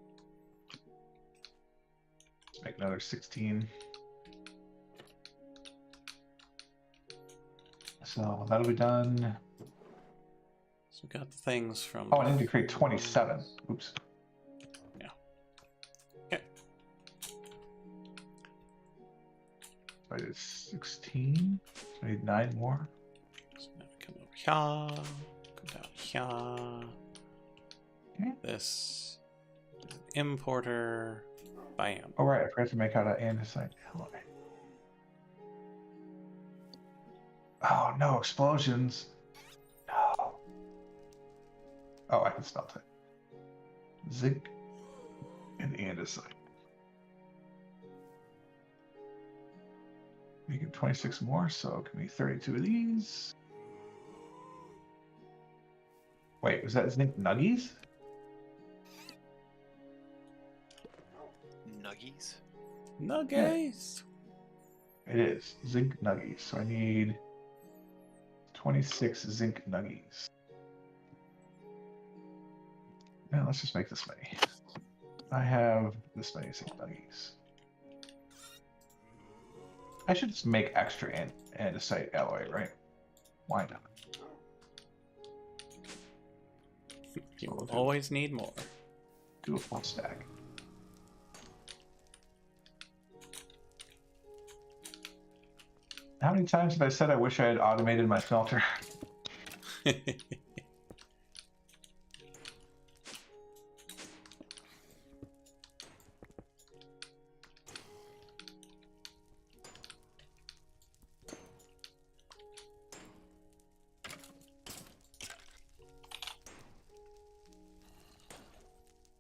Speaker 2: Let's make another 16. So that'll be done.
Speaker 1: So we got the things from.
Speaker 2: Oh, I need to create 27. Oops.
Speaker 1: Yeah. Okay.
Speaker 2: So I did 16. So I need 9 more.
Speaker 1: So now we come over here. Come down here.
Speaker 2: Okay.
Speaker 1: This is an importer. Bam.
Speaker 2: Oh, right. I forgot to make out an andesite alloy. Oh, no. Explosions. No. Oh, I can smelt it. Zinc and andesite. Make it 26 more, so it can be 32 of these. Wait, was that zinc nuggies?
Speaker 3: Nuggies?
Speaker 1: Nuggies.
Speaker 2: It is zinc nuggies. So I need 26 zinc nuggies. Now let's just make this many. I have this many zinc nuggies. I should just make extra andesite alloy, right? Why not?
Speaker 1: You will always need more.
Speaker 2: Do a full stack. How many times have I said I wish I had automated my smelter?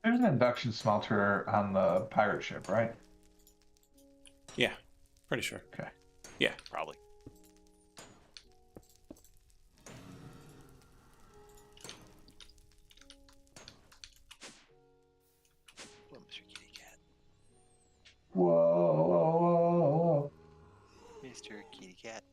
Speaker 2: There's an induction smelter on the pirate ship, right?
Speaker 1: Yeah, pretty sure.
Speaker 2: Okay.
Speaker 1: Yeah.
Speaker 3: Probably. Well, Mr. Kitty Cat.
Speaker 2: Whoa, whoa, whoa, whoa.
Speaker 3: Mr. Kitty Cat.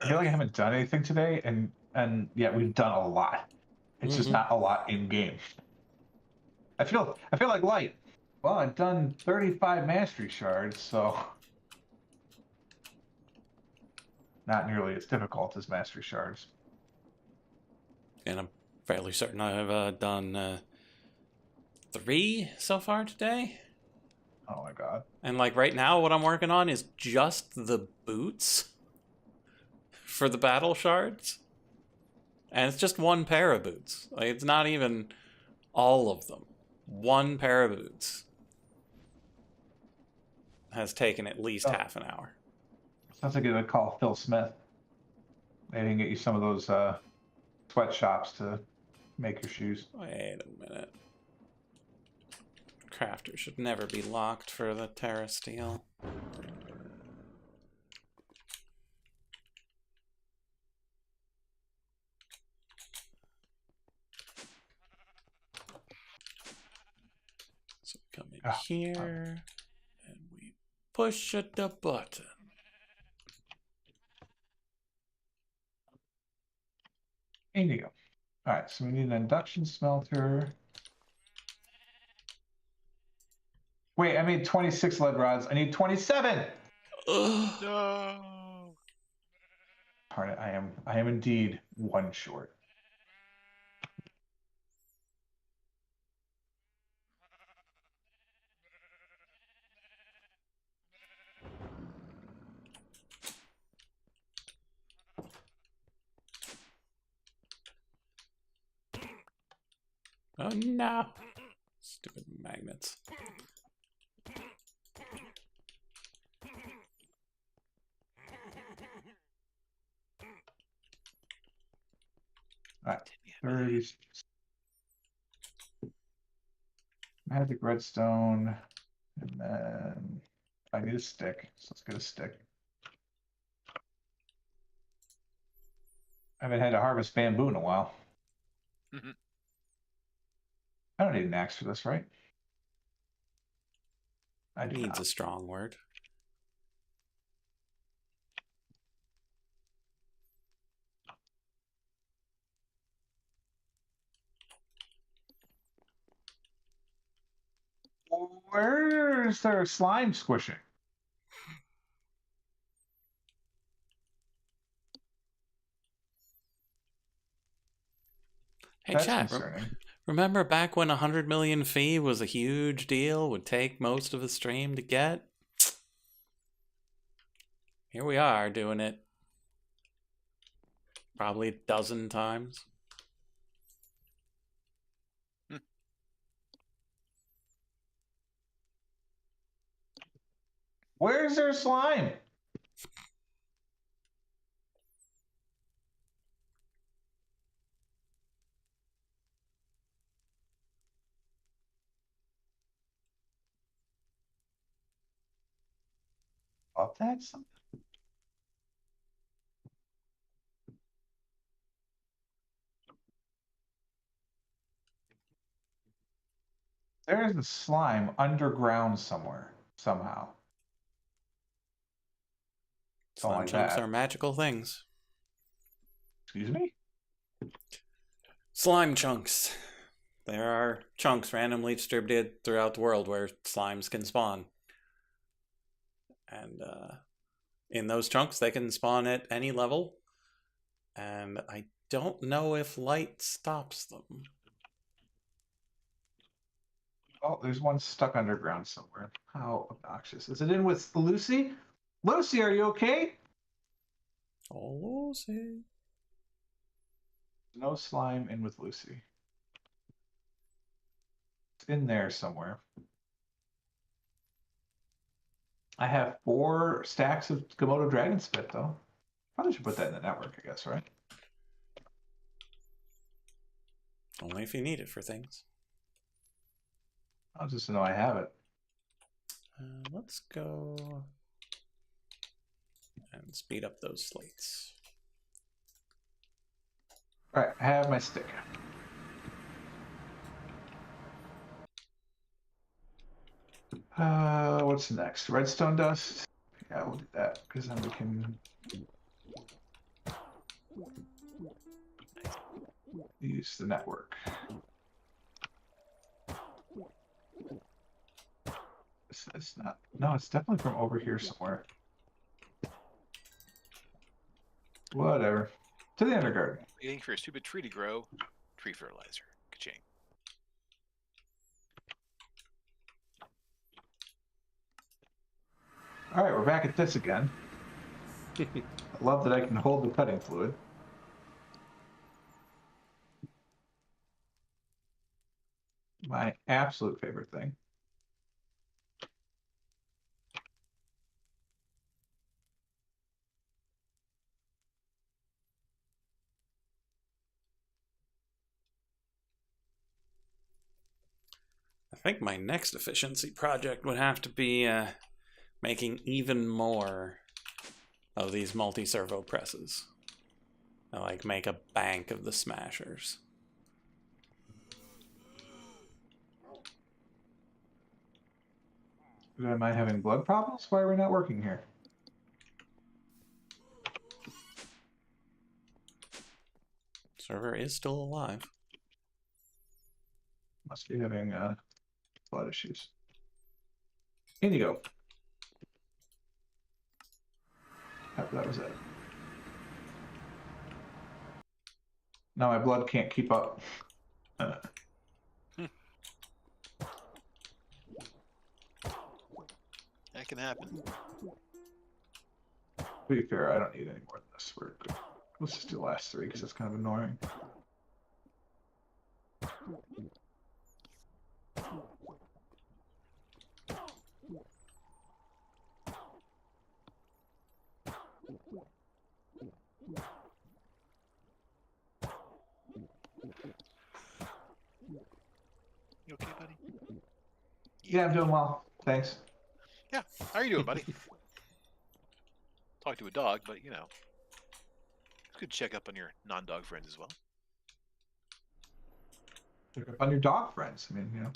Speaker 2: I feel like I haven't done anything today, and yet we've done a lot. It's just not a lot in game. I feel like light. Well, I've done 35 mastery shards, so not nearly as difficult as mastery shards.
Speaker 1: And I'm fairly certain I've done 3 so far today.
Speaker 2: Oh my god.
Speaker 1: And like right now, what I'm working on is just the boots for the battle shards. And it's just one pair of boots. Like, it's not even all of them. One pair of boots has taken at least half an hour.
Speaker 2: Sounds like I'd call Phil Smith. They can get you some of those sweatshops to make your shoes.
Speaker 1: Wait a minute. Crafter should never be locked for the Terra Steel. So we come in here and we push the button.
Speaker 2: There you go. All right, so we need an induction smelter. Wait, I made 26 lead rods. I need 27.
Speaker 1: Ugh.
Speaker 3: No.
Speaker 2: Darn it, I am indeed one short.
Speaker 1: Oh no. Stupid magnets.
Speaker 2: All right, 30. Magic redstone, and then I need a stick, so let's get a stick. I haven't had to harvest bamboo in a while. I don't need an axe for this, right? I do
Speaker 1: Needs
Speaker 2: not.
Speaker 1: a strong word.
Speaker 2: Where's their slime squishing?
Speaker 1: Hey,
Speaker 2: That's
Speaker 1: chat.
Speaker 2: concerning.
Speaker 1: Remember back when 100 million fee was a huge deal, would take most of a stream to get? Here we are doing it probably a dozen times.
Speaker 2: Where's their slime? Oh, that's something. There's a slime underground somewhere, somehow. Don't
Speaker 1: Slime
Speaker 2: like
Speaker 1: chunks
Speaker 2: that.
Speaker 1: are magical things.
Speaker 2: Excuse me?
Speaker 1: Slime chunks. There are chunks randomly distributed throughout the world where slimes can spawn. And in those chunks, they can spawn at any level. And I don't know if light stops them.
Speaker 2: Oh, there's one stuck underground somewhere. How obnoxious. Is it in with Lucy? Lucy, are you okay?
Speaker 1: Oh, Lucy.
Speaker 2: No slime in with Lucy. It's in there somewhere. I have 4 stacks of Komodo dragon spit, though. Probably should put that in the network, I guess, right?
Speaker 1: Only if you need it for things.
Speaker 2: I'll just know I have it.
Speaker 1: Let's go and speed up those slates.
Speaker 2: All right, I have my stick. What's next? Redstone dust? Yeah, we'll do that because then we can use the network. It's not. No, it's definitely from over here somewhere. Whatever. To the undergarden.
Speaker 3: Waiting for a stupid tree to grow. Tree fertilizer. Ka-ching.
Speaker 2: All right, we're back at this again. I love that I can hold the cutting fluid. My absolute favorite thing.
Speaker 1: I think my next efficiency project would have to be making even more of these multi-servo presses. I like make a bank of the smashers.
Speaker 2: Am I having blood problems? Why are we not working here?
Speaker 1: Server is still alive.
Speaker 2: Must be having blood issues. Indigo. Yep, that was it. Now my blood can't keep up.
Speaker 3: That can happen.
Speaker 2: To be fair, I don't need any more than this. We're good. Let's just do the last 3 because it's kind of annoying.
Speaker 3: You okay, buddy?
Speaker 2: Yeah, I'm doing well. Thanks.
Speaker 3: Yeah. How are you doing, buddy? Talk to a dog, but you know, it's good to check up on your non-dog friends as well.
Speaker 2: Check up on your dog friends. I mean, you know.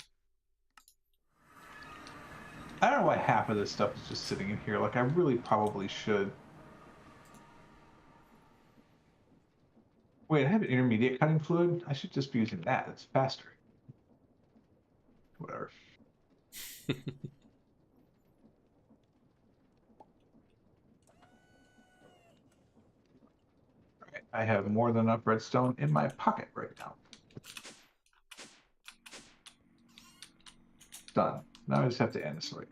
Speaker 2: I don't know why half of this stuff is just sitting in here. Like, I really probably should. Wait, I have an intermediate cutting fluid. I should just be using that. It's faster. Whatever. Alright, I have more than enough redstone in my pocket right now. Done. Now I just have to end this right.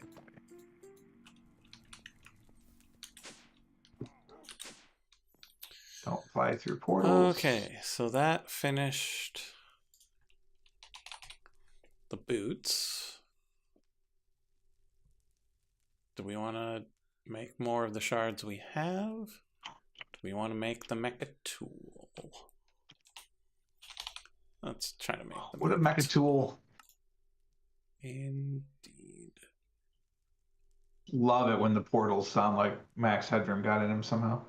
Speaker 2: Don't fly through portals.
Speaker 1: Okay, so that finished the boots. Do we want to make more of the shards we have? Do we want to make the mecha tool? Let's try to make the
Speaker 2: What a mecha tool.
Speaker 1: Indeed.
Speaker 2: Love it when the portals sound like Max Headroom got in him somehow.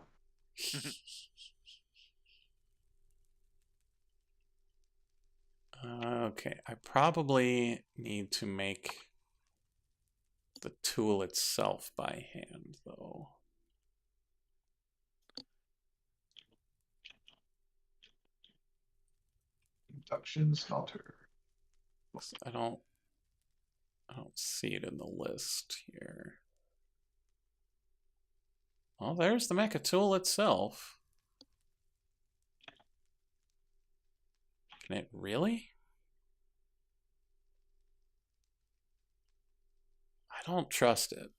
Speaker 1: Okay, I probably need to make the tool itself by hand, though.
Speaker 2: Induction smelter.
Speaker 1: I don't see it in the list here. Well, there's the mecha tool itself. Can it really? I don't trust it.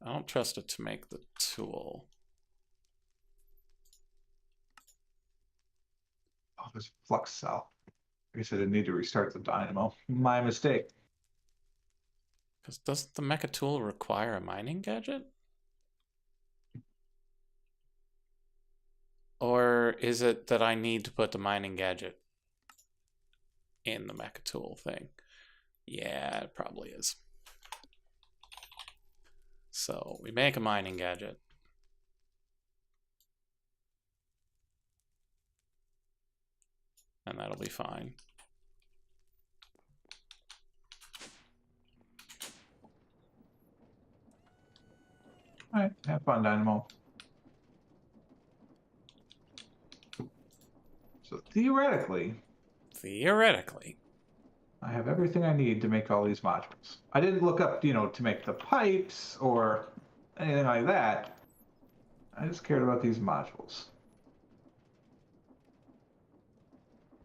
Speaker 1: I don't trust it to make the tool.
Speaker 2: Oh, there's flux cell. I guess I didn't need to restart the dynamo. My mistake.
Speaker 1: Because doesn't the mecha tool require a mining gadget? Or is it that I need to put the mining gadget in the mecha tool thing? Yeah, it probably is. So we make a mining gadget. And that'll be fine.
Speaker 2: All right, have fun, Dynamo. So theoretically, I have everything I need to make all these modules. I didn't look up, to make the pipes or anything like that. I just cared about these modules.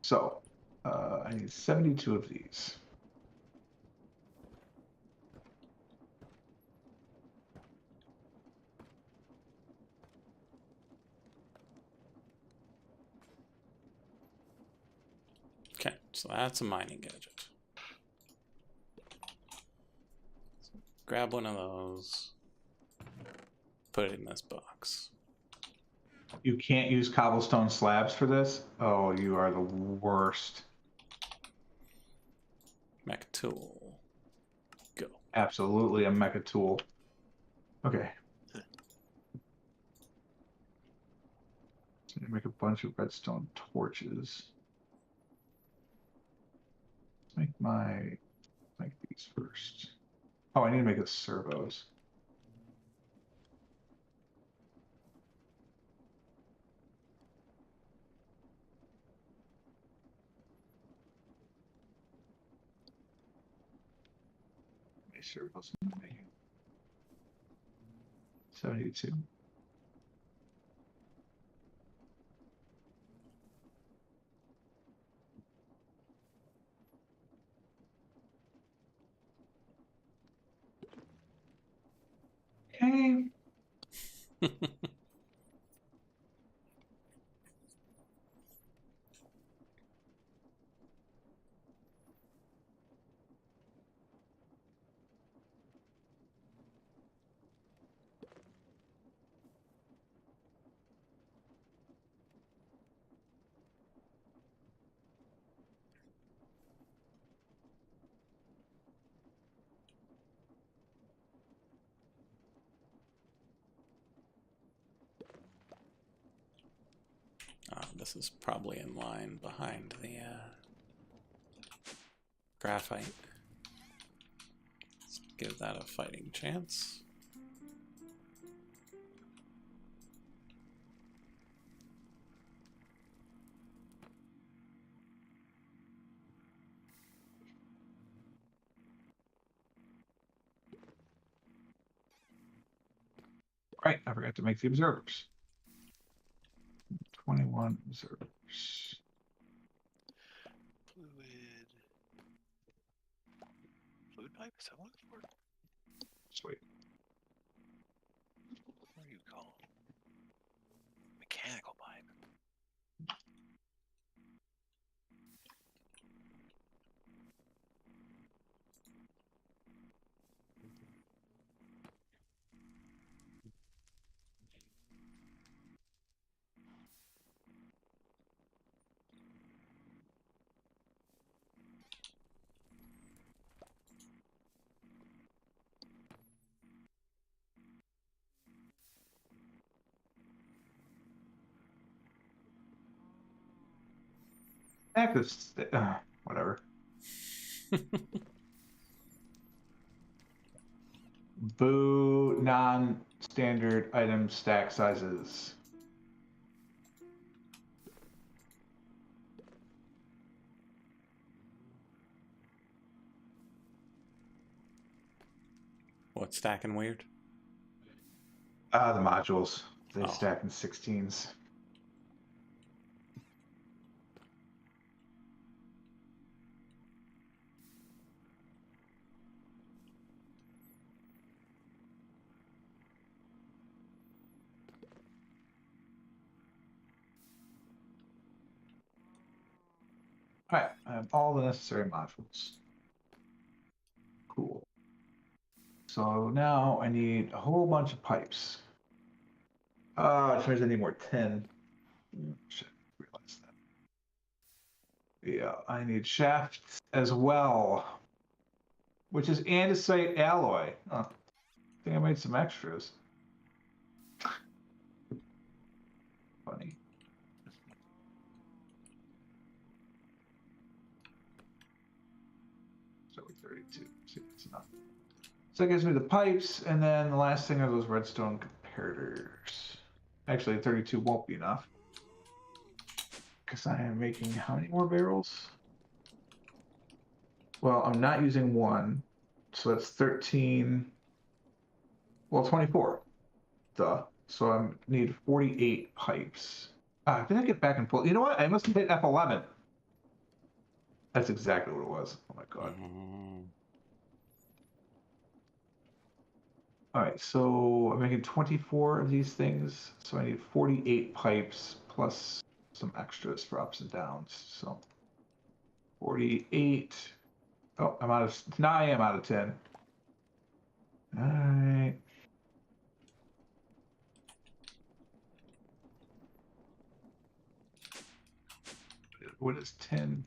Speaker 2: So, I need 72 of these.
Speaker 1: Okay, so that's a mining gadget. Grab one of those. Put it in this box.
Speaker 2: You can't use cobblestone slabs for this? Oh, you are the worst.
Speaker 1: Mecha tool. Go.
Speaker 2: Absolutely a mecha tool. Okay. So make a bunch of redstone torches. Make these first. Oh, I need to make the servos. How many servos am I making? 72. Okay.
Speaker 1: This is probably in line behind the graphite. Let's give that a fighting chance.
Speaker 2: Right, I forgot to make the observers. 21 observers.
Speaker 3: Fluid pipe? Is that what it's for?
Speaker 2: Sweet.
Speaker 3: What do you call it? Mechanical pipe.
Speaker 2: Active. Whatever. Boo. Non-standard item stack sizes.
Speaker 1: What's stacking weird?
Speaker 2: The modules. They
Speaker 1: Oh.
Speaker 2: stack in 16s. Alright, I have all the necessary modules. Cool. So now I need a whole bunch of pipes. Which means I need more 10. Should realize that. Yeah, I need shafts as well. Which is andesite alloy. Oh, I think I made some extras. Funny. So 32. See, that's enough. So that gives me the pipes, and then the last thing are those redstone comparators. Actually, 32 won't be enough. Because I am making how many more barrels? Well, I'm not using one. So that's 13. Well, 24. Duh. So I need 48 pipes. Did I get back and pull? You know what? I must have hit F11. That's exactly what it was. Oh my god. All right, so I'm making 24 of these things. So I need 48 pipes plus some extras for ups and downs. So 48. Oh, I'm out of. Now I am out of 10. All right. What is 10?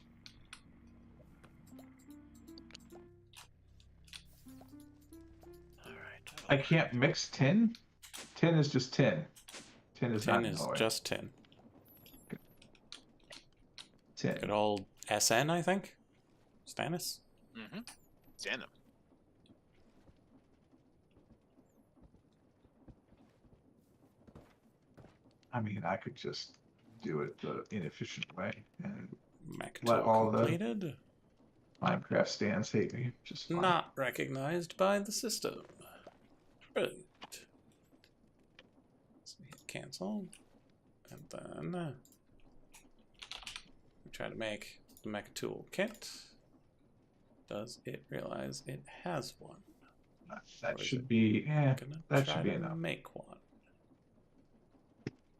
Speaker 3: All right.
Speaker 2: I can't mix 10? 10 is just 10. 10 is
Speaker 1: 10
Speaker 2: not
Speaker 1: is
Speaker 2: alloy.
Speaker 1: just 10.
Speaker 2: 10.
Speaker 1: Good old SN, I think? Stannis?
Speaker 3: Mm-hmm. Xanum.
Speaker 2: I mean, I could just do it the inefficient way and
Speaker 1: Mech
Speaker 2: let
Speaker 1: tool
Speaker 2: all
Speaker 1: completed.
Speaker 2: the Minecraft stands hate me. Just fine.
Speaker 1: Not recognized by the system. Brilliant. So we hit cancel. And then we try to make the mech tool kit. Does it realize it has one?
Speaker 2: That should be, that should be
Speaker 1: to
Speaker 2: enough.
Speaker 1: make one.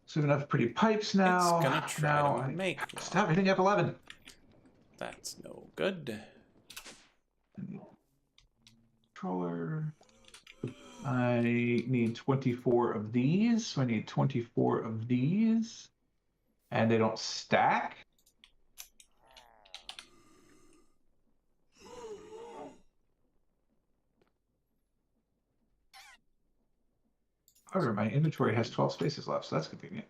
Speaker 2: So we have enough pretty pipes now.
Speaker 1: It's gonna try
Speaker 2: now
Speaker 1: to make one.
Speaker 2: Stop hitting F11.
Speaker 1: That's no good.
Speaker 2: Controller. I need 24 of these. So I need 24 of these. And they don't stack. However, my inventory has 12 spaces left, so that's convenient.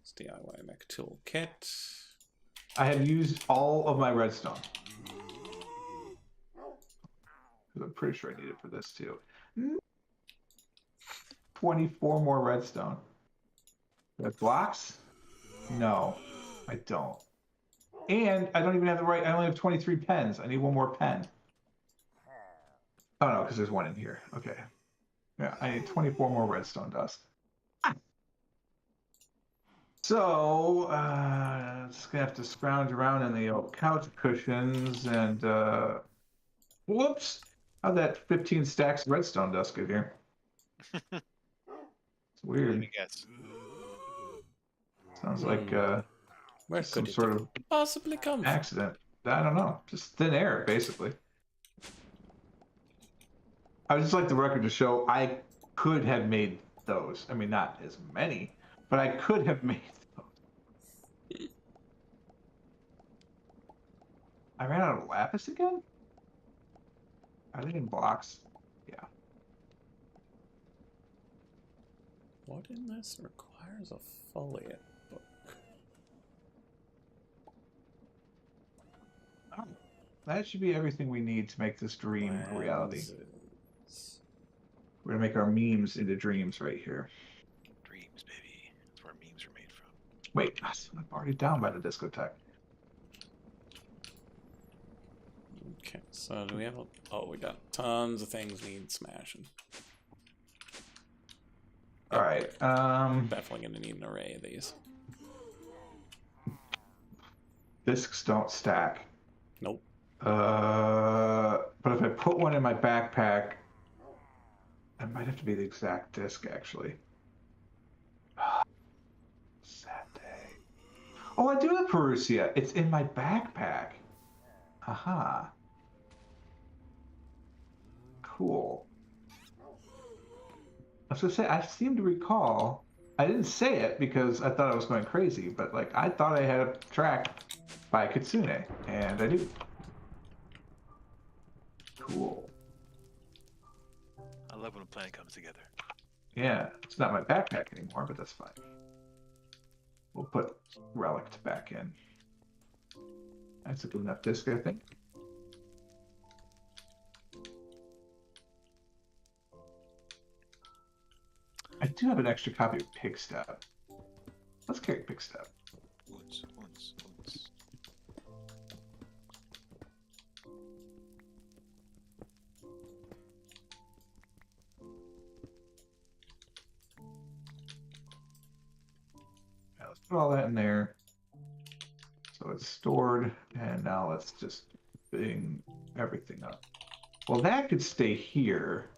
Speaker 1: It's DIY mech tool kit.
Speaker 2: I have used all of my redstone. I'm pretty sure I need it for this too. 24 more redstone. Do I have blocks? No, I don't. And I don't even have the right, I only have 23 pens. I need one more pen. Oh no, because there's one in here. Okay. Yeah, I need 24 more redstone dust. So, just gonna have to scrounge around in the old couch cushions and, whoops! How'd that 15 stacks of redstone dust get here? It's weird.
Speaker 3: Let me guess.
Speaker 2: Sounds like
Speaker 1: Where
Speaker 2: some
Speaker 1: could it
Speaker 2: sort of
Speaker 1: possibly come from?
Speaker 2: accident. I don't know. Just thin air, basically. I would just like the record to show I could have made those. I mean, not as many, but I could have made those. I ran out of lapis again? Are they in blocks? Yeah.
Speaker 1: What in this requires a foliate book?
Speaker 2: That should be everything we need to make this dream a reality.
Speaker 1: Lenses.
Speaker 2: We're gonna make our memes into dreams right here.
Speaker 3: Dreams, baby. That's where memes are made from.
Speaker 2: Wait, I'm already down by the discotheque.
Speaker 1: Okay, so do we have oh, we got tons of things need smashing.
Speaker 2: All right.
Speaker 1: Definitely gonna need an array of these.
Speaker 2: Discs don't stack.
Speaker 1: Nope.
Speaker 2: But if I put one in my backpack, that might have to be the exact disc, actually. Sad day. Oh, I do have Perusia. It's in my backpack. Aha. Cool. I was gonna say, I seem to recall. I didn't say it because I thought I was going crazy, but like I thought I had a track by Kitsune, and I do. Cool.
Speaker 3: I love when a plan comes together.
Speaker 2: Yeah, it's not my backpack anymore, but that's fine. We'll put Relict back in. That's a good enough disc, I think. I do have an extra copy of Pig Step. Let's carry Pig Step.
Speaker 3: Once.
Speaker 2: Yeah, let's put all that in there. So it's stored, and now let's just bring everything up. Well, that could stay here.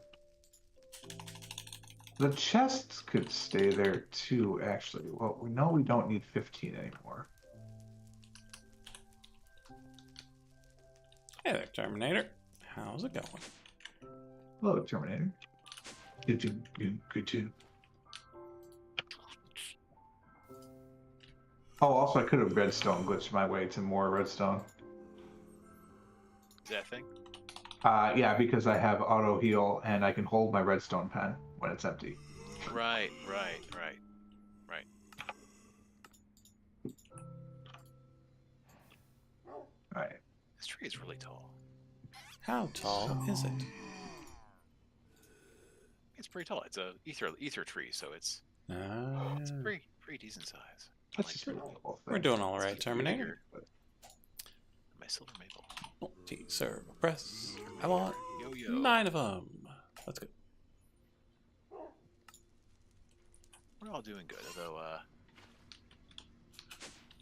Speaker 2: The chests could stay there too, actually. Well, we know we don't need 15 anymore.
Speaker 1: Hey there, Terminator. How's it going?
Speaker 2: Hello, Terminator. Good too. Oh, also, I could have redstone glitched my way to more redstone.
Speaker 3: Is that a thing?
Speaker 2: Yeah, because I have auto heal and I can hold my redstone pen when it's empty.
Speaker 3: Right.
Speaker 2: All right.
Speaker 3: This tree is really tall.
Speaker 1: How tall is it?
Speaker 3: It's pretty tall. It's a ether tree, so it's
Speaker 1: Yeah.
Speaker 3: pretty decent size.
Speaker 2: That's
Speaker 3: Like
Speaker 2: just
Speaker 3: pretty-
Speaker 2: a little
Speaker 1: We're
Speaker 2: thing.
Speaker 1: doing all right,
Speaker 3: it's
Speaker 1: Terminator.
Speaker 3: bigger. My silver maple.
Speaker 1: Multi-server press. I want
Speaker 3: Yo.
Speaker 1: 9 of them. Let's go.
Speaker 3: We're all doing good, although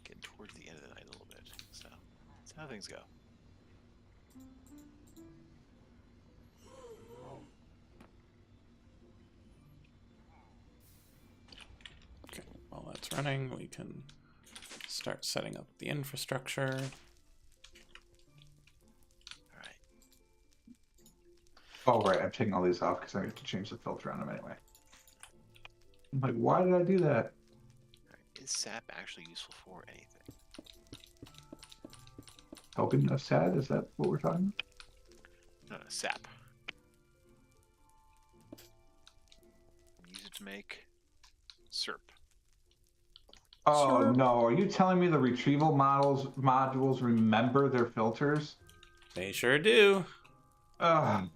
Speaker 3: getting towards the end of the night a little bit. So that's how things go.
Speaker 1: Okay, while that's running, we can start setting up the infrastructure.
Speaker 3: All right.
Speaker 2: Oh, right. I'm taking all these off because I have to change the filter on them anyway. I'm like, why did I do that?
Speaker 3: All right. Is sap actually useful for anything?
Speaker 2: Helping us sad? Is that what we're talking about?
Speaker 3: No, sap. Use it to make SERP.
Speaker 2: Oh,
Speaker 1: Sure.
Speaker 2: no. Are you telling me the retrieval modules remember their filters?
Speaker 1: They sure do.
Speaker 2: Oh,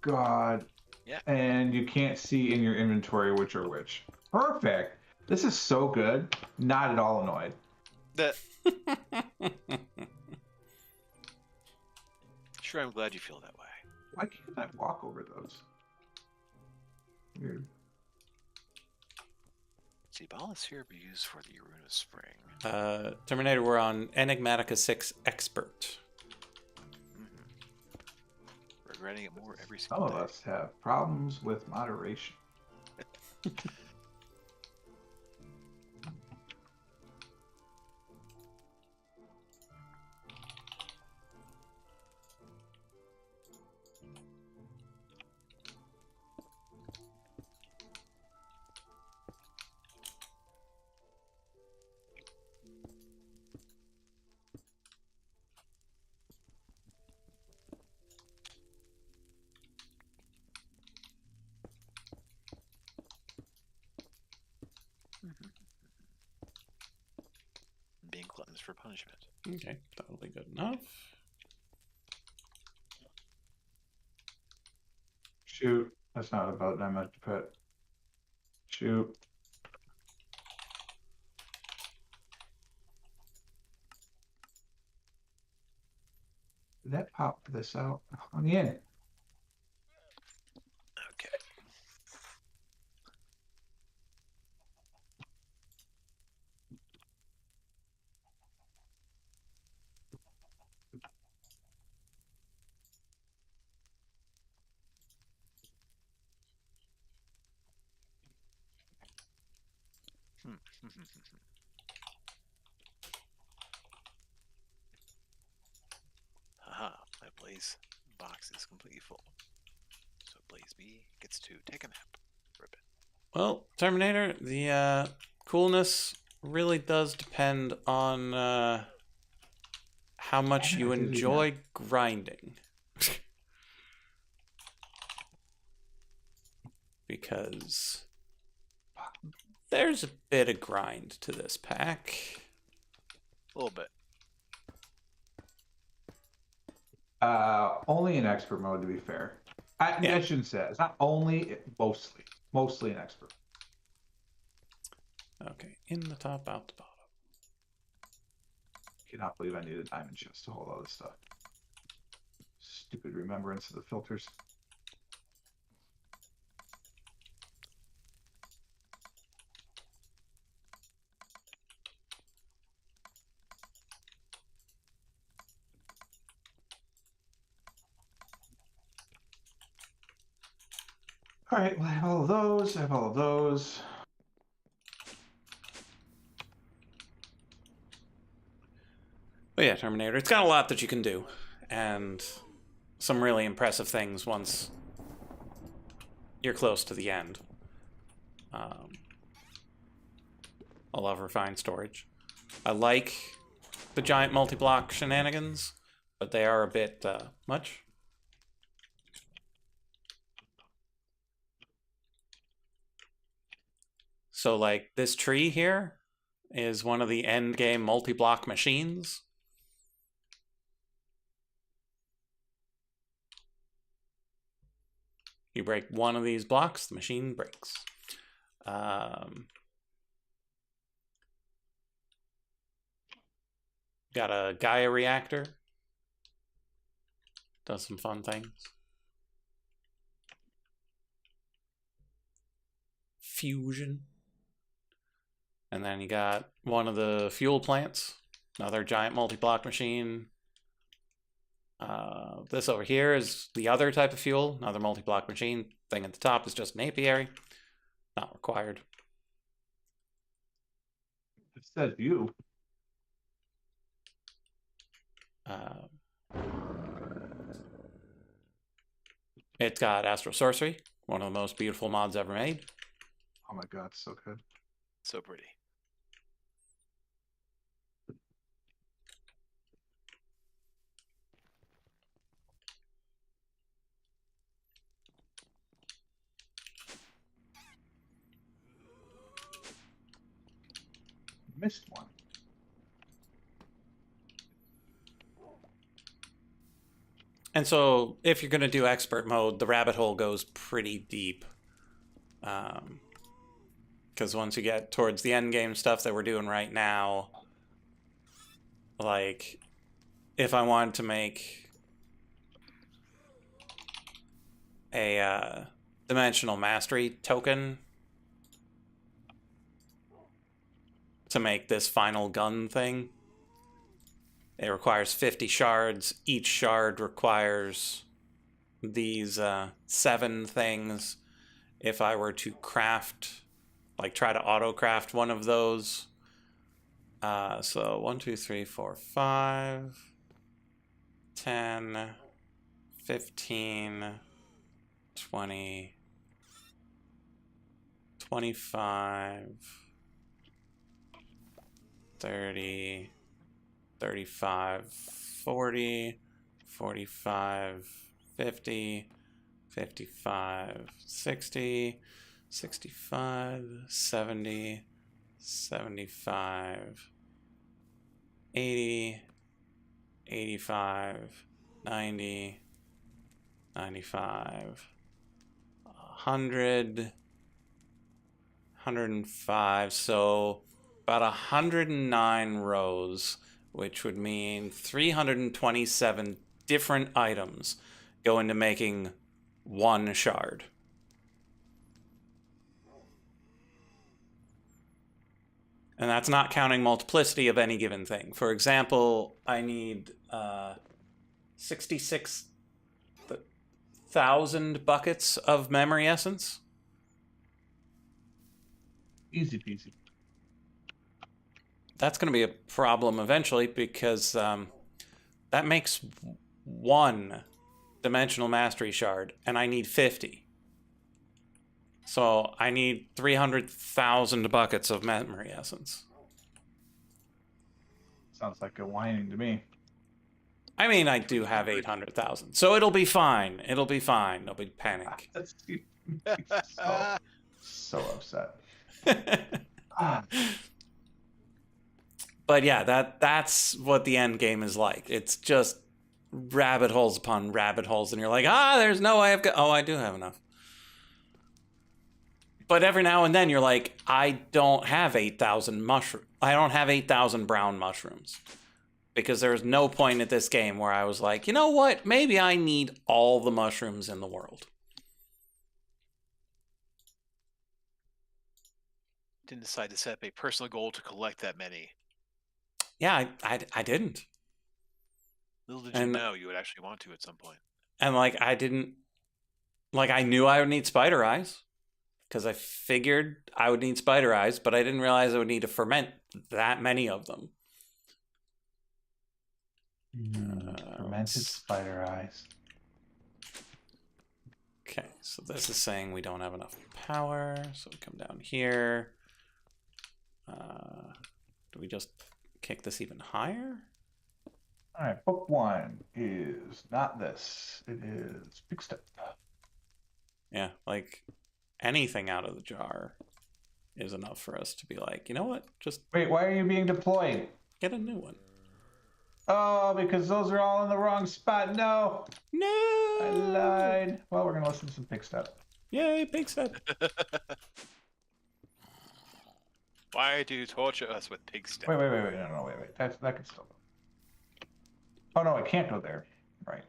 Speaker 2: God.
Speaker 3: Yeah.
Speaker 2: And you can't see in your inventory which are which. Perfect. This is so good. Not at all annoyed.
Speaker 3: That. Sure, I'm glad you feel that way.
Speaker 2: Why can't I walk over those? Weird.
Speaker 3: See, ball is here to be used for the Aruna Spring.
Speaker 1: Terminator, we're on Enigmatica 6 Expert.
Speaker 3: Regretting it more every
Speaker 2: Some
Speaker 3: single
Speaker 2: of
Speaker 3: day.
Speaker 2: us have problems with moderation.
Speaker 3: Being gluttons for punishment.
Speaker 1: Okay, that'll be good enough.
Speaker 2: Shoot. That's not a button I meant to put. Shoot. Did that pop this out on the end?
Speaker 3: Okay. Haha, my Blaze box is completely full. So Blaze B gets to take a nap. Rip it.
Speaker 1: Well, Terminator, the coolness really does depend on how much you enjoy grinding. Because there's a bit of grind to this pack.
Speaker 3: A little bit.
Speaker 2: Only in expert mode, to be fair. I shouldn't say that. It's not only, mostly in expert.
Speaker 1: Okay, in the top, out the bottom.
Speaker 2: Cannot believe I need a diamond chest to hold all this stuff. Stupid remembrance of the filters. All right, well, I have all of those. I have all of those.
Speaker 1: But yeah, Terminator, it's got a lot that you can do. And some really impressive things once you're close to the end. I love refined storage. I like the giant multi-block shenanigans, but they are a bit much. So like this tree here is one of the end game multi-block machines. You break one of these blocks, the machine breaks. Got a Gaia reactor. Does some fun things. Fusion. And then you got one of the fuel plants. Another giant multi-block machine. This over here is the other type of fuel. Another multi-block machine. Thing at the top is just an apiary. Not required.
Speaker 2: It says you.
Speaker 1: It's got Astro Sorcery, one of the most beautiful mods ever made.
Speaker 2: Oh my god, so good.
Speaker 3: So pretty.
Speaker 2: Missed one.
Speaker 1: And so, if you're going to do expert mode, the rabbit hole goes pretty deep. Because once you get towards the end game stuff that we're doing right now, like, if I wanted to make a dimensional mastery token to make this final gun thing, it requires 50 shards. Each shard requires these 7 things. If I were to craft, like try to auto craft one of those. So 1, 2, 3, 4, 5, 10, 15, 20, 25, 30, 35, 40, 45, 50, 55, 60, 65, 70, 75, 80, 85, 90, 95, 100, 105, so about 109 rows, which would mean 327 different items go into making one shard. And that's not counting multiplicity of any given thing. For example, I need 66,000 buckets of memory essence.
Speaker 2: Easy peasy.
Speaker 1: That's going to be a problem eventually because that makes one dimensional mastery shard, and I need 50. So I need 300,000 buckets of memory essence.
Speaker 2: Sounds like a whining to me.
Speaker 1: I mean, I do have 800,000, so it'll be fine. It'll be fine. No big panic.
Speaker 2: That's so upset.
Speaker 1: But yeah, that's what the end game is like. It's just rabbit holes upon rabbit holes, and you're like, there's no way I've got. Oh, I do have enough. But every now and then you're like, I don't have 8,000 mushrooms. I don't have 8,000 brown mushrooms. Because there's no point at this game where I was like, you know what? Maybe I need all the mushrooms in the world.
Speaker 3: Didn't decide to set up a personal goal to collect that many.
Speaker 1: Yeah, I didn't.
Speaker 3: Little did you know you would actually want to at some point.
Speaker 1: And like, I didn't... Like, I knew I would need spider eyes. Because I figured I would need spider eyes, but I didn't realize I would need to ferment that many of them.
Speaker 2: Fermented spider eyes.
Speaker 1: Okay, so this is saying we don't have enough power, so we come down here. Do we just kick this even higher?
Speaker 2: All right, book 1 is not this. It is big step.
Speaker 1: Yeah, like anything out of the jar is enough for us to be like, you know what? Just
Speaker 2: wait, why are you being deployed?
Speaker 1: Get a new one.
Speaker 2: Oh, because those are all in the wrong spot. No.
Speaker 1: No.
Speaker 2: I lied. Well, we're going to listen to some big step.
Speaker 1: Yay, big step.
Speaker 3: Why do you torture us with pig step?
Speaker 2: Wait. No, wait. That can still go. Oh, no, it can't go there. Right.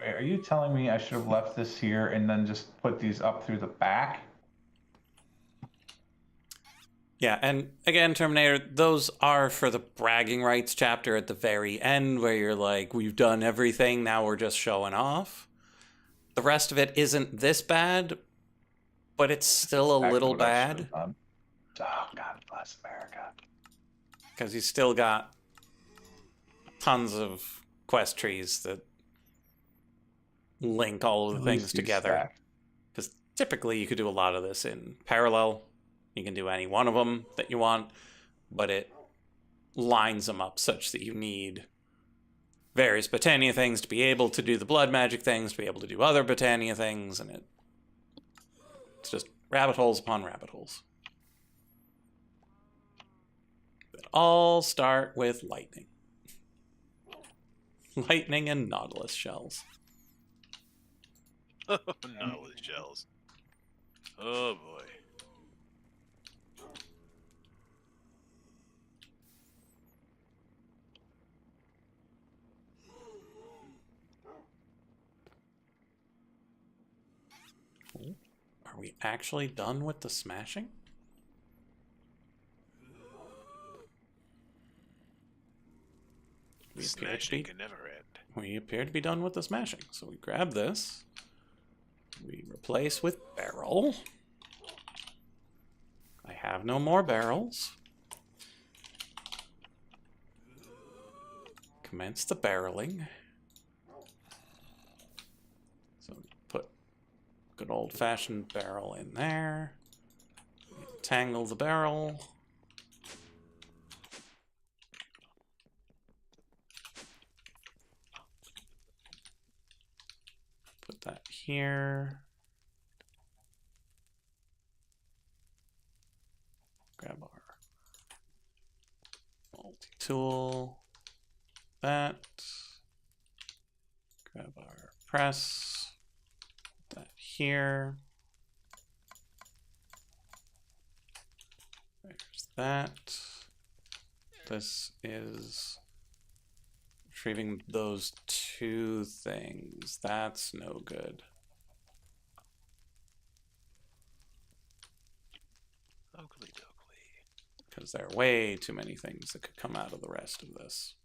Speaker 2: Wait, are you telling me I should have left this here and then just put these up through the back?
Speaker 1: Yeah, and again, Terminator, those are for the bragging rights chapter at the very end where you're like, we've done everything, now we're just showing off. The rest of it isn't this bad, but it's still a little bad.
Speaker 2: Oh, God bless America.
Speaker 1: Because you still got tons of quest trees that link all of the things together. Because typically you could do a lot of this in parallel. You can do any one of them that you want, but it lines them up such that you need various Botania things to be able to do the blood magic things, to be able to do other Botania things, and it's just rabbit holes upon rabbit holes. That all start with lightning. Lightning and Nautilus shells.
Speaker 3: Nautilus shells. Oh, boy.
Speaker 1: Are we actually done with the smashing?
Speaker 3: Smashing can never end.
Speaker 1: We appear to be done with the smashing. So we grab this. We replace with barrel. I have no more barrels. Commence the barreling. So put good old-fashioned barrel in there. Tangle the barrel. Put that here. Grab our multi-tool. that. Grab our press. Put that here. There's that. This is retrieving those two things. That's no good.
Speaker 3: Oakley dokley.
Speaker 1: Because there are way too many things that could come out of the rest of this.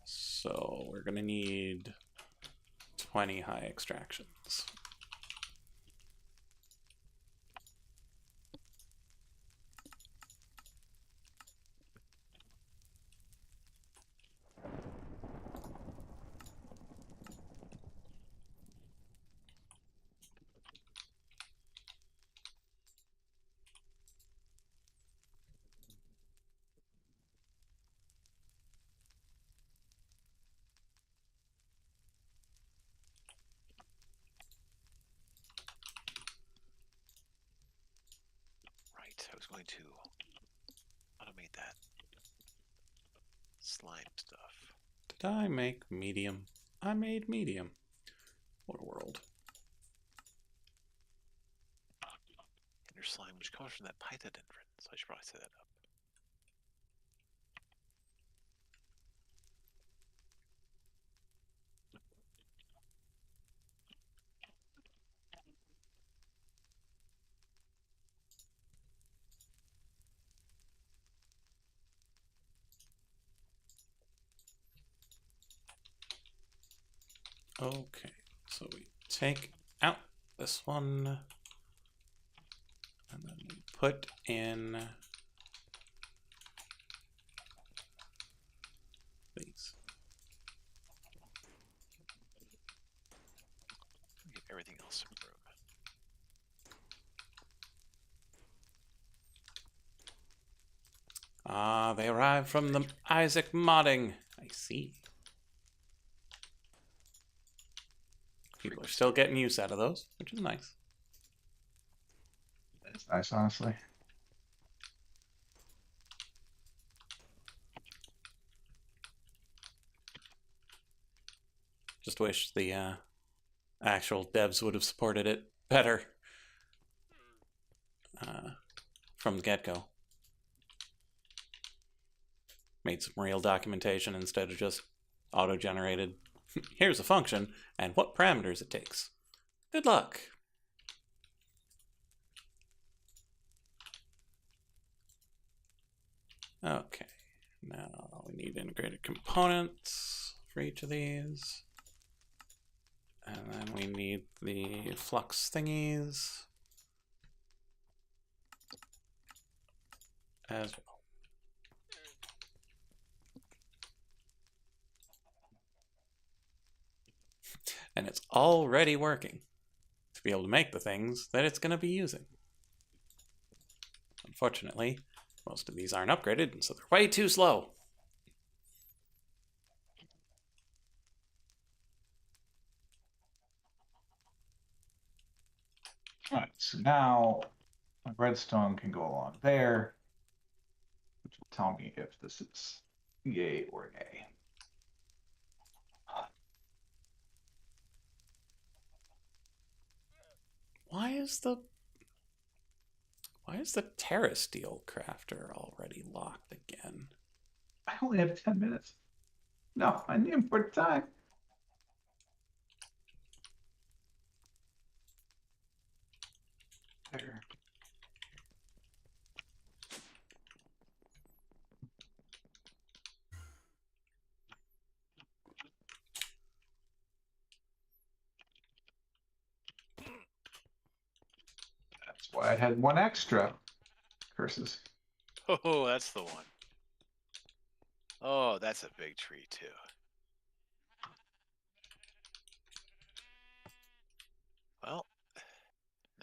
Speaker 1: So we're going to need 20 high extractions.
Speaker 3: I was going to automate that slime stuff.
Speaker 1: Did I make medium? I made medium. What a world.
Speaker 3: Inner slime, which comes from that phytodendron, so I should probably set that up.
Speaker 1: Okay, so we take out this one, and then we put in these.
Speaker 3: Give everything else some room.
Speaker 1: Ah, they arrived from the Isaac modding. I see. People are still getting use out of those, which is nice.
Speaker 2: It's nice, honestly.
Speaker 1: Just wish the actual devs would have supported it better from the get-go. Made some real documentation instead of just auto-generated. Here's a function and what parameters it takes. Good luck. Okay, now we need integrated components for each of these. And then we need the flux thingies as well. And it's already working to be able to make the things that it's going to be using. Unfortunately, most of these aren't upgraded, and so they're way too slow.
Speaker 2: All right, so now my redstone can go along there, which will tell me if this is yay or nay.
Speaker 1: Why is the terrasteel crafter already locked again?
Speaker 2: I only have 10 minutes. No, I need more time. There. That's why I had one extra. Curses.
Speaker 3: Oh, that's the one. Oh, that's a big tree, too. Well,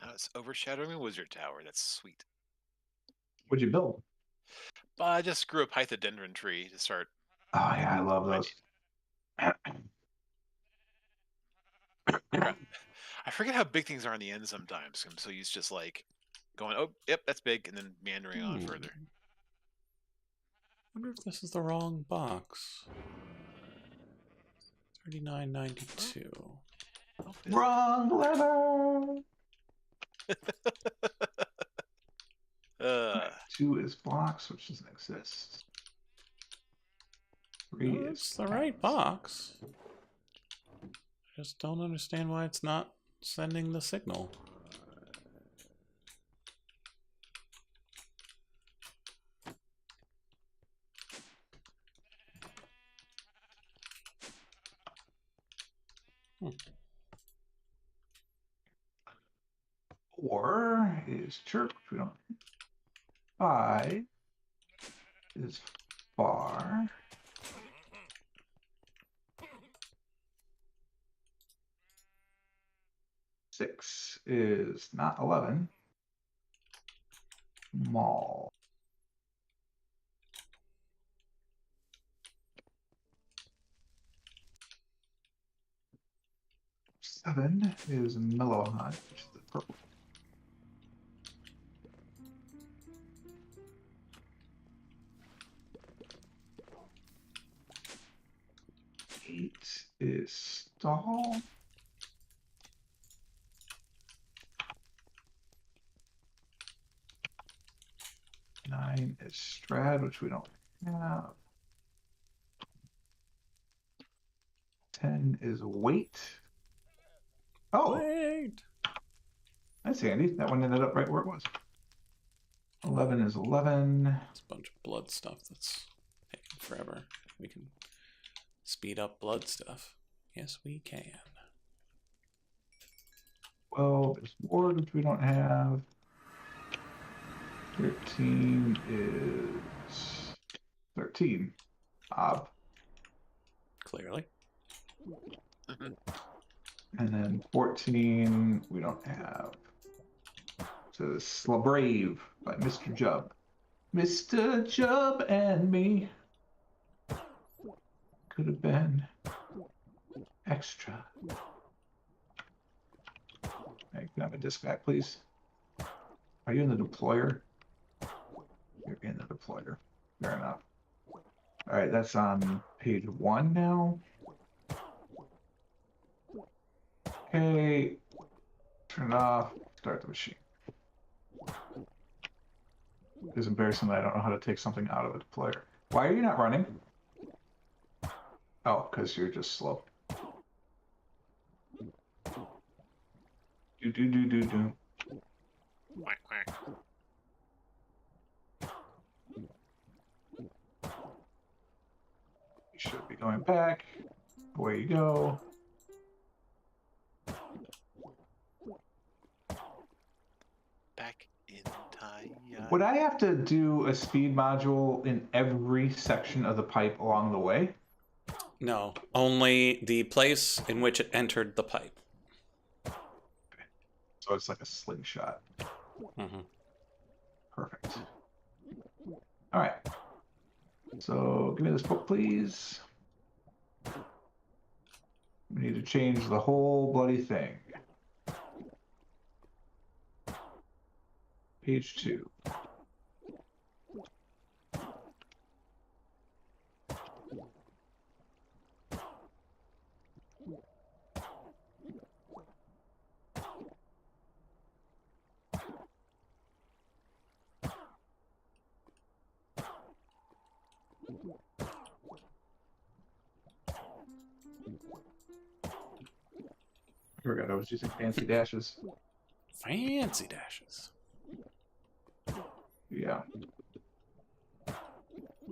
Speaker 3: now it's overshadowing a wizard tower. That's sweet.
Speaker 2: What'd you build?
Speaker 3: I just grew a phythodendron tree to start.
Speaker 2: Oh yeah, I love those.
Speaker 3: I forget how big things are on the end sometimes. I'm so used to just like going, oh, yep, that's big, and then meandering on further.
Speaker 1: wonder if this is the wrong box. 3992.
Speaker 2: Wrong lever.
Speaker 3: Uh,
Speaker 2: 2 is blocks, which doesn't exist. 3
Speaker 1: No,
Speaker 2: is
Speaker 1: it's the right
Speaker 2: pens.
Speaker 1: box. I just don't understand why it's not sending the signal.
Speaker 2: Four is chirp. We don't. 5 is far. 6 is not 11. Mall. 7 is mellow high, which is the purple. 8 is stall. 9 is strad, which we don't have. 10 is weight. Oh,
Speaker 1: Wait!
Speaker 2: that's handy. That one ended up right where it was. 11 is 11.
Speaker 1: It's a bunch of blood stuff that's taking forever. We can speed up blood stuff. Yes, we can.
Speaker 2: 12 is ward, which we don't have. 13 is 13. Ob.
Speaker 1: Clearly.
Speaker 2: And then 14 we don't have. So Slabrave by Mr. Jubb. Mr. Jubb and me. Could have been extra. Hey, can I have a disc back, please? Are you in the deployer? You're in the deployer. Fair enough. All right, that's on page 1 now. Okay, turn it off, start the machine. It's embarrassing that I don't know how to take something out of the deployer. Why are you not running? Oh, because you're just slow. Do.
Speaker 3: Quack, quack.
Speaker 2: You should be going back. Away you go.
Speaker 3: Back in time.
Speaker 2: Would I have to do a speed module in every section of the pipe along the way?
Speaker 1: No, only the place in which it entered the pipe.
Speaker 2: So it's like a slingshot.
Speaker 1: Mm-hmm.
Speaker 2: Perfect. All right. So give me this book, please. We need to change the whole bloody thing. Page 2. I forgot I was using fancy dashes.
Speaker 1: Fancy dashes.
Speaker 2: Yeah.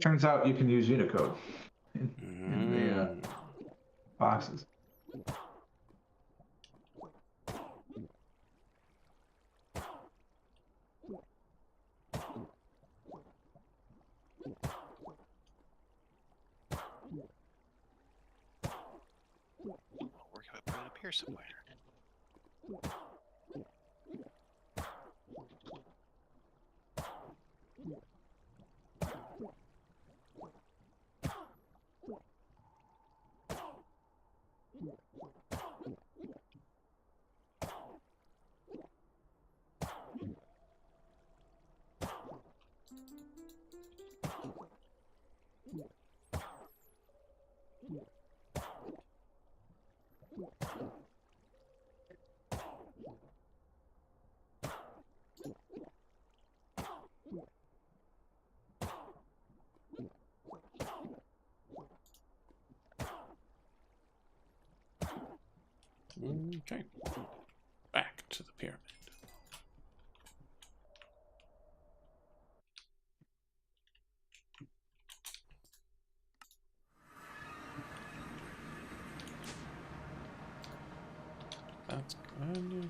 Speaker 2: Turns out you can use Unicode in the boxes.
Speaker 3: Where can I put it up here somewhere?
Speaker 1: Okay. Back to the pyramid. That's good.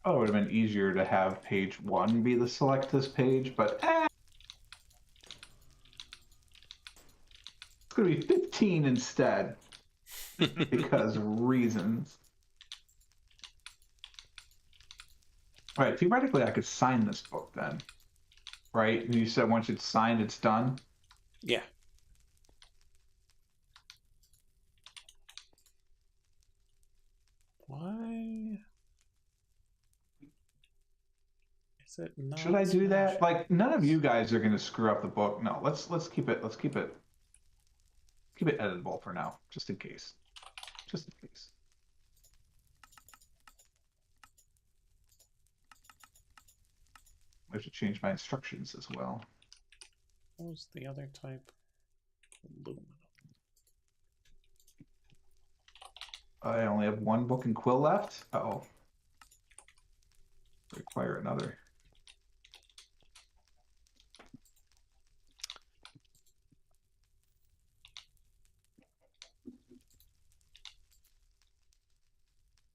Speaker 2: Oh, it would have been easier to have page 1 be the select this page, but it's going to be 15 instead because reasons. All right, theoretically, I could sign this book then, right? You said once it's signed, it's done.
Speaker 1: Yeah. Why is it not?
Speaker 2: Should I do that?
Speaker 1: smashing?
Speaker 2: Like, none of you guys are going to screw up the book. No, let's keep it editable for now, just in case. Just in case. I have to change my instructions as well.
Speaker 1: What was the other type? Aluminum.
Speaker 2: I only have 1 book and quill left. Uh-oh. Require another.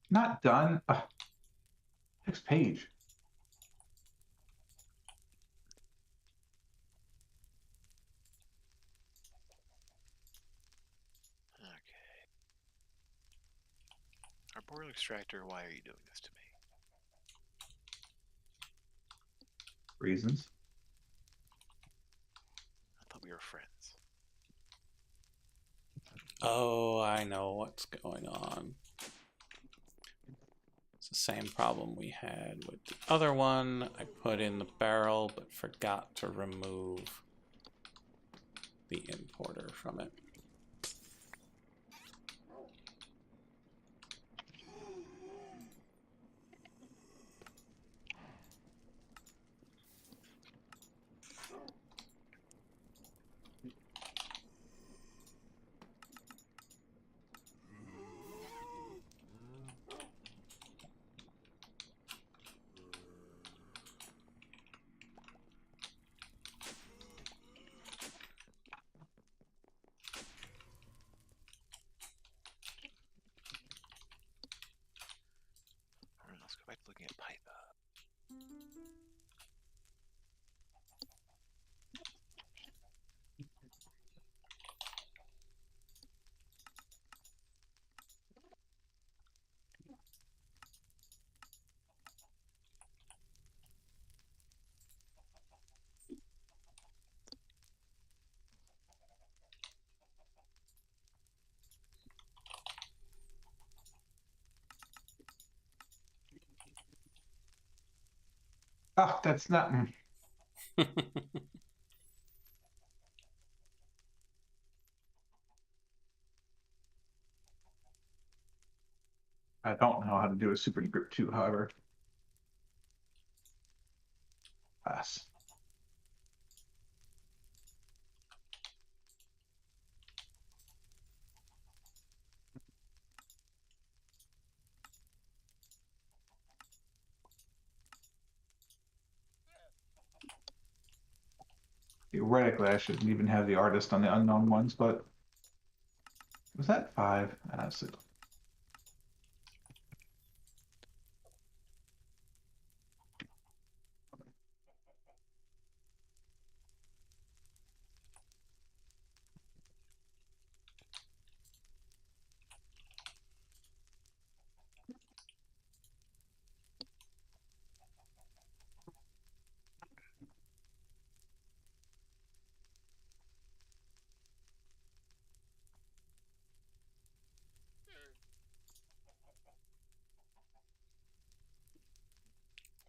Speaker 2: Not done. Next page.
Speaker 3: Okay. Arboreal extractor, why are you doing this to me?
Speaker 2: Reasons.
Speaker 3: I thought we were friends.
Speaker 1: Oh, I know what's going on. It's the same problem we had with the other one. I put in the barrel, but forgot to remove the importer from it.
Speaker 3: All right, let's go back to looking at pipe.
Speaker 2: Oh, that's not. I don't know how to do a super grip 2, however. Pass. Theoretically, I shouldn't even have the artist on the unknown ones, but Was that 5? Honestly.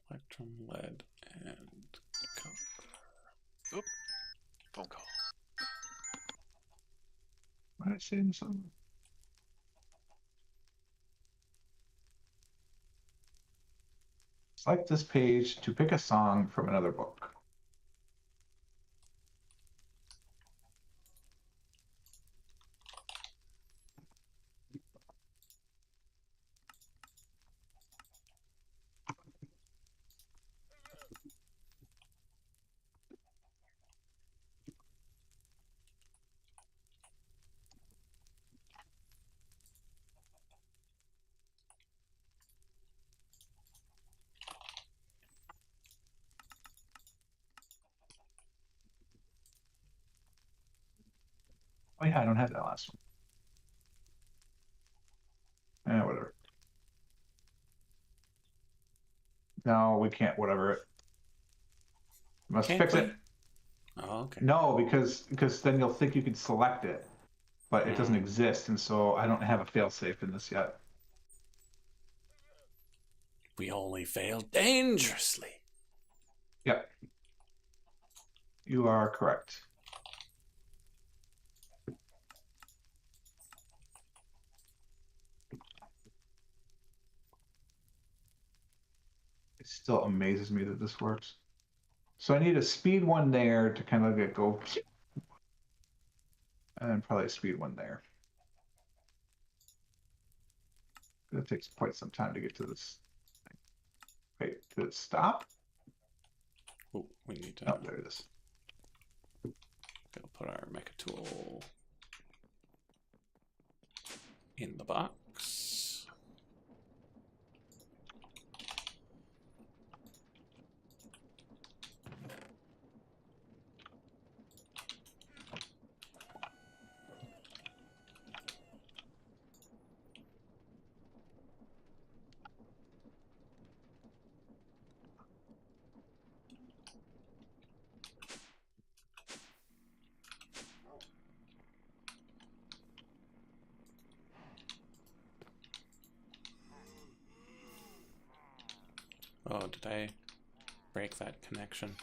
Speaker 1: Electrum, lead, and copper.
Speaker 3: Oop. Phone call.
Speaker 2: What did I say in something? Select this page to pick a song from another book. Oh yeah, I don't have that last one. Whatever. No, we can't. Whatever it. Must
Speaker 1: Can't
Speaker 2: fix
Speaker 1: we?
Speaker 2: it.
Speaker 1: Oh, okay.
Speaker 2: No, because then you'll think you can select it, but it doesn't
Speaker 1: Mm.
Speaker 2: exist, and so I don't have a failsafe in this yet.
Speaker 1: We only fail dangerously.
Speaker 2: Yep. You are correct. It still amazes me that this works. So I need a speed one there to kind of go, and then probably a speed one there. It takes quite some time to get to this. Wait, did it stop?
Speaker 1: Oh, we need to
Speaker 2: Oh, there it is.
Speaker 1: go put our mecha tool in the box. Oh, did I break that connection?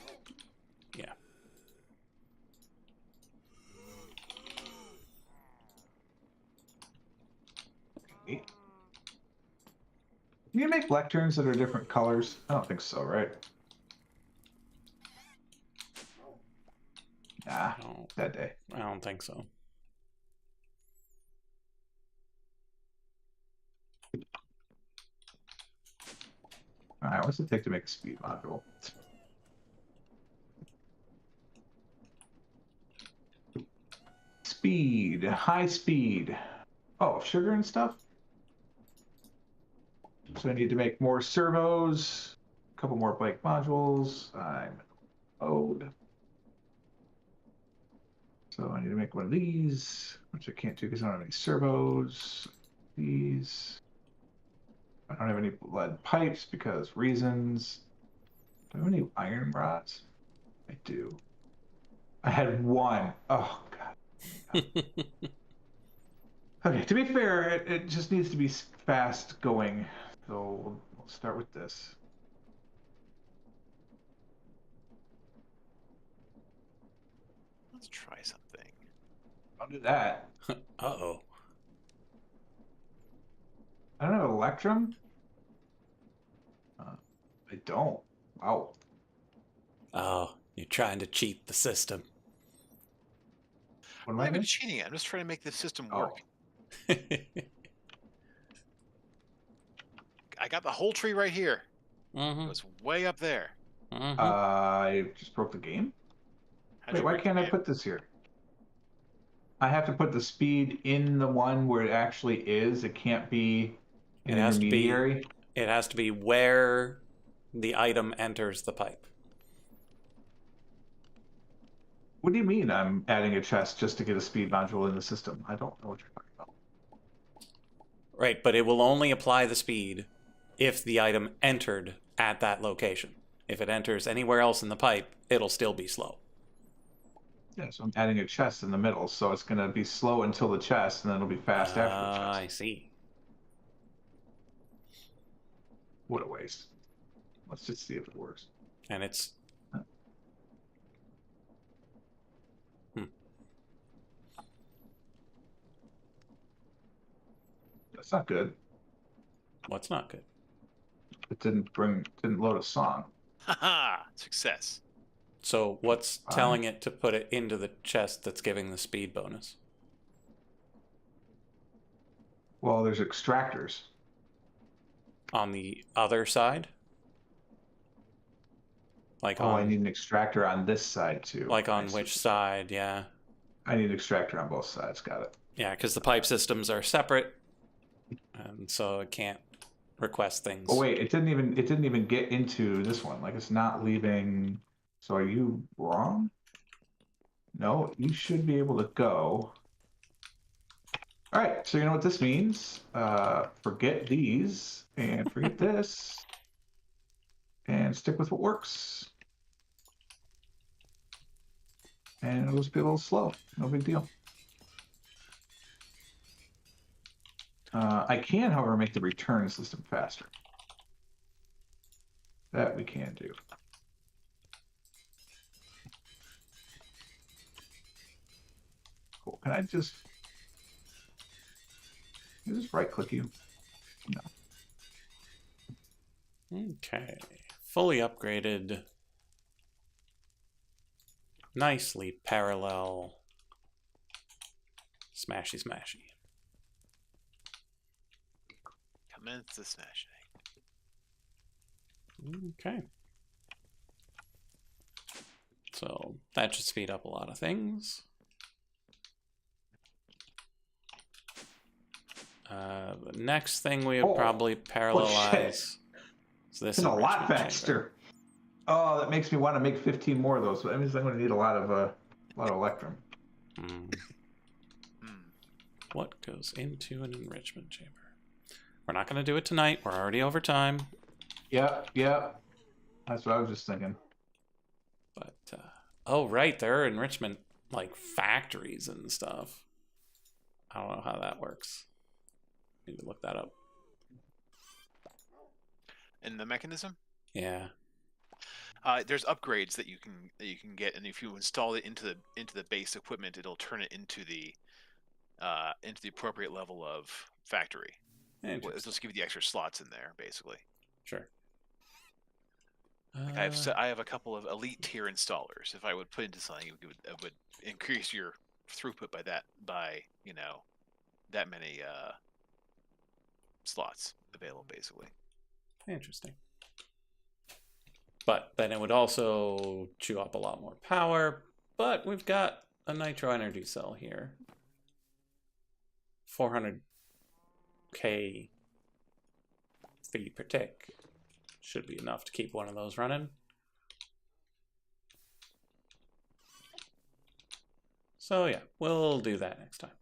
Speaker 1: Yeah.
Speaker 2: Can you make lecterns that are different colors? I don't think so, right? Nah, that day.
Speaker 1: I don't think so.
Speaker 2: All right, what's it take to make a speed module? Speed, high speed. Oh, sugar and stuff? So I need to make more servos, a couple more bike modules. I'm owed. So I need to make one of these, which I can't do because I don't have any servos. These. I don't have any lead pipes because reasons. Do I have any iron rods? I do. I had one. Oh, God. Okay, to be fair, it just needs to be fast going. So we'll start with this.
Speaker 3: Let's try something.
Speaker 2: I'll do that.
Speaker 1: Uh-oh.
Speaker 2: I don't have Electrum. I don't. Wow.
Speaker 1: Oh, you're trying to cheat the system.
Speaker 2: What
Speaker 3: I'm
Speaker 2: am
Speaker 3: not
Speaker 2: I
Speaker 3: even
Speaker 2: doing?
Speaker 3: cheating it. I'm just trying to make the system
Speaker 2: Oh.
Speaker 3: work. I got the whole tree right here. It was way up there.
Speaker 2: I just broke the game.
Speaker 3: How'd
Speaker 2: Wait,
Speaker 3: you
Speaker 2: why
Speaker 3: break
Speaker 2: can't
Speaker 3: the
Speaker 2: I
Speaker 3: game?
Speaker 2: put this here? I have to put the speed in the one where it actually is. It can't be an
Speaker 1: It has to be.
Speaker 2: intermediary.
Speaker 1: It has to be where the item enters the pipe.
Speaker 2: What do you mean I'm adding a chest just to get a speed module in the system? I don't know what you're talking about.
Speaker 1: Right, but it will only apply the speed if the item entered at that location. If it enters anywhere else in the pipe, it'll still be slow.
Speaker 2: Yeah, so I'm adding a chest in the middle, so it's going to be slow until the chest, and then it'll be fast after the chest.
Speaker 1: I see.
Speaker 2: What a waste. Let's just see if it works.
Speaker 1: And it's...
Speaker 2: That's not good.
Speaker 1: What's not good?
Speaker 2: It didn't load a song.
Speaker 3: Haha! Success.
Speaker 1: So what's telling it to put it into the chest that's giving the speed bonus?
Speaker 2: Well, there's extractors.
Speaker 1: On the other side? Like
Speaker 2: Oh,
Speaker 1: on,
Speaker 2: I need an extractor on this side too.
Speaker 1: like on which side? Yeah.
Speaker 2: I need an extractor on both sides. Got it.
Speaker 1: Yeah, because the pipe systems are separate, and so it can't request things.
Speaker 2: Oh wait, it didn't even get into this one. Like it's not leaving. So are you wrong? No, you should be able to go. All right, so you know what this means. Forget these and forget this, and stick with what works. And it'll just be a little slow. No big deal. I can, however, make the return system faster. That we can do. Cool. Can I just right-click you? No.
Speaker 1: Okay. Fully upgraded. Nicely parallel. Smashy, smashy.
Speaker 3: Commence the smashing.
Speaker 1: Okay. So that should speed up a lot of things. The next thing we would probably parallelize. So this
Speaker 2: is a lot
Speaker 1: enrichment
Speaker 2: faster.
Speaker 1: chamber.
Speaker 2: Oh, that makes me want to make 15 more of those. So that means I'm going to need a lot of electrum.
Speaker 1: What goes into an enrichment chamber? We're not going to do it tonight. We're already over time.
Speaker 2: Yep. That's what I was just thinking.
Speaker 1: But oh right, there are enrichment like factories and stuff. I don't know how that works. Need to look that up.
Speaker 3: And the mechanism?
Speaker 1: Yeah.
Speaker 3: There's upgrades that you can get, and if you install it into the base equipment, it'll turn it into the appropriate level of factory. It'll just give you the extra slots in there, basically.
Speaker 1: Sure.
Speaker 3: Like I have a couple of elite tier installers. If I would put into something, it would increase your throughput by that many slots available, basically.
Speaker 1: Interesting. But then it would also chew up a lot more power. But we've got a nitro energy cell here. 400k feed per tick. Should be enough to keep one of those running. So yeah, we'll do that next time.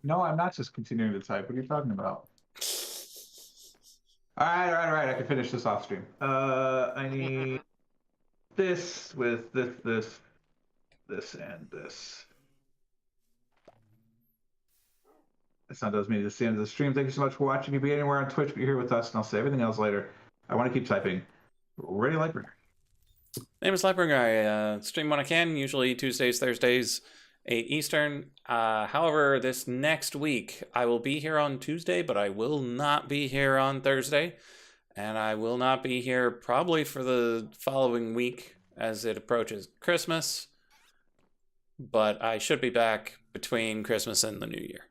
Speaker 2: No, I'm not just continuing to type. What are you talking about? All right. I can finish this off stream. I need this with this, and this. That's not does me. This is the end of the stream. Thank you so much for watching. You'll be anywhere on Twitch, but you're here with us, and I'll say everything else later. I want to keep typing. Ready, Lightbringer.
Speaker 1: Name is Lightbringer. I stream when I can, usually Tuesdays, Thursdays, 8 Eastern. However, this next week, I will be here on Tuesday, but I will not be here on Thursday. And I will not be here probably for the following week as it approaches Christmas. But I should be back between Christmas and the New Year.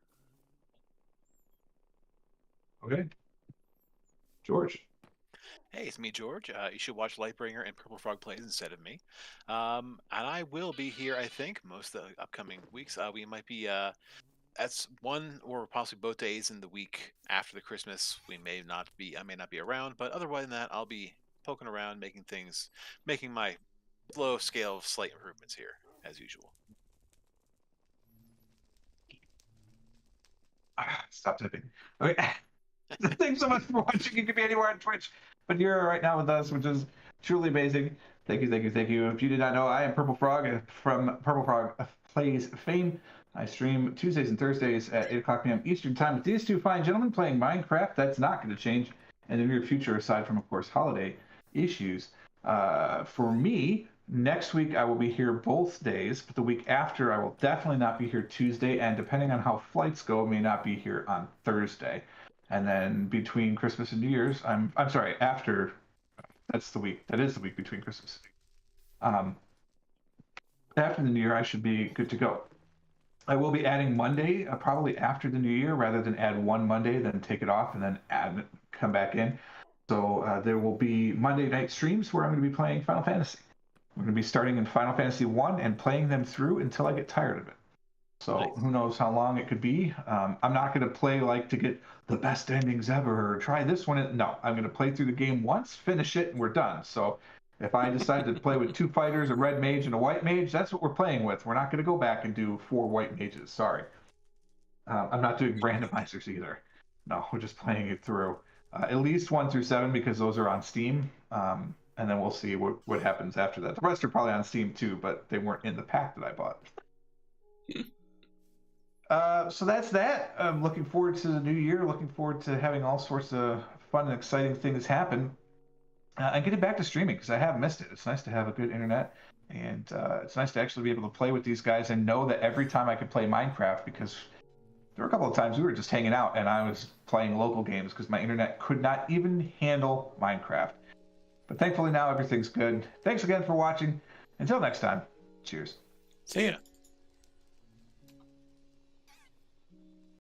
Speaker 2: Okay. George.
Speaker 3: Hey, it's me, George. You should watch Lightbringer and Purple Frog Plays instead of me. And I will be here, I think, most of the upcoming weeks. We might be, that's one or possibly both days in the week after the Christmas. I may not be around, but otherwise than that, I'll be poking around, making my slow scale of slight improvements here, as usual.
Speaker 2: Stop typing. Okay. Thanks so much for watching. You can be anywhere on Twitch, but you're right now with us, which is truly amazing. Thank you, thank you, thank you. If you did not know, I am Purple Frog from Purple Frog Plays fame. I stream Tuesdays and Thursdays at 8 o'clock p.m. Eastern Time with these two fine gentlemen playing Minecraft. That's not going to change in the near future, aside from, of course, holiday issues. For me, next week I will be here both days, but the week after I will definitely not be here Tuesday, and depending on how flights go, may not be here on Thursday. And then between Christmas and New Year's, I'm sorry, after that is the week between Christmas. After the New Year, I should be good to go. I will be adding Monday, probably after the New Year, rather than add one Monday, then take it off and then come back in. So there will be Monday night streams where I'm going to be playing Final Fantasy. We're going to be starting in Final Fantasy 1 and playing them through until I get tired of it. So
Speaker 3: Nice.
Speaker 2: who knows how long it could be. I'm not going to play like to get the best endings ever or try this one. No, I'm going to play through the game once, finish it, and we're done. So if I decide to play with 2 fighters, a red mage and a white mage, that's what we're playing with. We're not going to go back and do 4 white mages. Sorry. I'm not doing randomizers either. No, we're just playing it through. At least 1 through 7 because those are on Steam. And then we'll see what happens after that. The rest are probably on Steam too, but they weren't in the pack that I bought. So that's that. I'm looking forward to the new year. Looking forward to having all sorts of fun and exciting things happen. And getting back to streaming because I have missed it. It's nice to have a good internet, and it's nice to actually be able to play with these guys and know that every time I could play Minecraft, because there were a couple of times we were just hanging out and I was playing local games because my internet could not even handle Minecraft. But thankfully now everything's good. Thanks again for watching. Until next time, cheers.
Speaker 1: See ya.